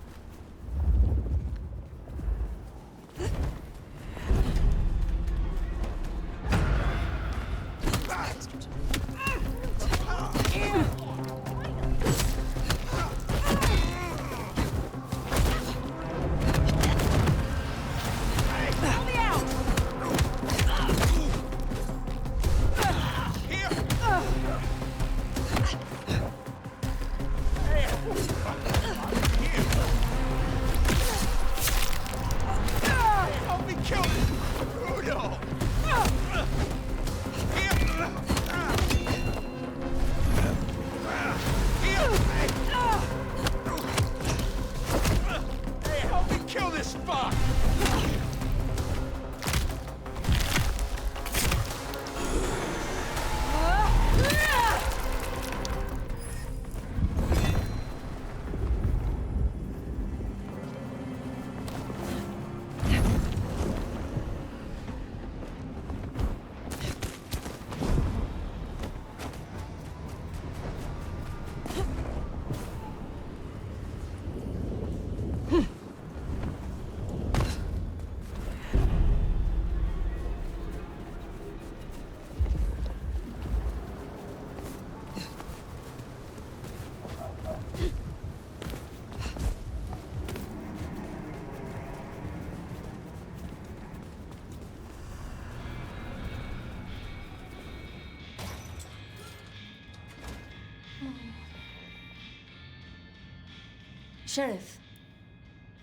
S16: Sheriff,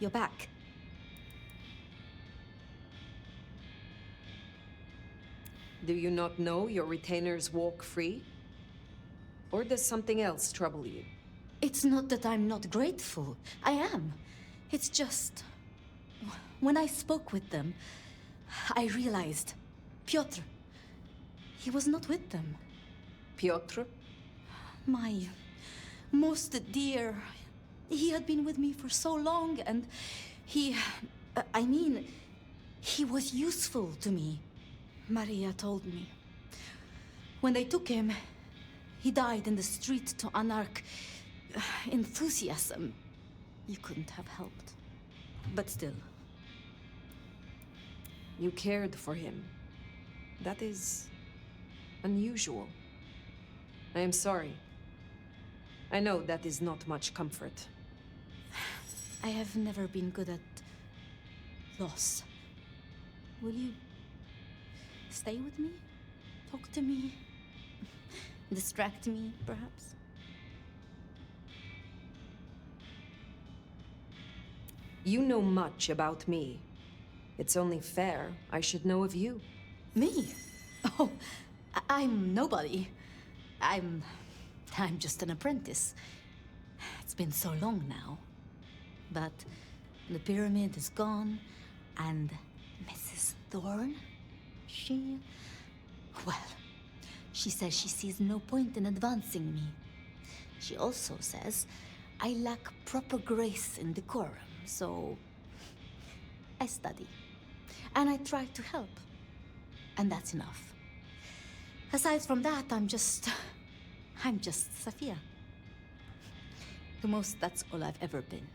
S16: you're back.
S12: Do you not know your retainers walk free? Or does something else trouble you?
S16: It's not that I'm not grateful. I am. It's just... When I spoke with them, I realized... Piotr... He was not with them.
S12: Piotr?
S16: My... most dear... He had been with me for so long, and he... I mean... He was useful to me. Maria told me. When they took him, he died in the street to anarch enthusiasm. You couldn't have helped. But still.
S12: You cared for him. That is unusual. I am sorry. I know that is not much comfort.
S16: I have never been good at loss. Will you stay with me? Talk to me? Distract me, perhaps?
S12: You know much about me. It's only fair I should know of you.
S16: Me? Oh, I'm nobody. I'm just an apprentice. It's been so long now. But the pyramid is gone, and Mrs. Thorne, well, she says she sees no point in advancing me. She also says I lack proper grace and decorum, so I study. And I try to help. And that's enough. Aside from that, I'm just Safia. The most, that's all I've ever been.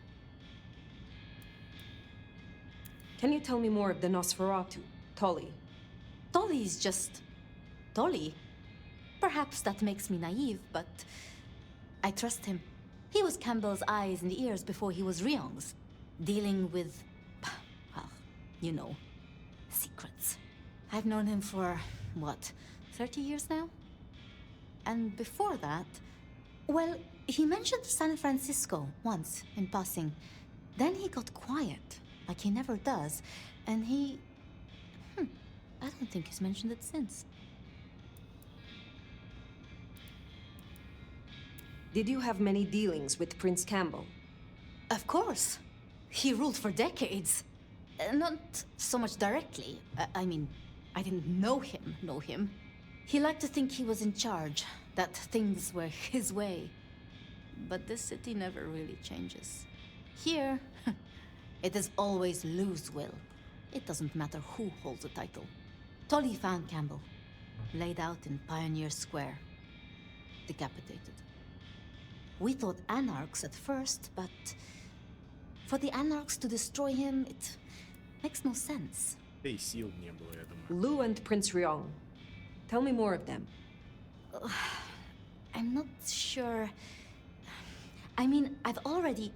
S12: Can you tell me more of the Nosferatu, Tolly?
S16: Tolly's just... Tolly? Perhaps that makes me naive, but I trust him. He was Campbell's eyes and ears before he was Ryong's, dealing with, well, you know, secrets. I've known him for, what, 30 years now? And before that, well, he mentioned San Francisco once in passing. Then he got quiet, like he never does, and he... I don't think he's mentioned it since.
S12: Did you have many dealings with Prince Campbell?
S16: Of course. He ruled for decades. Not so much directly. I mean, I didn't know him. He liked to think he was in charge, that things were his way. But this city never really changes. Here, it is always Lou's will. It doesn't matter who holds the title. Tolly found Campbell, laid out in Pioneer Square, decapitated. We thought anarchs at first, but for the anarchs to destroy him, it makes no sense.
S12: Lou and Prince Ryong. Tell me more of them.
S16: I'm not sure. I mean, I've already...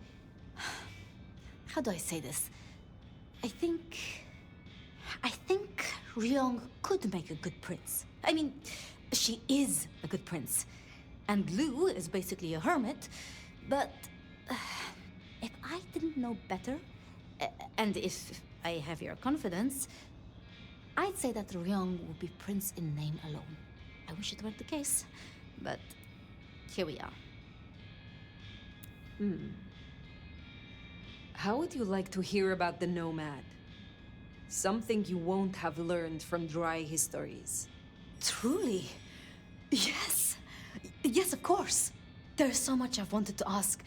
S16: How do I say this? I think Ryong could make a good prince. I mean, she is a good prince. And Lou is basically a hermit. But if I didn't know better, and if I have your confidence, I'd say that Ryong would be prince in name alone. I wish it weren't the case, but here we are.
S12: How would you like to hear about the Nomad? Something you won't have learned from dry histories.
S16: Truly? Yes. Yes, of course. There's so much I've wanted to ask.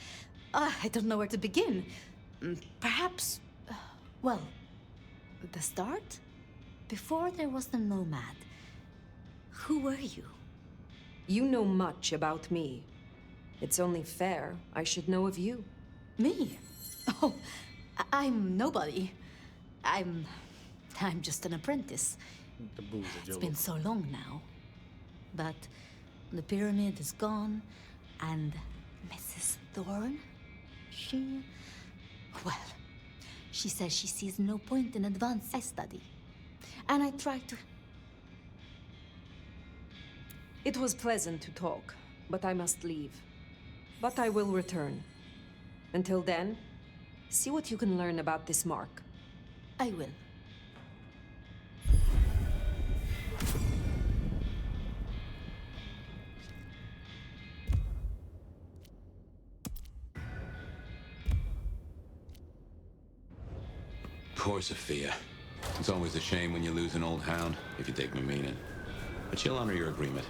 S16: I don't know where to begin. Perhaps, well, the start? Before there was the Nomad, who were you?
S12: You know much about me. It's only fair I should know of you.
S16: Me? Oh, I'm nobody. I'm just an apprentice. It's been so long now. But the pyramid is gone, and Mrs. Thorne, well, she says she sees no point in advanced study. And I try to...
S12: It was pleasant to talk, but I must leave. But I will return. Until then, See what you can learn about this mark.
S4: I will.
S5: Poor Sophia. It's always a shame when you lose an old hound, if you take my meaning. But she'll honor your agreement.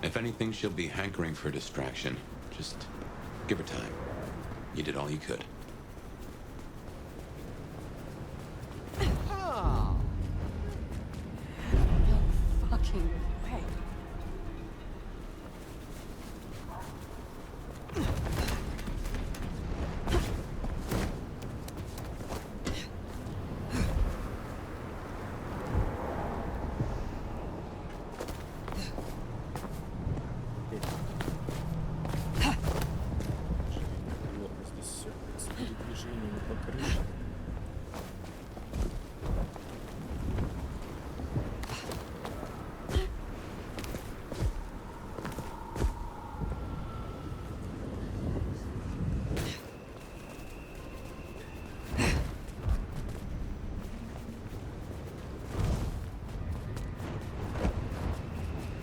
S5: If anything, she'll be hankering for distraction. Just give her time. You did all you could.
S12: Oh. No fucking way.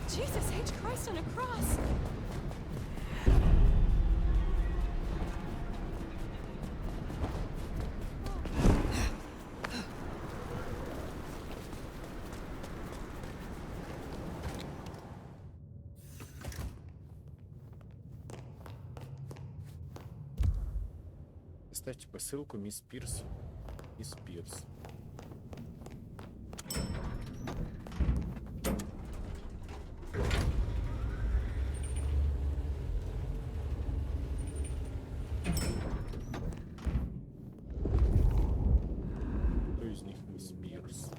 S12: Jesus H. Christ on a cross!
S1: Ставьте посылку мисс Пирс. Мисс Пирс. Кто из них мисс Пирс?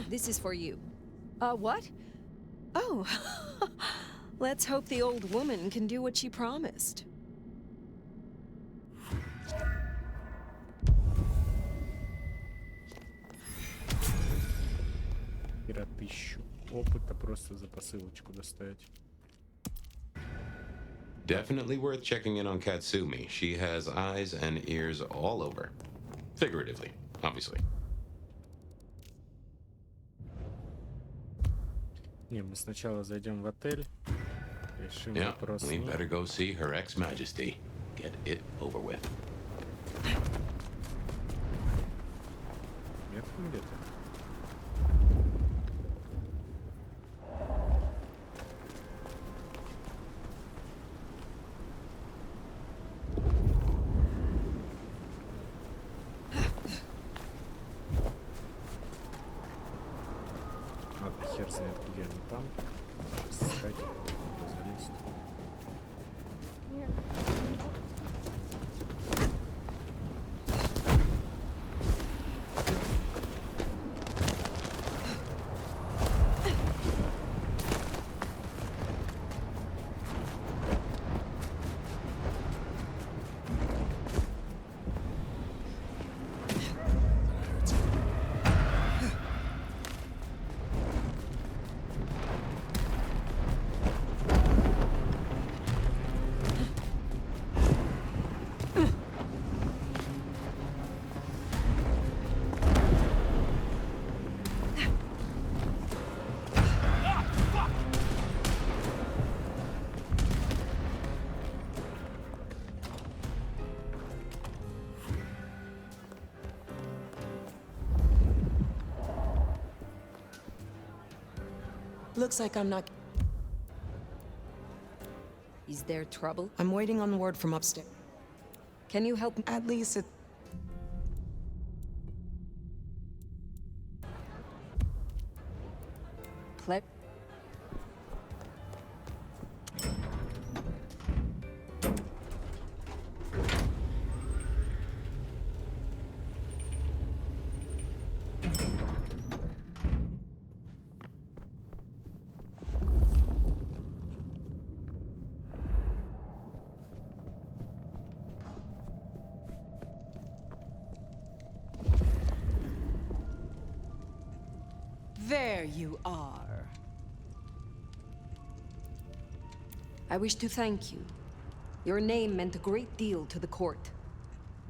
S12: This is for you. What? Oh. Let's hope the old woman can do what she promised.
S1: Пира 1000 опыта просто за посылочку доставить.
S5: Definitely worth checking in on Katsumi. She has eyes and ears all over. Figuratively, obviously.
S1: Не, мы сначала зайдем в отель, решим
S5: Yeah,
S1: вопрос.
S5: we better go see Her Ex-Majesty. Get it over with.
S1: Метком где-то. Хер знает, где они там. Сейчас искать, залезть.
S19: Looks like I'm not...
S12: Is there trouble?
S19: I'm waiting on word from upstairs.
S12: Can you help?
S19: At least it...
S12: Ple-
S11: There you are.
S12: I wish to thank you. Your name meant a great deal to the court.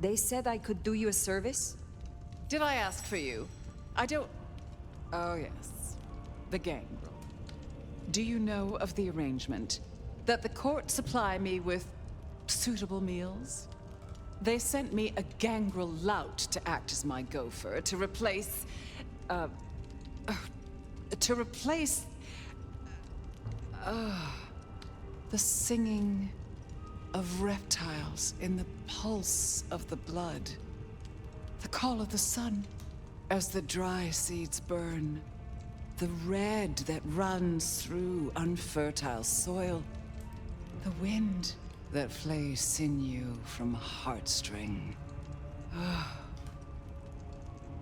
S12: They said I could do you a service?
S11: Did I ask for you? I don't... Oh, yes. The gangrel. Do you know of the arrangement? That the court supply me with suitable meals? They sent me a gangrel lout to act as my gopher, to replace... the singing of reptiles in the pulse of the blood. The call of the sun as the dry seeds burn. The red that runs through unfertile soil. The wind that flays sinew from heartstring.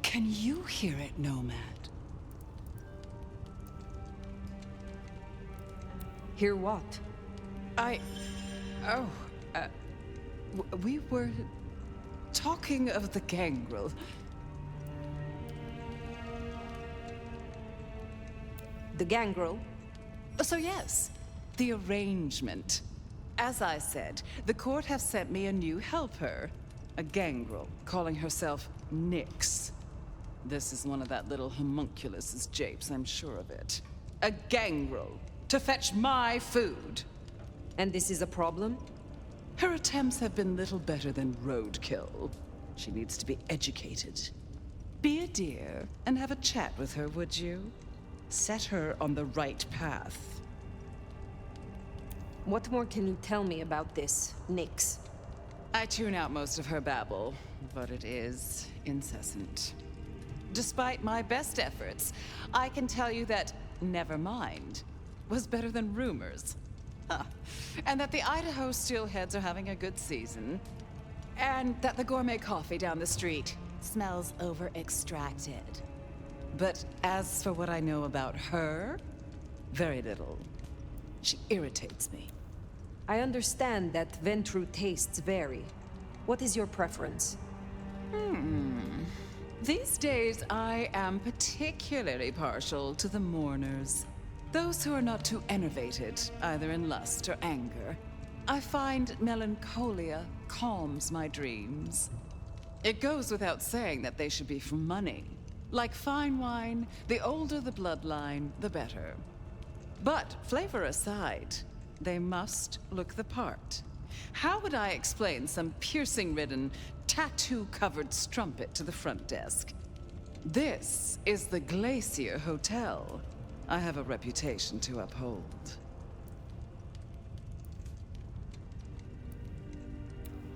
S11: Can you hear it, Nomad?
S12: Hear what?
S11: We were talking of the gangrel.
S12: The gangrel?
S11: So yes, the arrangement. As I said, the court have sent me a new helper. A gangrel, calling herself Nyx. This is one of that little homunculus's japes, I'm sure of it. A gangrel, to fetch my food.
S12: And this is a problem?
S11: Her attempts have been little better than roadkill. She needs to be educated. Be a dear and have a chat with her, would you? Set her on the right path.
S12: What more can you tell me about this, Nyx?
S11: I tune out most of her babble, but it is incessant. Despite my best efforts, I can tell you that never mind was better than rumors. And that the Idaho steelheads are having a good season. And that the gourmet coffee down the street smells over-extracted. But as for what I know about her, very little. She irritates me.
S12: I understand that Ventru tastes vary. What is your preference?
S11: These days, I am particularly partial to the mourners. Those who are not too enervated, either in lust or anger. I find melancholia calms my dreams. It goes without saying that they should be for money. Like fine wine, the older the bloodline, the better. But flavor aside, they must look the part. How would I explain some piercing-ridden, tattoo-covered strumpet to the front desk? This is the Glacier Hotel. I have a reputation to uphold.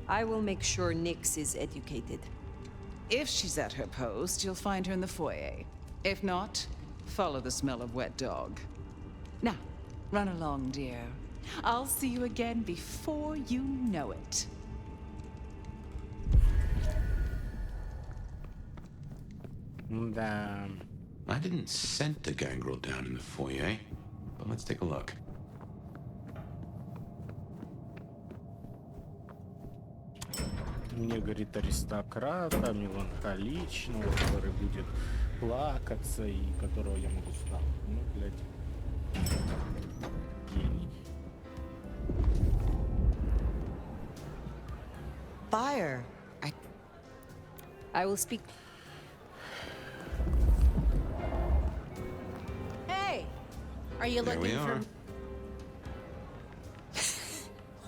S12: I will make sure Nyx is educated.
S11: If she's at her post, you'll find her in the foyer. If not, follow the smell of wet dog. Now, run along, dear. I'll see you again before you know it.
S1: Да.
S5: I didn't scent the gangrel down in the foyer, but let's take a look.
S1: Мне, говорит, аристократа, меланхоличного, который будет плакаться и которого я могу стать. Ну, блядь. Гений.
S19: Fire.
S12: I will speak.
S4: Hey! Are you
S5: There we
S4: looking
S5: are.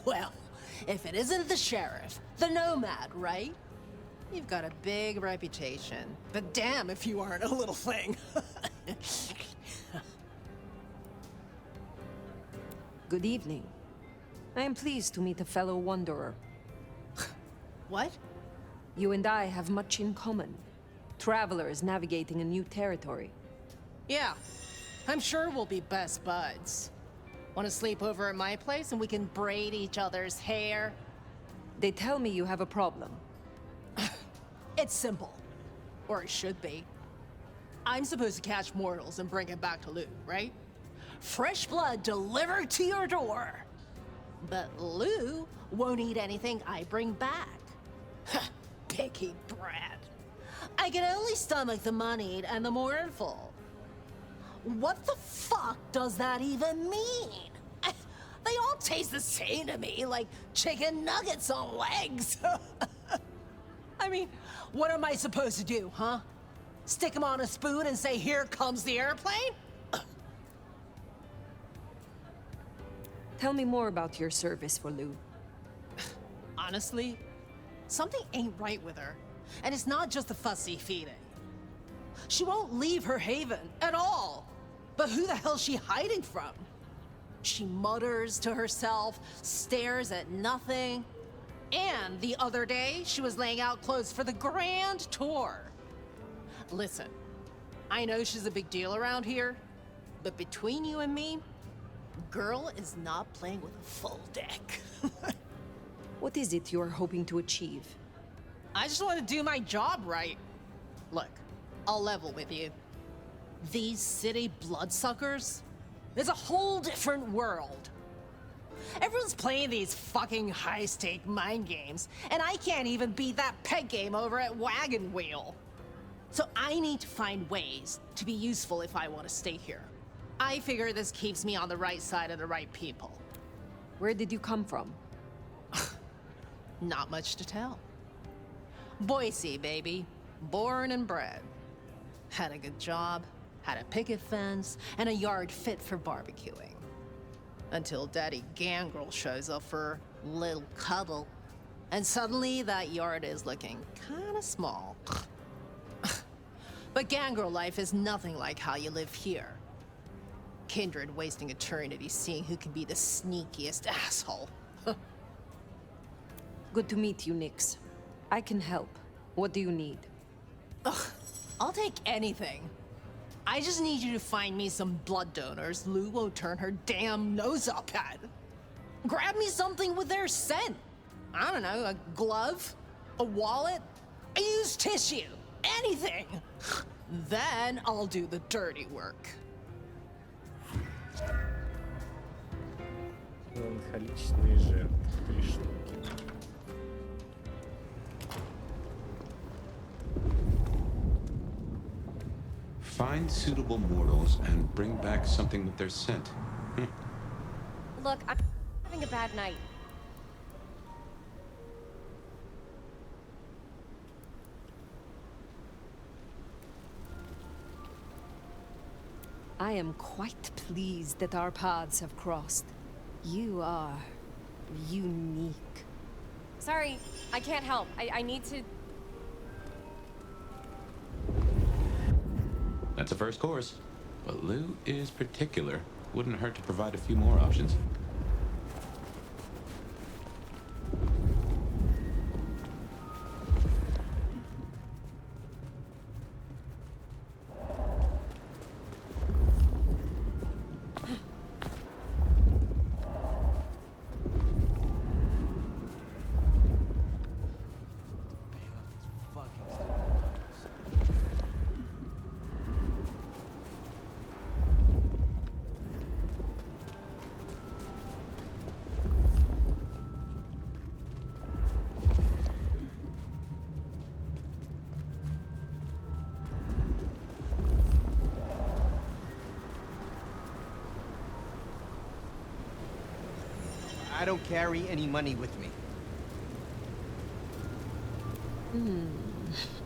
S4: Well, if it isn't the sheriff, the Nomad, right? You've got a big reputation, but damn if you aren't a little thing.
S12: Good evening. I am pleased to meet a fellow wanderer.
S4: What?
S12: You and I have much in common. Travelers navigating a new territory.
S4: Yeah, I'm sure we'll be best buds. Want to sleep over at my place and we can braid each other's hair?
S12: They tell me you have a problem.
S4: It's simple. Or it should be. I'm supposed to catch mortals and bring it back to Lou, right? Fresh blood delivered to your door. But Lou won't eat anything I bring back. Picky brat. I can only stomach the moneyed and the mournful. What the fuck does that even mean? They all taste the same to me, like chicken nuggets on legs. I mean, what am I supposed to do, huh? Stick them on a spoon and say, "Here comes the airplane"?
S12: Tell me more about your service for Lou.
S4: Honestly, something ain't right with her. And it's not just the fussy feeding. She won't leave her haven at all. But who the hell's she hiding from? She mutters to herself, stares at nothing. And the other day, she was laying out clothes for the grand tour. Listen, I know she's a big deal around here, but between you and me, girl is not playing with a full deck.
S12: What is it you're hoping to achieve?
S4: I just want to do my job right. Look, I'll level with you. These city bloodsuckers, it's a whole different world. Everyone's playing these fucking high-stake mind games, and I can't even beat that peg game over at Wagon Wheel. So I need to find ways to be useful if I want to stay here. I figure this keeps me on the right side of the right people.
S12: Where did you come from?
S4: Not much to tell. Boise, baby. Born and bred. Had a good job, had a picket fence, and a yard fit for barbecuing. Until Daddy Gangrel shows up for a little cuddle. And suddenly that yard is looking kinda small. But Gangrel life is nothing like how you live here. Kindred wasting eternity seeing who can be the sneakiest asshole.
S12: Good to meet you, Nix. I can help. What do you need?
S4: Ugh, I'll take anything. I just need you to find me some blood donors Lou won't turn her damn nose up at. Grab me something with their scent. I don't know, a glove, a wallet, a used tissue, anything. Then I'll do the dirty work.
S1: Меланхоличные жертвы. 3 штуки.
S5: Find suitable mortals and bring back something with their scent.
S8: Look, I'm having a bad night.
S12: I am quite pleased that our paths have crossed. You are unique.
S8: Sorry, I can't help. I need to...
S5: That's a first course. But Lou is particular. Wouldn't hurt to provide a few more options.
S14: I don't carry any money with me.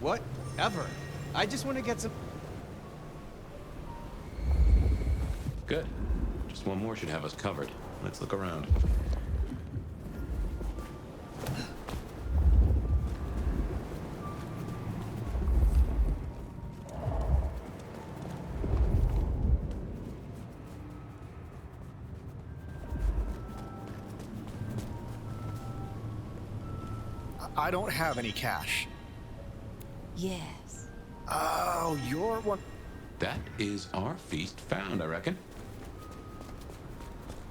S14: Whatever. I just want to get some...
S5: Good. Just one more should have us covered. Let's look around.
S6: I don't have any cash.
S3: Yes.
S6: Oh, you're one.
S5: That is our feast found, I reckon.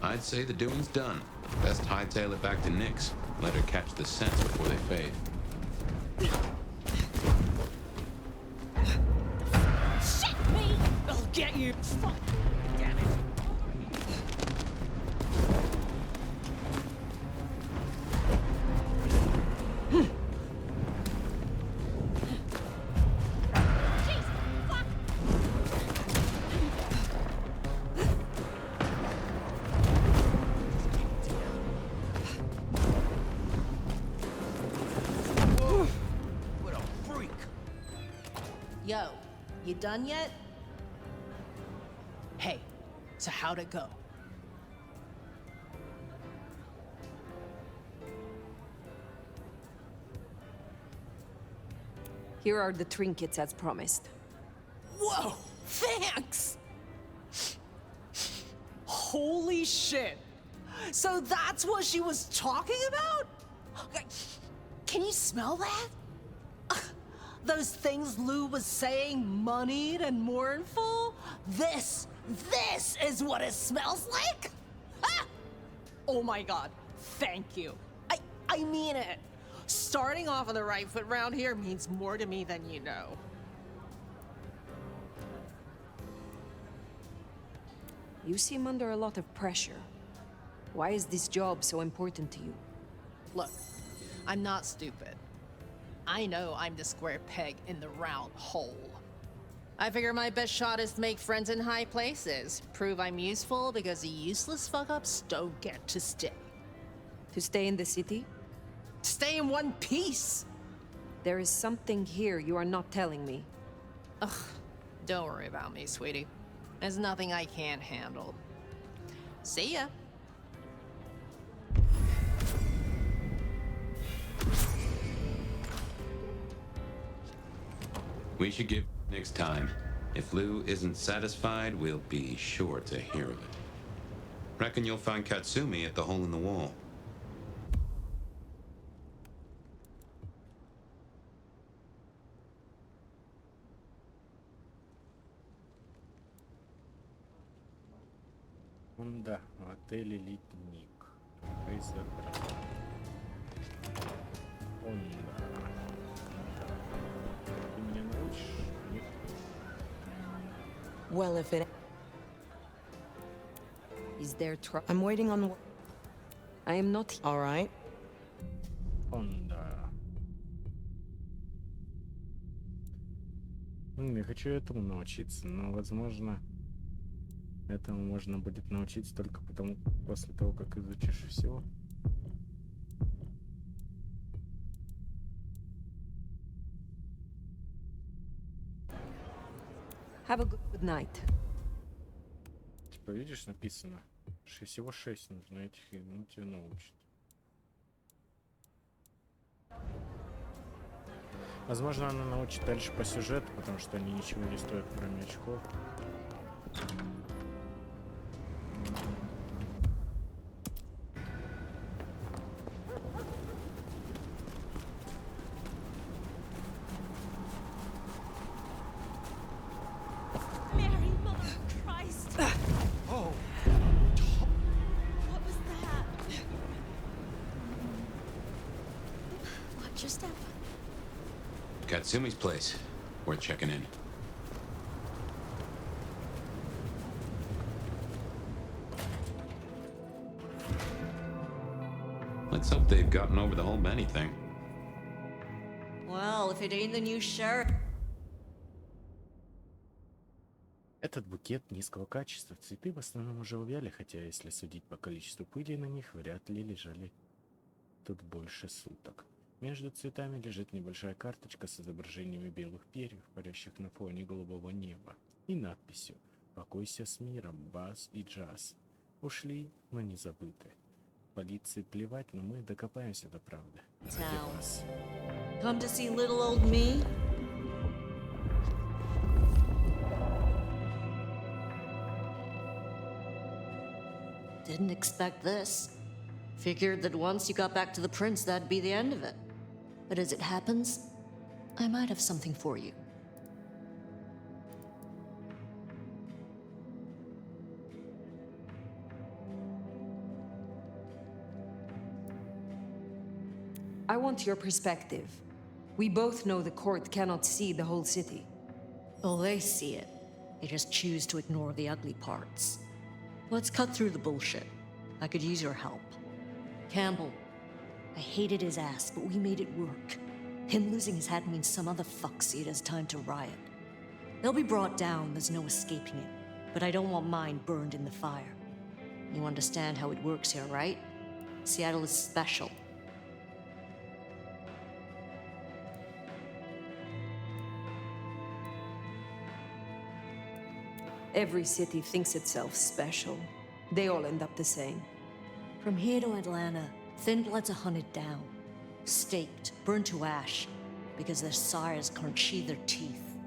S5: I'd say the doing's done. Best hightail it back to Nyx. Let her catch the scents before they fade.
S4: Shit me! I'll get you. Fuck. Damn it. Yo, you done yet? Hey, so how'd it go?
S12: Here are the trinkets as promised.
S4: Whoa, thanks! Holy shit! So that's what she was talking about? Can you smell that? Those things Lou was saying, moneyed and mournful? This is what it smells like? Ha! Oh my god, thank you. I mean it. Starting off on the right foot round here means more to me than you know.
S12: You seem under a lot of pressure. Why is this job so important to you?
S4: Look, I'm not stupid. I know I'm the square peg in the round hole. I figure my best shot is to make friends in high places. Prove I'm useful because the useless fuck-ups don't get to stay.
S12: To stay in the city?
S4: Stay in one piece!
S12: There is something here you are not telling me.
S4: Ugh, don't worry about me, sweetie. There's nothing I can't handle. See ya.
S5: We should give Nyx time. If Lou isn't satisfied, we'll be sure to hear of it. Reckon you'll find Katsumi at the hole in the wall.
S1: Да, в отеле «Ледник». Давай забрать. Да. Ты меня научишь? Нет?
S19: Well, if it...
S12: Is there trouble?
S19: I'm waiting on...
S12: I am not...
S19: All right.
S1: Да. Я хочу этому научиться, но, возможно, этому можно будет научиться только потому, после того, как изучишь все.
S12: Have a good night.
S1: Типа, видишь, написано, всего 6 нужно этих, и ну, тебя научат. Возможно, она научит дальше по сюжету, потому что они ничего не стоят, кроме очков.
S10: Mary, Mother of Christ!
S6: Oh.
S10: What was that? Watch your step.
S5: Katsumi's place. We're checking in. Let's hope they've gotten over the whole Benny thing.
S16: Well, if it ain't the new sheriff...
S1: Этот букет низкого качества. Цветы в основном уже увяли, хотя, если судить по количеству пыли на них, вряд ли лежали тут больше суток. Между цветами лежит небольшая карточка с изображениями белых перьев, парящих на фоне голубого неба, и надписью «Покойся с миром, Бас и Джаз». Ушли, но не забыты. Полиции плевать, но мы докопаемся до правды. Ради вас.
S16: Come to see little old me? Didn't expect this. Figured that once you got back to the prince, that'd be the end of it. But as it happens, I might have something for you.
S12: I want your perspective. We both know the court cannot see the whole city.
S16: Oh, they see it. They just choose to ignore the ugly parts. Let's cut through the bullshit. I could use your help. Campbell, I hated his ass, but we made it work. Him losing his head means some other fuckseed has time to riot. They'll be brought down, there's no escaping it. But I don't want mine burned in the fire. You understand how it works here, right? Seattle is special.
S12: Every city thinks itself special. They all end up the same.
S16: From here to Atlanta, thin bloods are hunted down, staked, burned to ash, because their sires can't sheathe their teeth.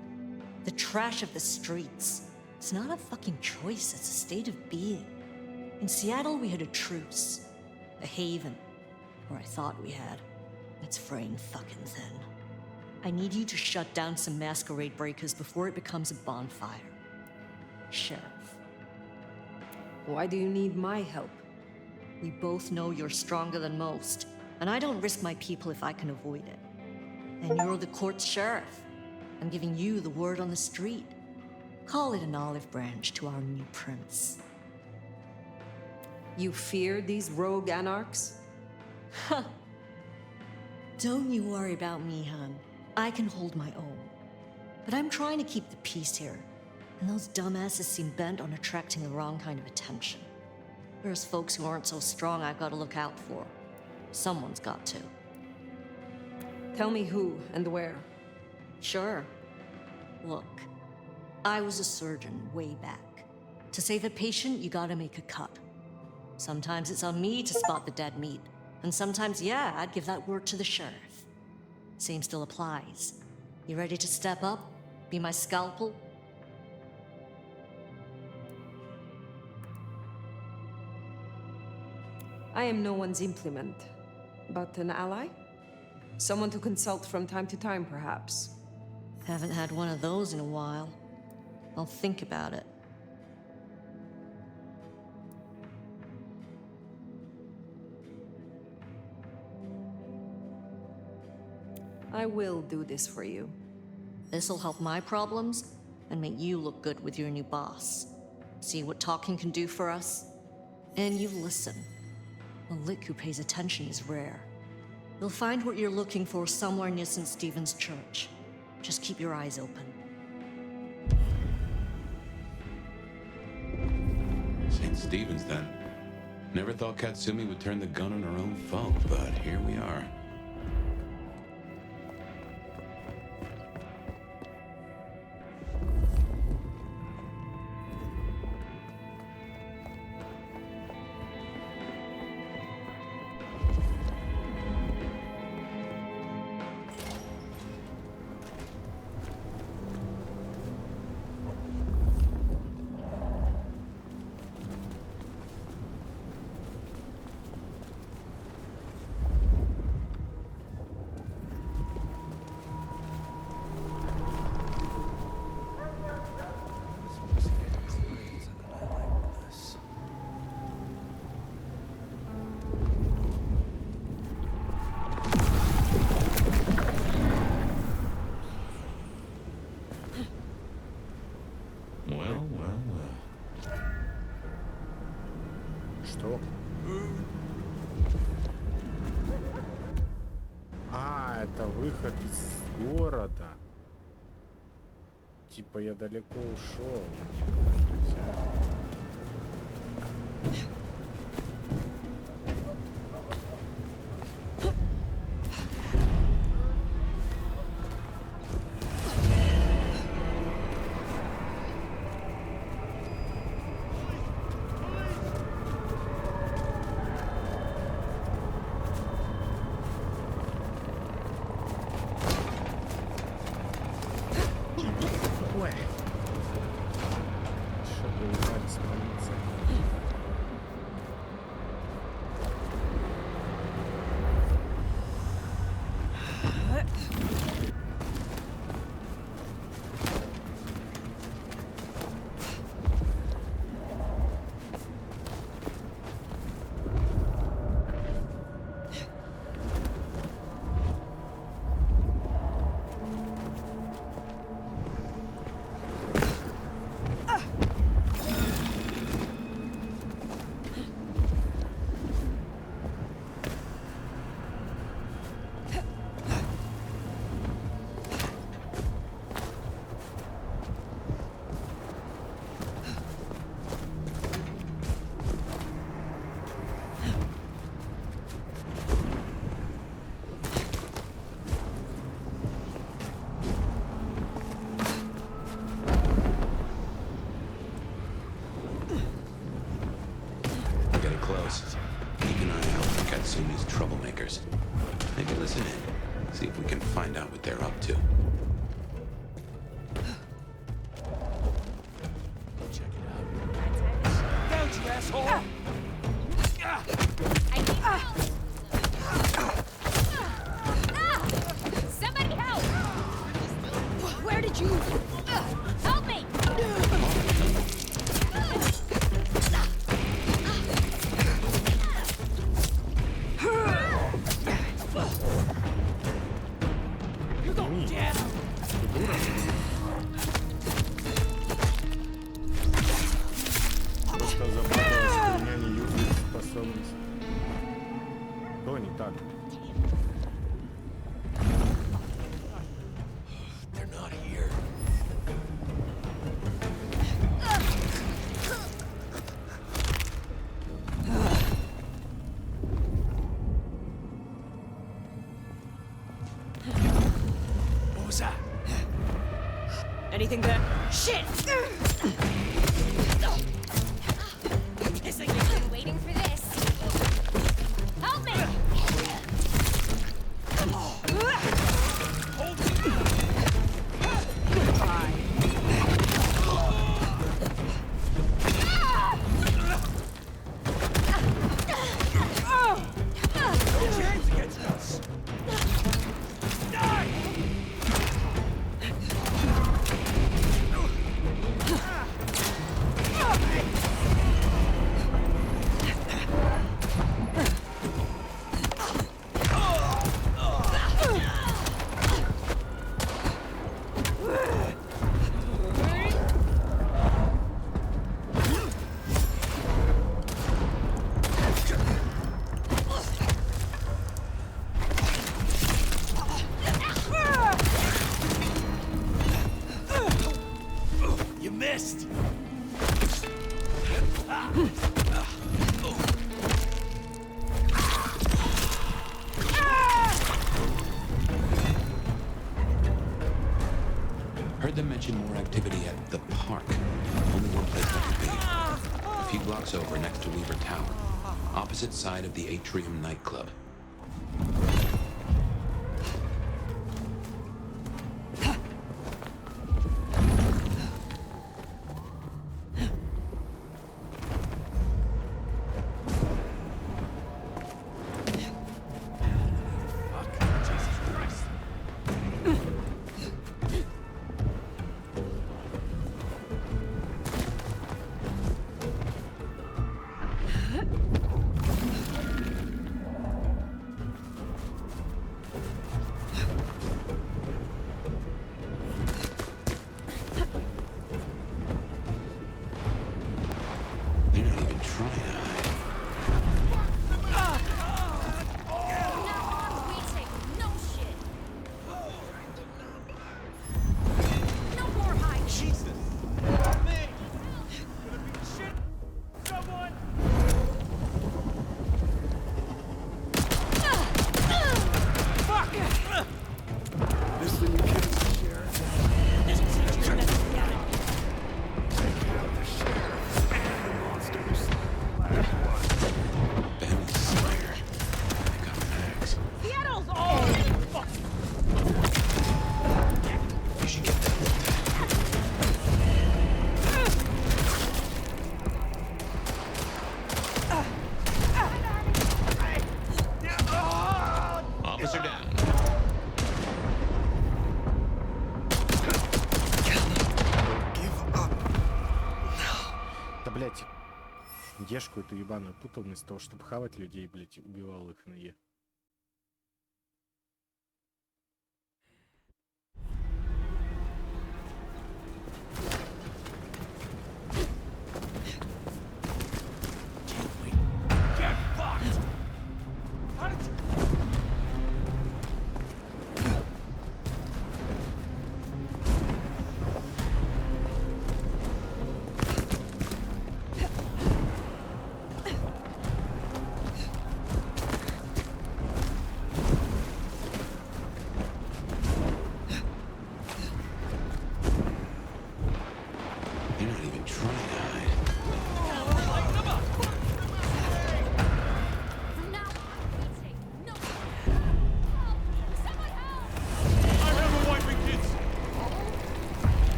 S16: The trash of the streets. It's not a fucking choice, it's a state of being. In Seattle, we had a truce. A haven. Or I thought we had. It's fraying fucking thin. I need you to shut down some masquerade breakers before it becomes a bonfire. Sheriff.
S12: Why do you need my help?
S16: We both know you're stronger than most, and I don't risk my people if I can avoid it. And you're the court's sheriff. I'm giving you the word on the street. Call it an olive branch to our new prince.
S12: You fear these rogue anarchs?
S16: Ha! Don't you worry about me, hon. I can hold my own. But I'm trying to keep the peace here, and those dumbasses seem bent on attracting the wrong kind of attention. There's folks who aren't so strong I've got to look out for. Someone's got to.
S12: Tell me who and where.
S16: Sure. Look, I was a surgeon way back. To save a patient, you gotta make a cut. Sometimes it's on me to spot the dead meat, and sometimes, yeah, I'd give that word to the sheriff. Same still applies. You ready to step up? Be my scalpel?
S12: I am no one's implement, but an ally? Someone to consult from time to time, perhaps.
S16: Haven't had one of those in a while. I'll think about it.
S12: I will do this for you.
S16: This'll help my problems and make you look good with your new boss. See what talking can do for us? And you listen. A lick who pays attention is rare. You'll find what you're looking for somewhere near St. Stephen's Church. Just keep your eyes open.
S5: St. Stephen's, then. Never thought Katsumi would turn the gun on her own folk, but here we are.
S1: Что? А, это выход из города. Типа я далеко ушел.
S5: close. Keep an eye out for Katsumi's troublemakers. Maybe listen in. See if we can find out what they're up to.
S13: Check it out. Don't you, asshole!
S8: Somebody help! Where did you... help me!
S13: You go down!
S1: Просто забавилось, что у меня не юзает способность. Что не так?
S9: They're not here.
S13: What was that?
S4: Anything there? Shit!
S8: This thing has been waiting for this. Help me!
S13: No chance against us! Die! You missed!
S5: Heard them mention more activity at the park. Only one place that could be. A few blocks over next to Weaver Tower. Opposite side of the Atrium nightclub. They're not even trying to hide.
S8: No shit! No more hiding!
S13: Jesus! Man! Gonna beat shit! Someone! Fuck!
S1: This thing you can't share.
S13: This will teach you nothing, damn it!
S1: Take care of the sheriff and the monsters.
S5: Benny Slayer. I got an axe.
S13: Seattle's all! Fuck!
S5: You should get that looked at. Officer down.
S1: Да, блядь, ешку эту ебаную путал вместо того, чтобы хавать людей, блядь, убивал их на Е.
S13: Get fucked! How did you...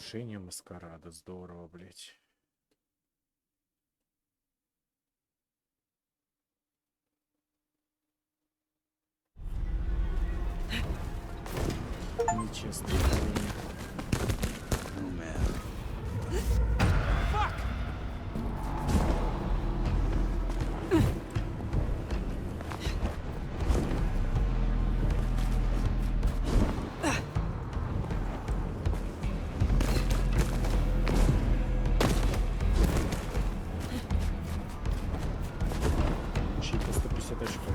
S1: Разрушение Маскарада. Здорово, блядь. Нечестный время.
S18: Oh man.
S13: Fuck!
S1: Щит по 150 очков.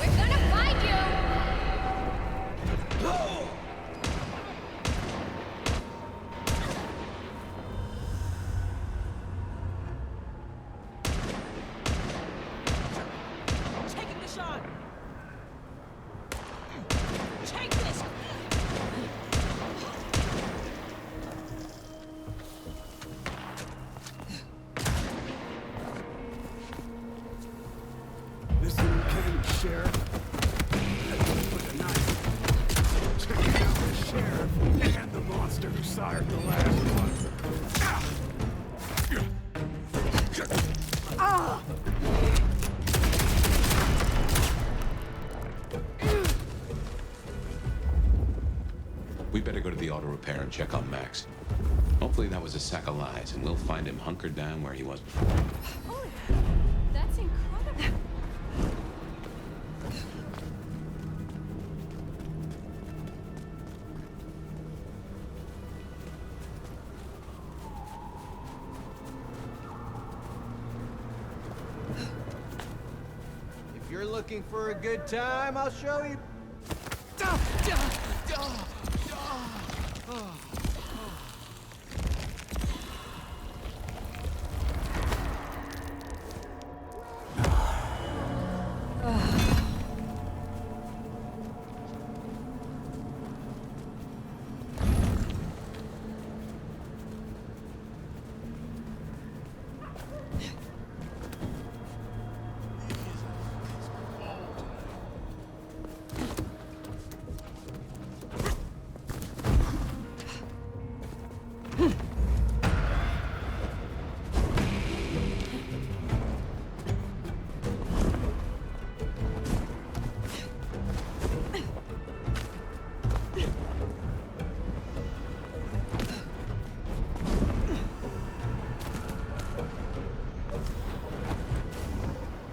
S8: We're gonna find you!
S13: Taking the shot! Take this!
S2: Listen, Lieutenant Sheriff. With a knife. Check out the sheriff and the monster who sired the last one.
S13: Ah!
S5: We better go to the auto repair and check on Max. Hopefully that was a sack of lies, and we'll find him hunkered down where he was before.
S8: Holy, that's incredible.
S14: If you're looking for a good time, I'll show you.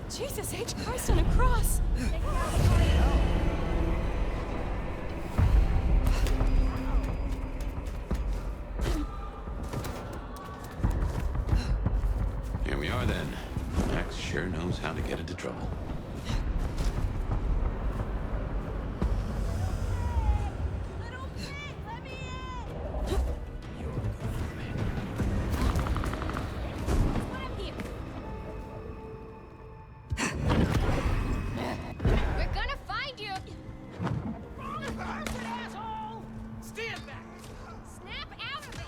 S8: Jesus H. Christ on a cross!
S5: Here we are then. Max sure knows how to get into trouble.
S8: We're gonna find you!
S13: Asshole! Stand back!
S8: Snap out of it!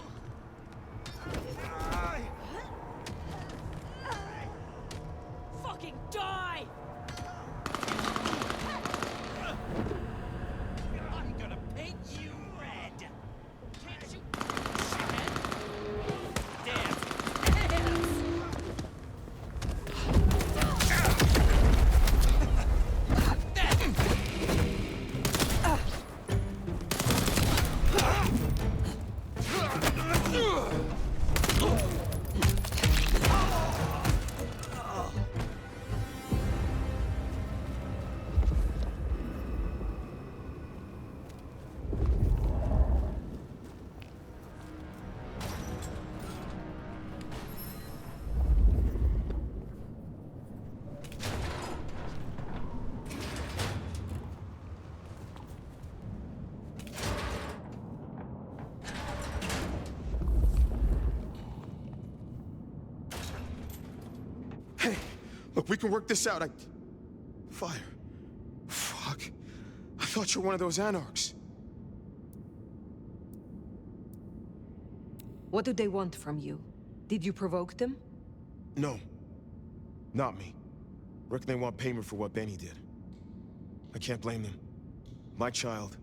S13: Fucking die! I'm gonna paint you red! Can't you, shithead? Damn!
S7: Look, we can work this out. Fire. Fuck. I thought you were one of those anarchs.
S12: What do they want from you? Did you provoke them?
S7: No. Not me. Reckon they want payment for what Benny did. I can't blame them. My child,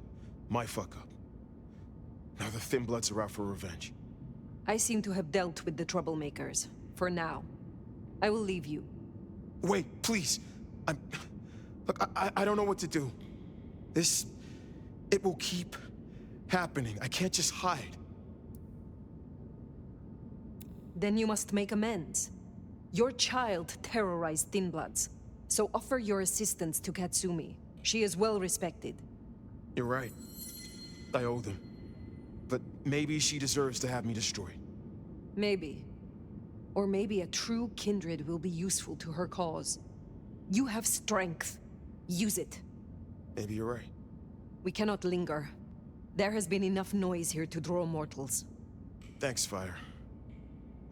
S7: my fuck-up. Now the Thin Bloods are out for revenge.
S12: I seem to have dealt with the troublemakers. For now. I will leave you.
S7: Wait, please. Look, I don't know what to do. It will keep happening. I can't just hide.
S12: Then you must make amends. Your child terrorized Thin Bloods, so offer your assistance to Katsumi. She is well respected.
S7: You're right. I owe them. But maybe she deserves to have me destroyed.
S12: Maybe. Or maybe a true kindred will be useful to her cause. You have strength. Use it.
S7: Maybe you're right.
S12: We cannot linger. There has been enough noise here to draw mortals.
S7: Thanks, Fire.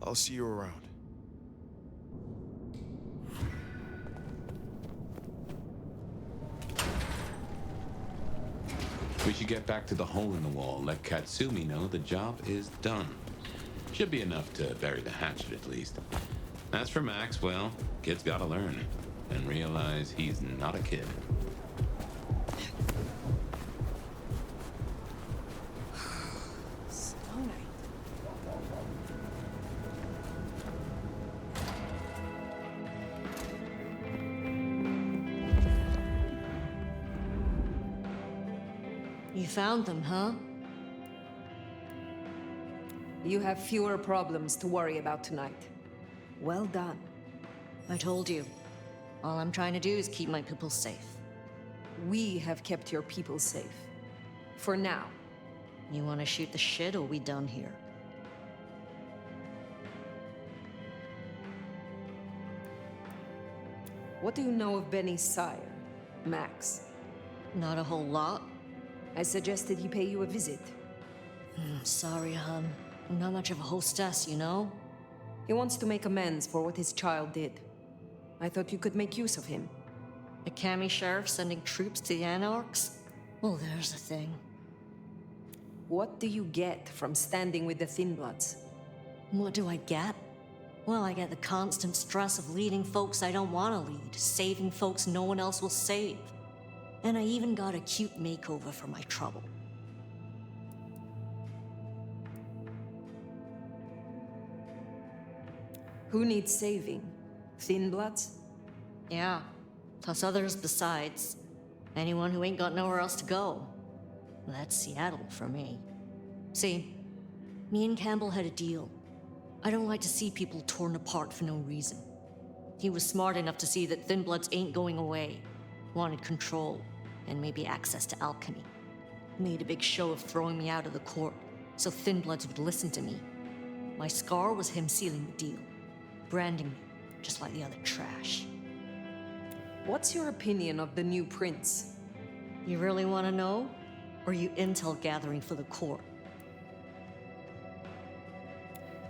S7: I'll see you around.
S5: We should get back to the hole in the wall, let Katsumi know the job is done. Should be enough to bury the hatchet, at least. As for Max, well, kid's gotta learn. And realize he's not a kid.
S16: You found them, huh?
S12: You have fewer problems to worry about tonight. Well done.
S16: I told you. All I'm trying to do is keep my people safe.
S12: We have kept your people safe. For now.
S16: You want to shoot the shit, or we done here?
S12: What do you know of Benny's sire, Max?
S16: Not a whole lot.
S12: I suggested he pay you a visit.
S16: Sorry, hon. I'm not much of a hostess, you know?
S12: He wants to make amends for what his child did. I thought you could make use of him.
S16: A Cammy sheriff sending troops to the Anarchs? Well, there's the thing.
S12: What do you get from standing with the Thin Bloods?
S16: What do I get? Well, I get the constant stress of leading folks I don't want to lead, saving folks no one else will save. And I even got a cute makeover for my trouble.
S12: Who needs saving? Thin Bloods?
S16: Yeah, plus others besides. Anyone who ain't got nowhere else to go. That's Seattle for me. See, me and Campbell had a deal. I don't like to see people torn apart for no reason. He was smart enough to see that Thin Bloods ain't going away. Wanted control, and maybe access to alchemy. Made a big show of throwing me out of the court, so Thin Bloods would listen to me. My scar was him sealing the deal. Branding me, just like the other trash.
S12: What's your opinion of the new prince?
S16: You really want to know? Or are you intel gathering for the court?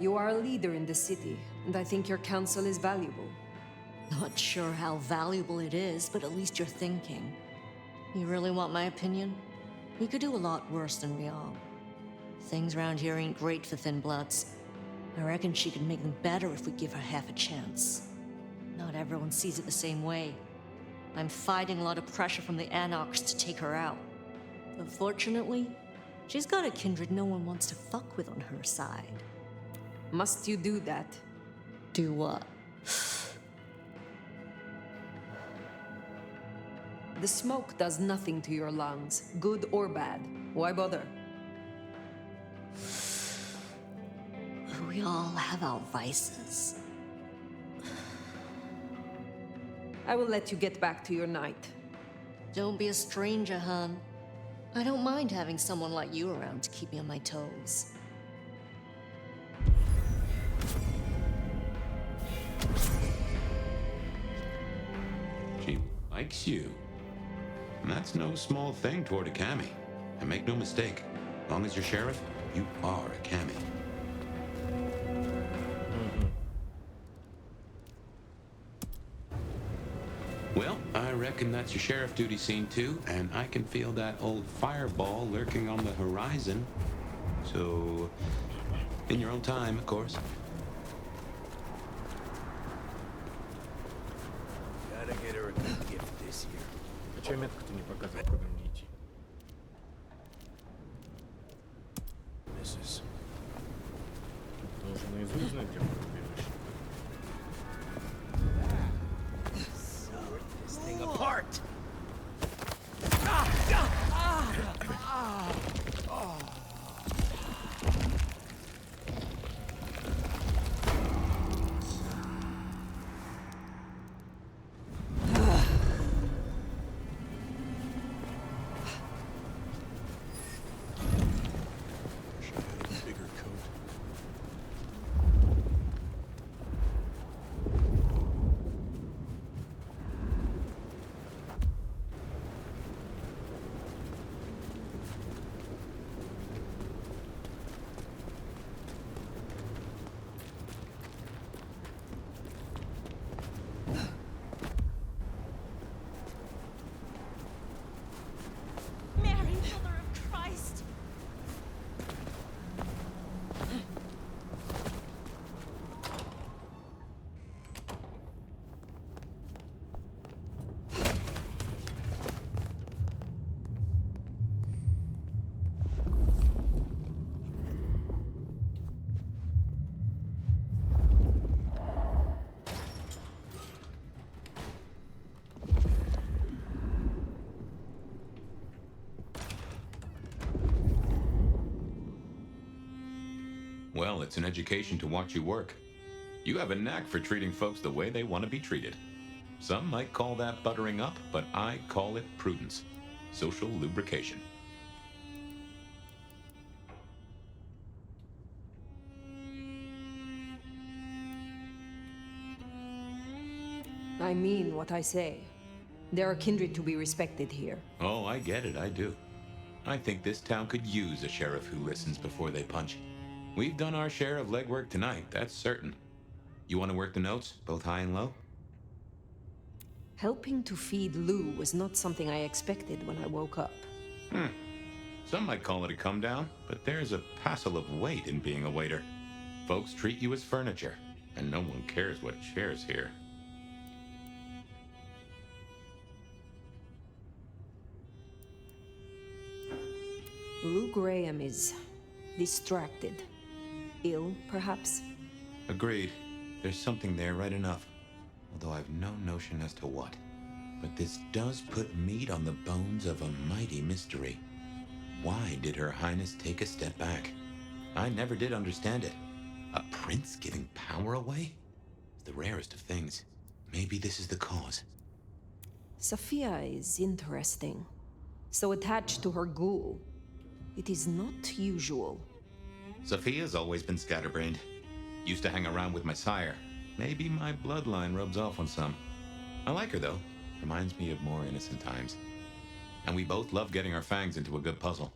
S12: You are a leader in the city, and I think your counsel is valuable.
S16: Not sure how valuable it is, but at least you're thinking. You really want my opinion? We could do a lot worse than we are. Things around here ain't great for Thin Bloods. I reckon she could make them better if we give her half a chance. Not everyone sees it the same way. I'm fighting a lot of pressure from the Anarchs to take her out. Unfortunately, she's got a kindred no one wants to fuck with on her side.
S12: Must you do that?
S16: Do what?
S12: The smoke does nothing to your lungs, good or bad. Why bother?
S16: We all have our vices.
S12: I will let you get back to your night.
S16: Don't be a stranger, hon. I don't mind having someone like you around to keep me on my toes.
S5: She likes you. And that's no small thing toward a Cammy. And make no mistake, as long as you're sheriff, you are a Cammy. Well, I reckon that's your sheriff duty scene too, and I can feel that old fireball lurking on the horizon. So, in your own time, of course.
S13: Gotta get her a good gift this year.
S1: А чё метку-то не показывает, куда мне идти?
S13: Misses.
S1: Нужно наизусть знать, где мы убежище.
S13: This thing apart!
S9: Bigger coat.
S10: Mary, Mother of Christ!
S5: Well, it's an education to watch you work. You have a knack for treating folks the way they want to be treated. Some might call that buttering up, but I call it prudence. Social lubrication.
S12: I mean what I say. There are kindred to be respected here.
S5: Oh, I get it, I do. I think this town could use a sheriff who listens before they punch. We've done our share of legwork tonight, that's certain. You want to work the notes, both high and low?
S12: Helping to feed Lou was not something I expected when I woke up.
S5: Some might call it a come down, but there's a passel of weight in being a waiter. Folks treat you as furniture, and no one cares what shares here.
S12: Lou Graham is distracted. Ill, perhaps?
S5: Agreed. There's something there right enough. Although I've no notion as to what. But this does put meat on the bones of a mighty mystery. Why did Her Highness take a step back? I never did understand it. A prince giving power away? It's the rarest of things. Maybe this is the cause.
S12: Sophia is interesting. So attached to her ghoul. It is not usual.
S5: Sophia's always been scatterbrained. Used to hang around with my sire. Maybe my bloodline rubs off on some. I like her, though. Reminds me of more innocent times. And we both love getting our fangs into a good puzzle.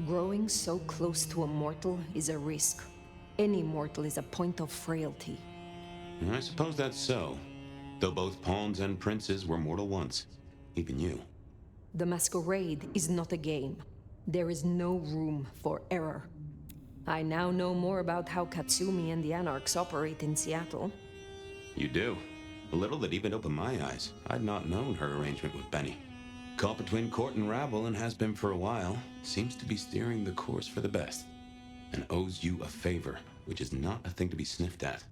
S12: Growing so close to a mortal is a risk. Any mortal is a point of frailty.
S5: I suppose that's so. Though both pawns and princes were mortal once. Even you.
S12: The Masquerade is not a game. There is no room for error. I now know more about how Katsumi and the Anarchs operate in Seattle.
S5: You do. A little that even opened my eyes. I'd not known her arrangement with Benny. Caught between court and rabble and has been for a while. Seems to be steering the course for the best. And owes you a favor, which is not a thing to be sniffed at.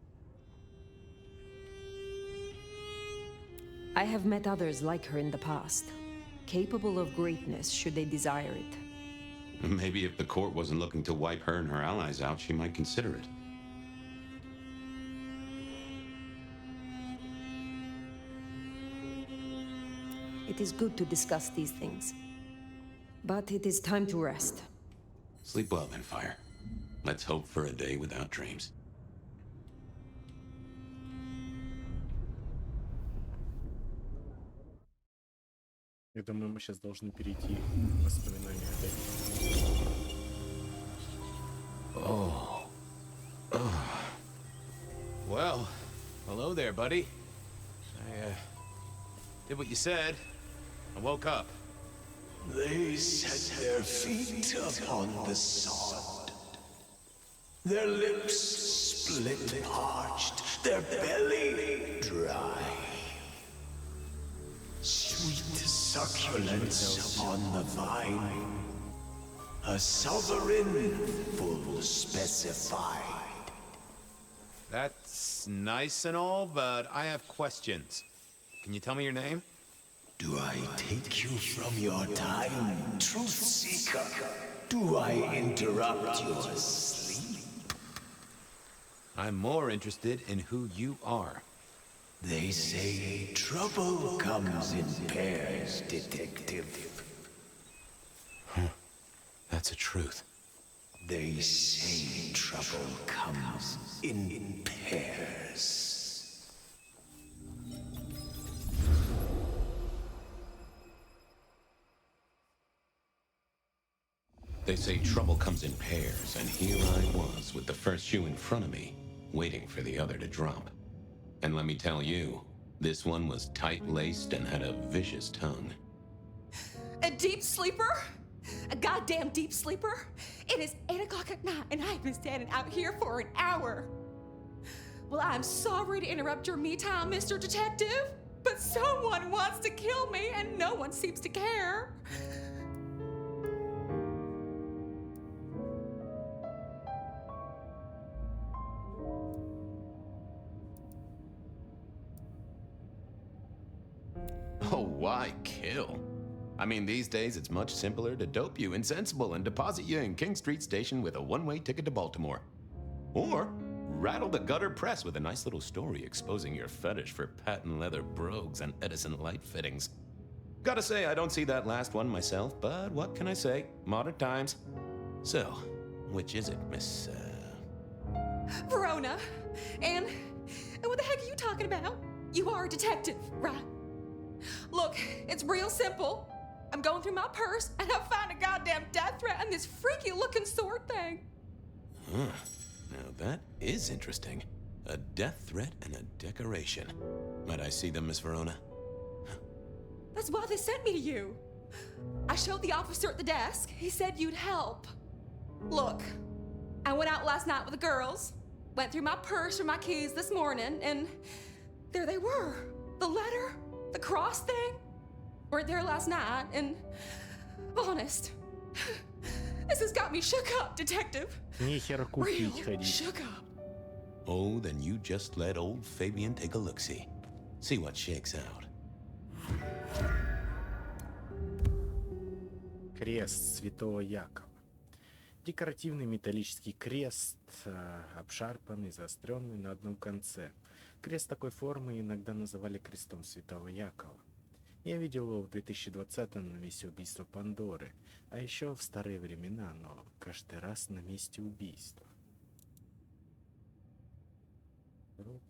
S12: I have met others like her in the past. Capable of greatness should they desire it.
S5: Maybe if the court wasn't looking to wipe her and her allies out, she might consider it.
S12: It is good to discuss these things. But it is time to rest.
S5: Sleep well then, Fire. Let's hope for a day without dreams.
S1: Я думаю, мы сейчас должны перейти к воспоминаниям опять.
S5: Oh. Well, hello there, buddy. I did what you said. I woke up.
S9: They set their feet upon the sod. Their lips split parched, their belly dry. Sweet succulence upon the vine. A sovereign full specified.
S5: That's nice and all, but I have questions. Can you tell me your name?
S9: Do I take you from your time, truth seeker? Do I interrupt your sleep?
S5: I'm more interested in who you are.
S9: They say trouble comes in pairs, detective.
S5: That's the truth.
S9: They say trouble comes in pairs.
S5: They say trouble comes in pairs, and here I was with the first shoe in front of me, waiting for the other to drop. And let me tell you, this one was tight-laced and had a vicious tongue.
S4: A deep sleeper? A goddamn deep sleeper? It is 8 o'clock at night and I've been standing out here for an hour. Well, I'm sorry to interrupt your me time, Mr. Detective, but someone wants to kill me and no one seems to care.
S5: Oh, why kill? I mean, these days it's much simpler to dope you insensible and deposit you in King Street Station with a one-way ticket to Baltimore. Or rattle the gutter press with a nice little story exposing your fetish for patent leather brogues and Edison light fittings. Gotta say, I don't see that last one myself, but what can I say? Modern times. So, which is it, Miss,
S4: Verona. And what the heck are you talking about? You are a detective, right? Look, it's real simple. I'm going through my purse and I find a goddamn death threat and this freaky looking sword thing.
S5: Huh. Now that is interesting. A death threat and a decoration. Might I see them, Miss Verona?
S4: That's why they sent me to you. I showed the officer at the desk. He said you'd help. Look, I went out last night with the girls, went through my purse for my keys this morning, and there they were. The letter, the cross thing, weren't there last night, and honest, this has got me shook up, detective.
S1: Нехер купить
S4: Real
S1: ходить.
S4: shook up.
S5: Oh, then you just let old Fabian take a look-see. See what shakes out.
S1: Крест святого Якова. Декоративный металлический крест, обшарпанный, заостренный на одном конце. Крест такой формы иногда называли крестом святого Якова. Я видел его в 2020-м на месте убийства Пандоры, а еще в старые времена, но каждый раз на месте убийства. Рот,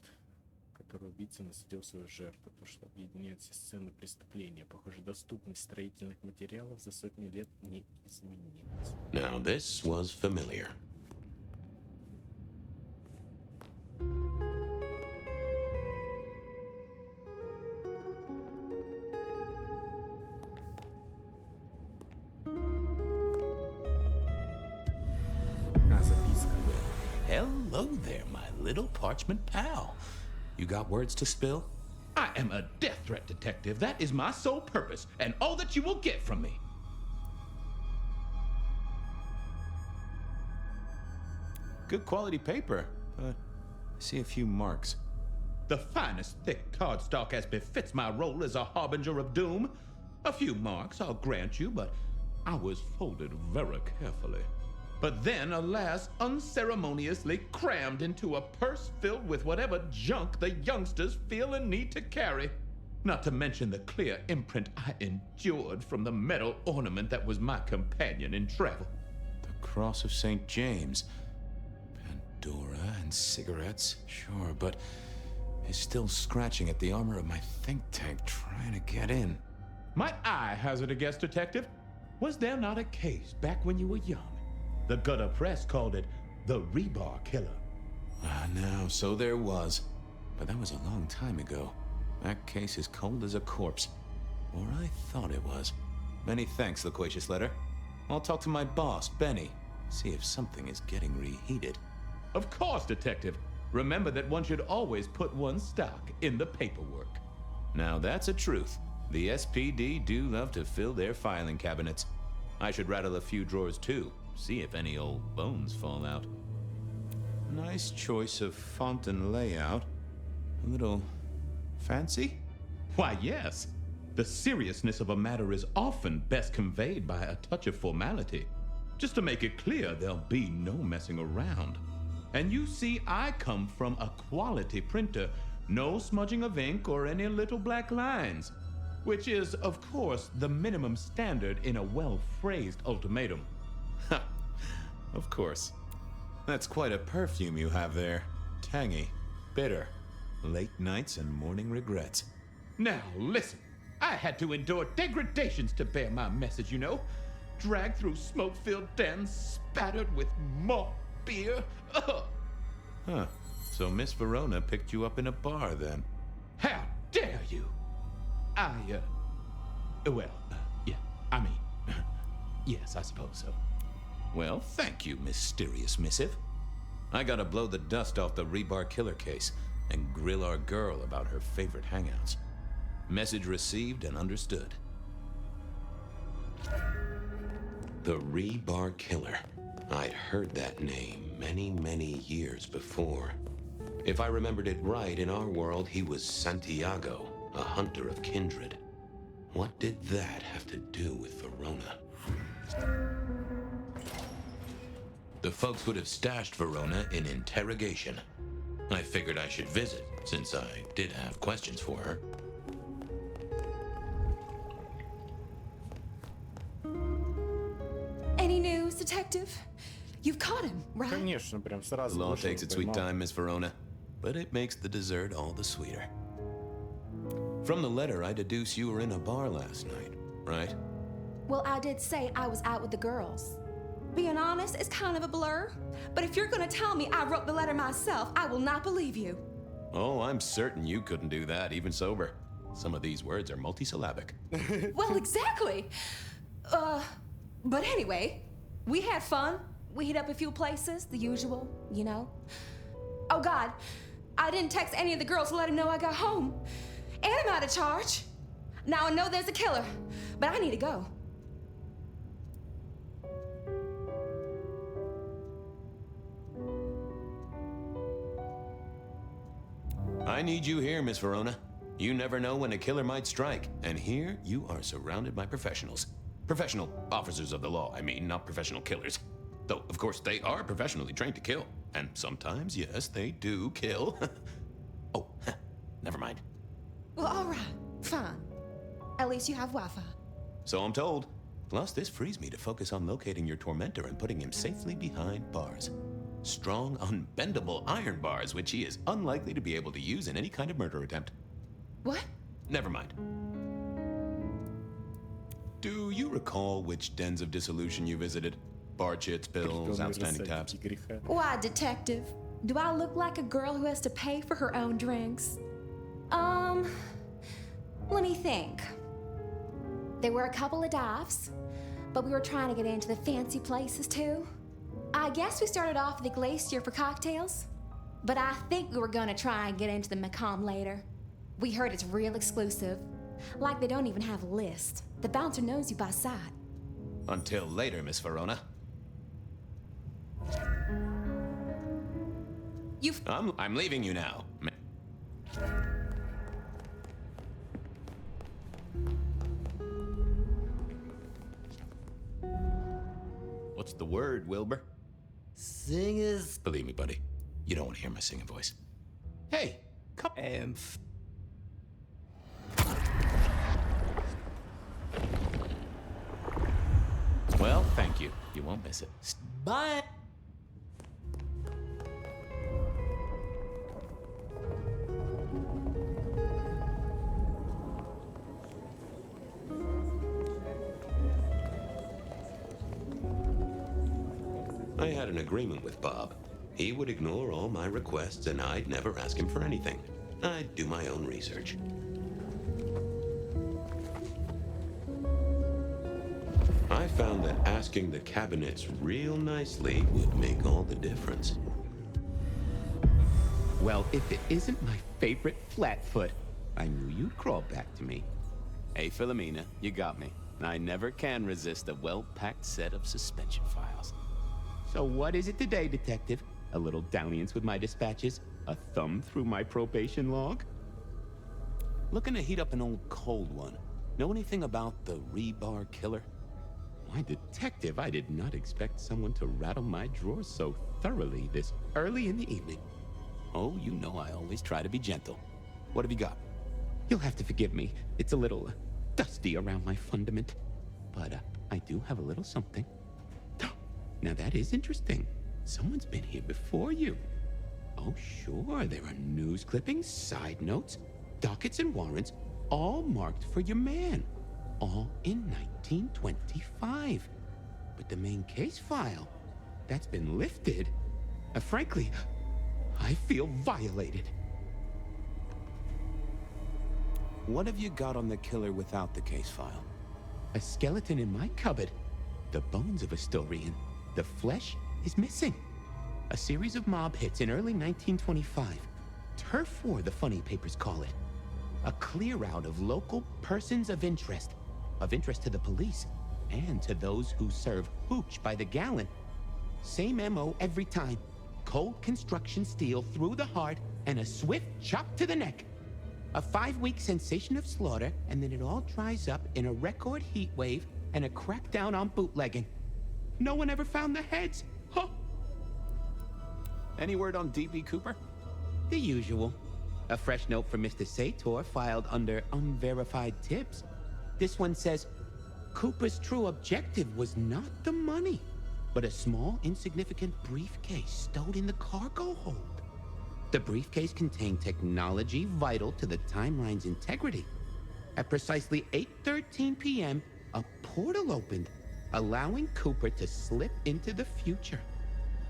S1: который убийца насадил свою жертву, потому что объединяет все сцены преступления. Похоже, доступность строительных материалов за сотни лет не изменилась.
S5: Now this was familiar. Hello there, my little parchment pal. You got words to spill?
S17: I am a death threat detective. That is my sole purpose, and all that you will get from me.
S5: Good quality paper, but I see a few marks.
S17: The finest thick cardstock as befits my role as a harbinger of doom. A few marks, I'll grant you, but I was folded very carefully. But then, alas, unceremoniously crammed into a purse filled with whatever junk the youngsters feel a need to carry. Not to mention the clear imprint I endured from the metal ornament that was my companion in travel.
S5: The Cross of St. James. Pandora and cigarettes, sure, but he's still scratching at the armor of my think tank trying to get in.
S17: Might I hazard a guess, Detective? Was there not a case back when you were young? The gutter press called it the Rebar Killer.
S5: No, so there was. But that was a long time ago. That case is cold as a corpse. Or I thought it was. Many thanks, loquacious letter. I'll talk to my boss, Benny. See if something is getting reheated.
S17: Of course, Detective. Remember that one should always put one's stock in the paperwork.
S5: Now that's a truth. The SPD do love to fill their filing cabinets. I should rattle a few drawers too, see if any old bones fall out. Nice choice of font and layout. A little fancy?
S17: Why, yes. The seriousness of a matter is often best conveyed by a touch of formality. Just to make it clear, there'll be no messing around. And you see, I come from a quality printer. No smudging of ink or any little black lines. Which is, of course, the minimum standard in a well-phrased ultimatum.
S5: Ha! Of course. That's quite a perfume you have there. Tangy, bitter, late nights and morning regrets.
S17: Now, listen. I had to endure degradations to bear my message, you know. Dragged through smoke-filled dens, spattered with malt beer. Ugh.
S5: Huh. So Miss Verona picked you up in a bar, then?
S17: How dare you! Yes, I suppose so.
S5: Well, thank you, mysterious missive. I gotta blow the dust off the Rebar Killer case and grill our girl about her favorite hangouts. Message received and understood. The Rebar Killer. I'd heard that name many, many years before. If I remembered it right, in our world, he was Santiago, a hunter of kindred. What did that have to do with Verona? The folks would have stashed Verona in interrogation. I figured I should visit, since I did have questions for her.
S15: Any news, Detective? You've caught him, right?
S1: Конечно, прям сразу.
S5: Law takes its sweet time, Miss Verona, but it makes the dessert all the sweeter. From the letter, I deduce you were in a bar last night, right?
S15: Well, I did say I was out with the girls. Being honest, it's kind of a blur. But if you're gonna tell me I wrote the letter myself, I will not believe you.
S5: Oh, I'm certain you couldn't do that, even sober. Some of these words are multisyllabic.
S15: Well, exactly. But anyway, we had fun. We hit up a few places, the usual, you know. Oh God, I didn't text any of the girls to let them know I got home. And I'm out of charge. Now I know there's a killer, but I need to go.
S5: I need you here, Miss Verona. You never know when a killer might strike, and here you are surrounded by professionals. Professional officers of the law, I mean, not professional killers. Though, of course, they are professionally trained to kill. And sometimes, yes, they do kill. Oh, never mind.
S15: Well, all right, fine. At least you have Wi-Fi.
S5: So I'm told. Plus, this frees me to focus on locating your tormentor and putting him safely behind bars. Strong, unbendable iron bars, which he is unlikely to be able to use in any kind of murder attempt.
S15: What?
S5: Never mind. Do you recall which dens of dissolution you visited? Bar chits, bills, outstanding tabs.
S15: Why, Detective? Do I look like a girl who has to pay for her own drinks? Let me think. There were a couple of dives, but we were trying to get into the fancy places too. I guess we started off at the Glacier for cocktails, but I think we were gonna try and get into the Macomb later. We heard it's real exclusive. Like they don't even have a list. The bouncer knows you by sight.
S5: Until later, Miss Verona. I'm leaving you now. What's the word, Wilbur?
S9: Singers.
S5: Believe me, buddy, you don't want to hear my singing voice. Hey, come. Well, thank you. You won't miss it.
S9: Bye.
S5: I had an agreement with Bob. He would ignore all my requests and I'd never ask him for anything. I'd do my own research. I found that asking the cabinets real nicely would make all the difference.
S21: Well, if it isn't my favorite Flatfoot, I knew you'd crawl back to me.
S18: Hey, Philomena, you got me. I never can resist a well-packed set of suspension files.
S21: So what is it today, Detective? A little dalliance with my dispatches? A thumb through my probation log?
S18: Looking to heat up an old cold one. Know anything about the rebar killer?
S21: Why, Detective, I did not expect someone to rattle my drawers so thoroughly this early in the evening.
S18: Oh, you know I always try to be gentle. What have you got?
S21: You'll have to forgive me. It's a little dusty around my fundament. But I do have a little something. Now that is interesting. Someone's been here before you. Oh, sure, there are news clippings, side notes, dockets and warrants, all marked for your man. All in 1925. But the main case file, that's been lifted. Frankly, I feel violated.
S18: What have you got on the killer without the case file?
S21: A skeleton in my cupboard. The bones of a Storian. The flesh is missing. A series of mob hits in early 1925. Turf war, the funny papers call it. A clear out of local persons of interest to the police, and to those who serve hooch by the gallon. Same MO every time. Cold construction steel through the heart and a swift chop to the neck. A 5-week sensation of slaughter, and then it all dries up in a record heat wave and a crackdown on bootlegging. No one ever found the heads. Huh.
S18: Any word on D.B. Cooper?
S21: The usual. A fresh note from Mr. Sator filed under unverified tips. This one says, Cooper's true objective was not the money, but a small, insignificant briefcase stowed in the cargo hold. The briefcase contained technology vital to the timeline's integrity. At precisely 8:13 p.m., a portal opened, allowing Cooper to slip into the future.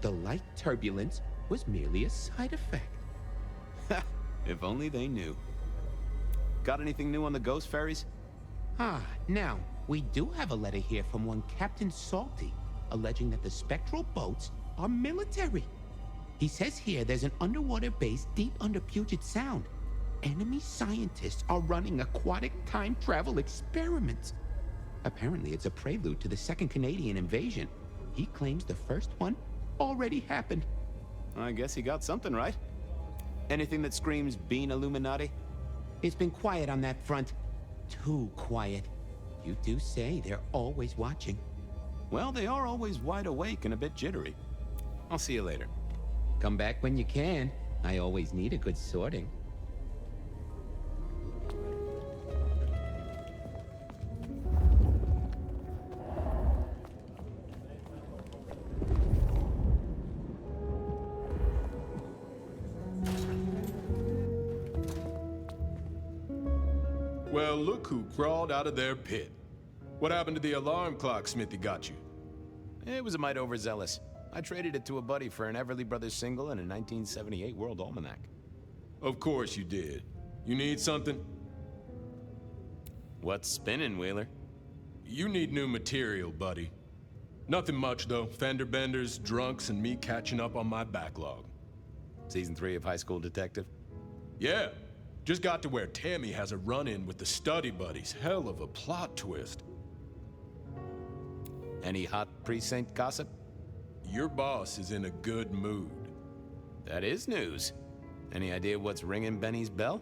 S21: The light turbulence was merely a side effect.
S18: If only they knew. Got anything new on the ghost ferries?
S21: Now, we do have a letter here from one Captain Salty, alleging that the spectral boats are military. He says here there's an underwater base deep under Puget Sound. Enemy scientists are running aquatic time travel experiments. Apparently, it's a prelude to the Second Canadian invasion. He claims the first one already happened.
S18: I guess he got something right. Anything that screams Bean Illuminati?
S21: It's been quiet on that front. Too quiet. You do say they're always watching.
S18: Well, they are always wide awake and a bit jittery. I'll see you later.
S21: Come back when you can. I always need a good sorting.
S7: Well, look who crawled out of their pit. What happened to the alarm clock Smithy got you?
S18: It was a mite overzealous. I traded it to a buddy for an Everly Brothers single and a 1978 World Almanac.
S7: Of course you did. You need something?
S18: What's spinning, Wheeler?
S7: You need new material, buddy. Nothing much, though. Fender benders, drunks, and me catching up on my backlog.
S18: Season 3 of High School Detective?
S7: Yeah. Just got to where Tammy has a run-in with the study buddies. Hell of a plot twist.
S18: Any hot precinct gossip?
S7: Your boss is in a good mood.
S18: That is news. Any idea what's ringing Benny's bell?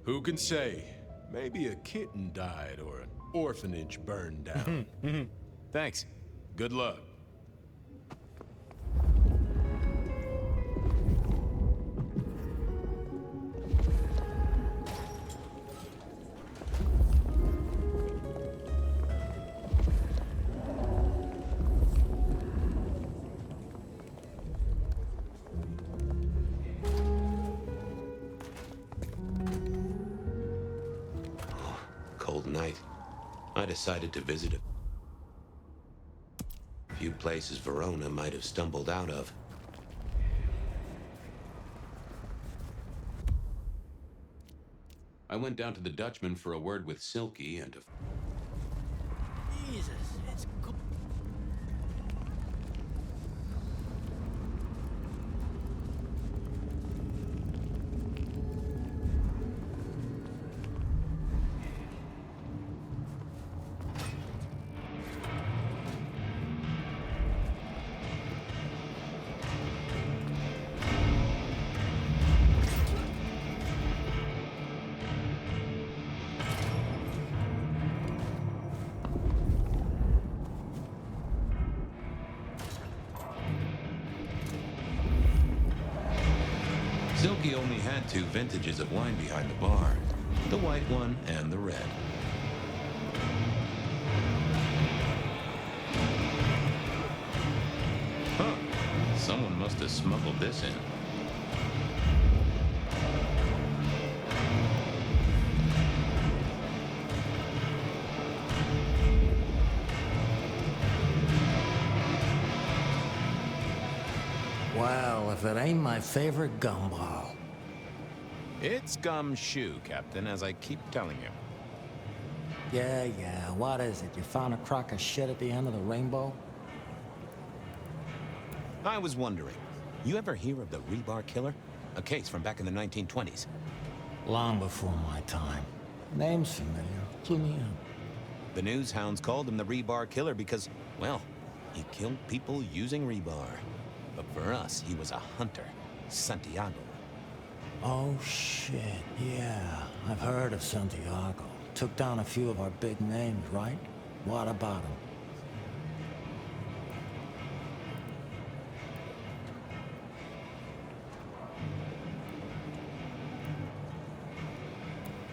S7: Who can say? Maybe a kitten died or an orphanage burned down.
S18: Thanks.
S7: Good luck.
S5: Cold night. I decided to visit a few places Verona might have stumbled out of. I went down to the Dutchman for a word with Silky and to...
S13: Jesus, it's cool.
S5: Silky only had 2 vintages of wine behind the bar, the white one and the red. Huh, someone must have smuggled this in.
S20: Well, if it ain't my favorite gumball.
S18: It's gumshoe, Captain, as I keep telling you.
S20: Yeah, what is it? You found a crock of shit at the end of the rainbow?
S18: I was wondering, you ever hear of the Rebar Killer? A case from back in the 1920s.
S20: Long before my time. Name's familiar. Clue me in.
S18: The news hounds called him the Rebar Killer because, well, he killed people using rebar. But for us, he was a hunter. Santiago.
S20: Oh, shit, yeah. I've heard of Santiago. Took down a few of our big names, right? What about him?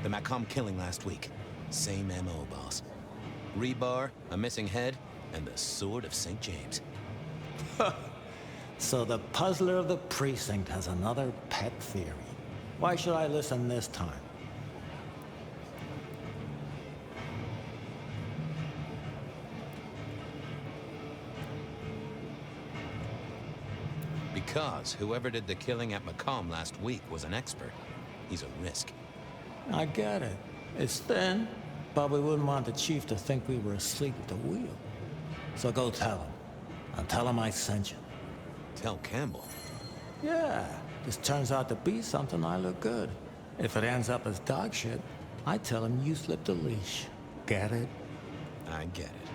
S18: The Macomb killing last week. Same MO, boss. Rebar, a missing head, and the Sword of St. James.
S20: So the puzzler of the precinct has another pet theory. Why should I listen this time?
S18: Because whoever did the killing at Macomb last week was an expert. He's a risk.
S20: I get it. It's thin, but we wouldn't want the chief to think we were asleep at the wheel. So go tell him. I'll tell him I sent you.
S18: Tell Campbell?
S20: Yeah, this turns out to be something, I look good. If it ends up as dog shit, I tell him you slipped a leash. Get it?
S18: I get it.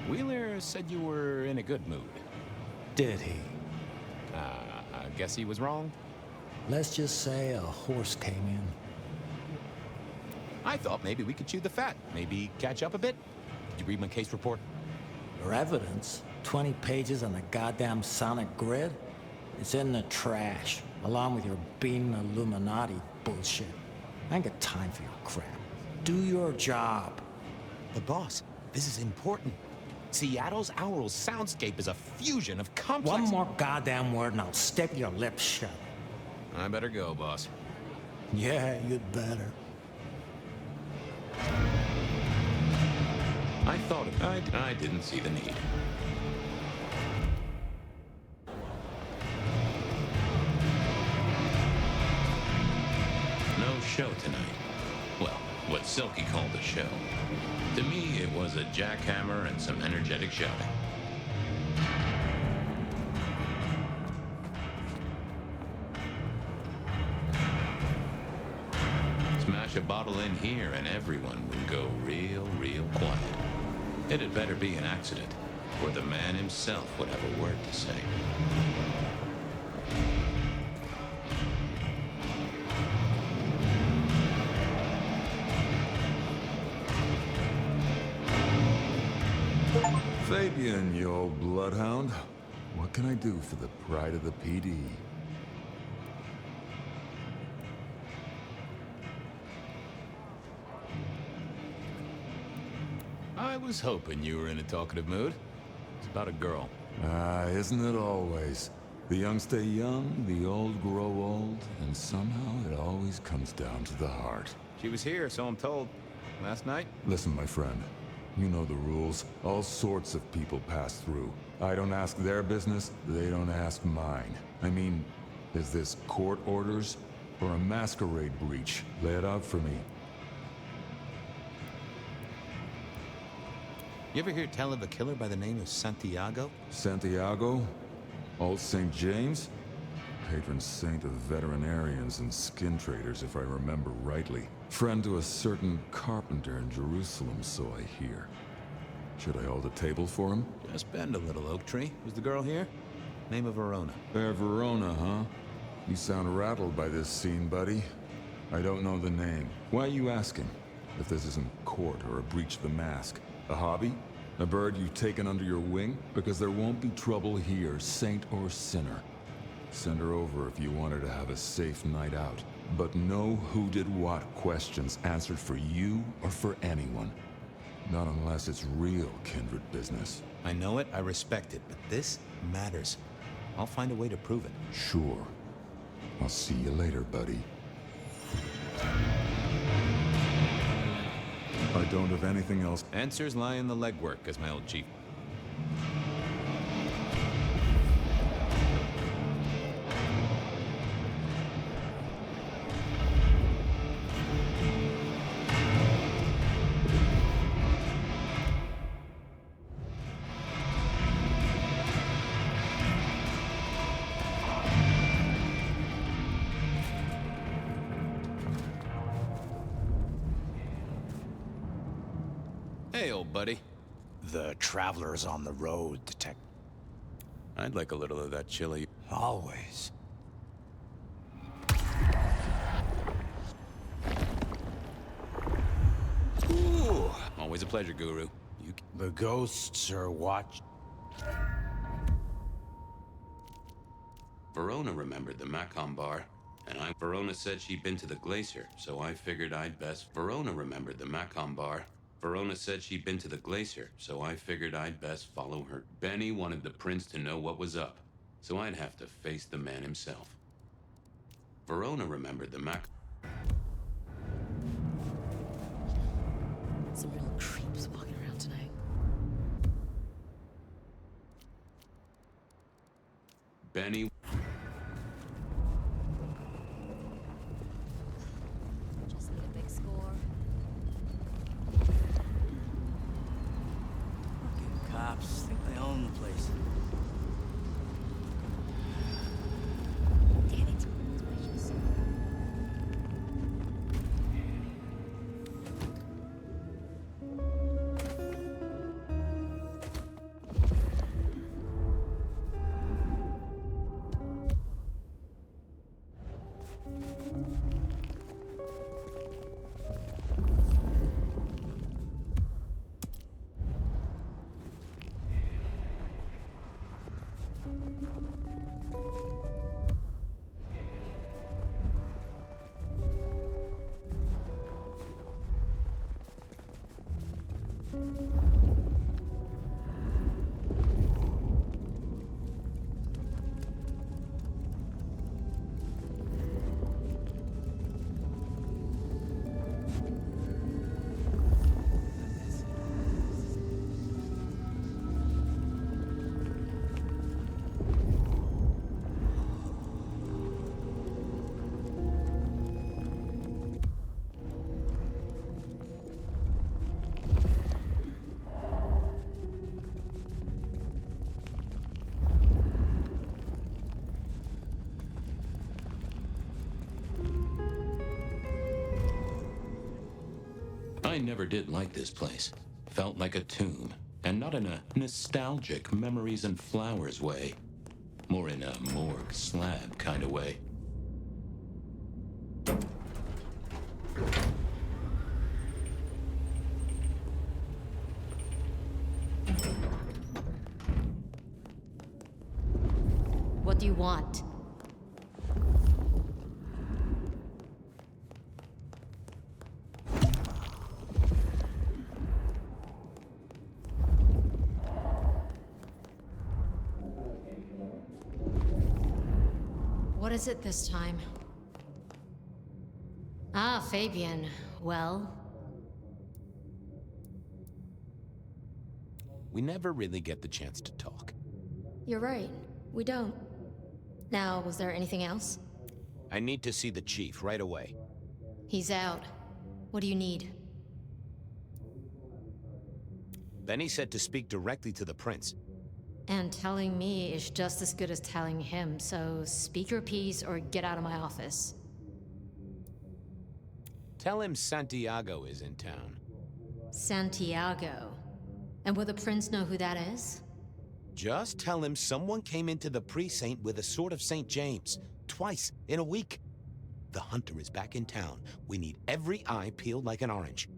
S18: Wheeler said you were in a good mood.
S20: Did he?
S18: I guess he was wrong.
S20: Let's just say a horse came in.
S18: I thought maybe we could chew the fat. Maybe catch up a bit. Did you read my case report?
S20: Your evidence? 20 pages on the goddamn sonic grid? It's in the trash, along with your bean Illuminati bullshit. I ain't got time for your crap. Do your job.
S18: But boss, this is important. Seattle's aural soundscape is a fusion of complex...
S20: One more goddamn word and I'll stick your lips shut.
S18: I better go, boss.
S20: Yeah, you'd better.
S5: I thought of it. I didn't see the need. No show tonight. Well, what Silky called a show. To me, it was a jackhammer and some energetic shouting. Smash a bottle in here and everyone would go real quiet. It had better be an accident, or the man himself would have a word to say.
S22: Fabian, you old bloodhound. What can I do for the pride of the PD?
S18: I was hoping you were in a talkative mood. It's about a girl.
S22: Isn't it always? The young stay young, the old grow old, and somehow it always comes down to the heart.
S18: She was here, so I'm told. Last night?
S22: Listen, my friend. You know the rules. All sorts of people pass through. I don't ask their business, they don't ask mine. I mean, is this court orders or a masquerade breach? Lay it out for me.
S18: You ever hear tell of a killer by the name of Santiago?
S22: Santiago? Old St. James? Patron saint of veterinarians and skin traders, if I remember rightly. Friend to a certain carpenter in Jerusalem, so I hear. Should I hold a table for him?
S18: Just bend a little, Oak Tree. Was the girl here? Name of Verona.
S22: Fair Verona, huh? You sound rattled by this scene, buddy. I don't know the name. Why are you asking? If this isn't court or a breach of the mask. A hobby? A bird you've taken under your wing? Because there won't be trouble here, saint or sinner. Send her over if you want her to have a safe night out. But no who did what questions answered for you or for anyone. Not unless it's real kindred business.
S18: I know it, I respect it, but this matters. I'll find a way to prove it.
S22: Sure. I'll see you later, buddy. I don't have anything else.
S18: Answers lie in the legwork, as my old chief. Hey, old buddy.
S6: The traveler's on the road, Detective.
S18: I'd like a little of that chili.
S6: Always.
S18: Ooh, always a pleasure, Guru.
S6: The ghosts are watch.
S5: Verona remembered the Macon bar, and Verona said she'd been to the glacier, so I figured I'd best. Verona remembered the Macon bar. Verona said she'd been to the glacier, so I figured I'd best follow her. Benny wanted the prince to know what was up, so I'd have to face the man himself. Verona remembered the
S16: Some real creeps walking around tonight.
S5: Benny.
S8: Just need a big score.
S13: Cops think they own the place.
S8: Damn it. Suspicious.
S5: I never did like this place. Felt like a tomb, and not in a nostalgic memories and flowers way. More in a morgue slab kind of way.
S12: What do you want? What is it this time? Ah, Fabian. Well,
S18: We never really get the chance to talk.
S3: You're right. We don't. Now, was there anything else?
S18: I need to see the chief right away.
S3: He's out. What do you need?
S18: Benny said to speak directly to the prince.
S3: And telling me is just as good as telling him, so speak your piece or get out of my office.
S18: Tell him Santiago is in town.
S3: Santiago. And will the prince know who that is?
S18: Just tell him someone came into the precinct with a sword of St. James. Twice in a week. The hunter is back in town. We need every eye peeled like an orange.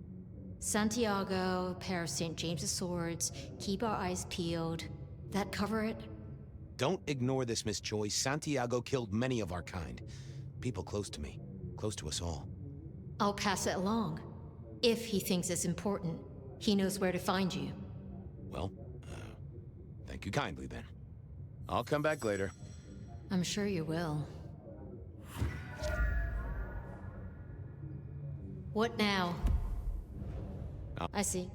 S3: Santiago, pair of St. James's swords, keep our eyes peeled. That cover it?
S18: Don't ignore this, Miss Joyce. Santiago killed many of our kind. People close to me. Close to us all.
S3: I'll pass it along. If he thinks it's important, he knows where to find you.
S18: Well, thank you kindly then. I'll come back later.
S3: I'm sure you will. What now? I see.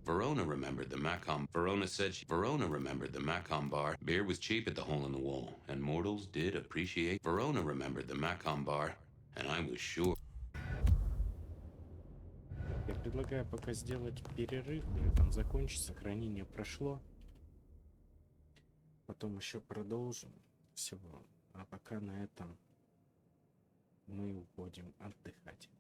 S5: Verona remembered the Macom. Verona remembered the Macom bar. Beer was cheap at the hole in the wall, and mortals did appreciate. Verona remembered the Macom bar, and I was sure.
S1: Я предлагаю пока сделать перерыв, на этом закончить. Сохранение прошло. Потом еще продолжим. Все. А пока на этом мы уходим отдыхать.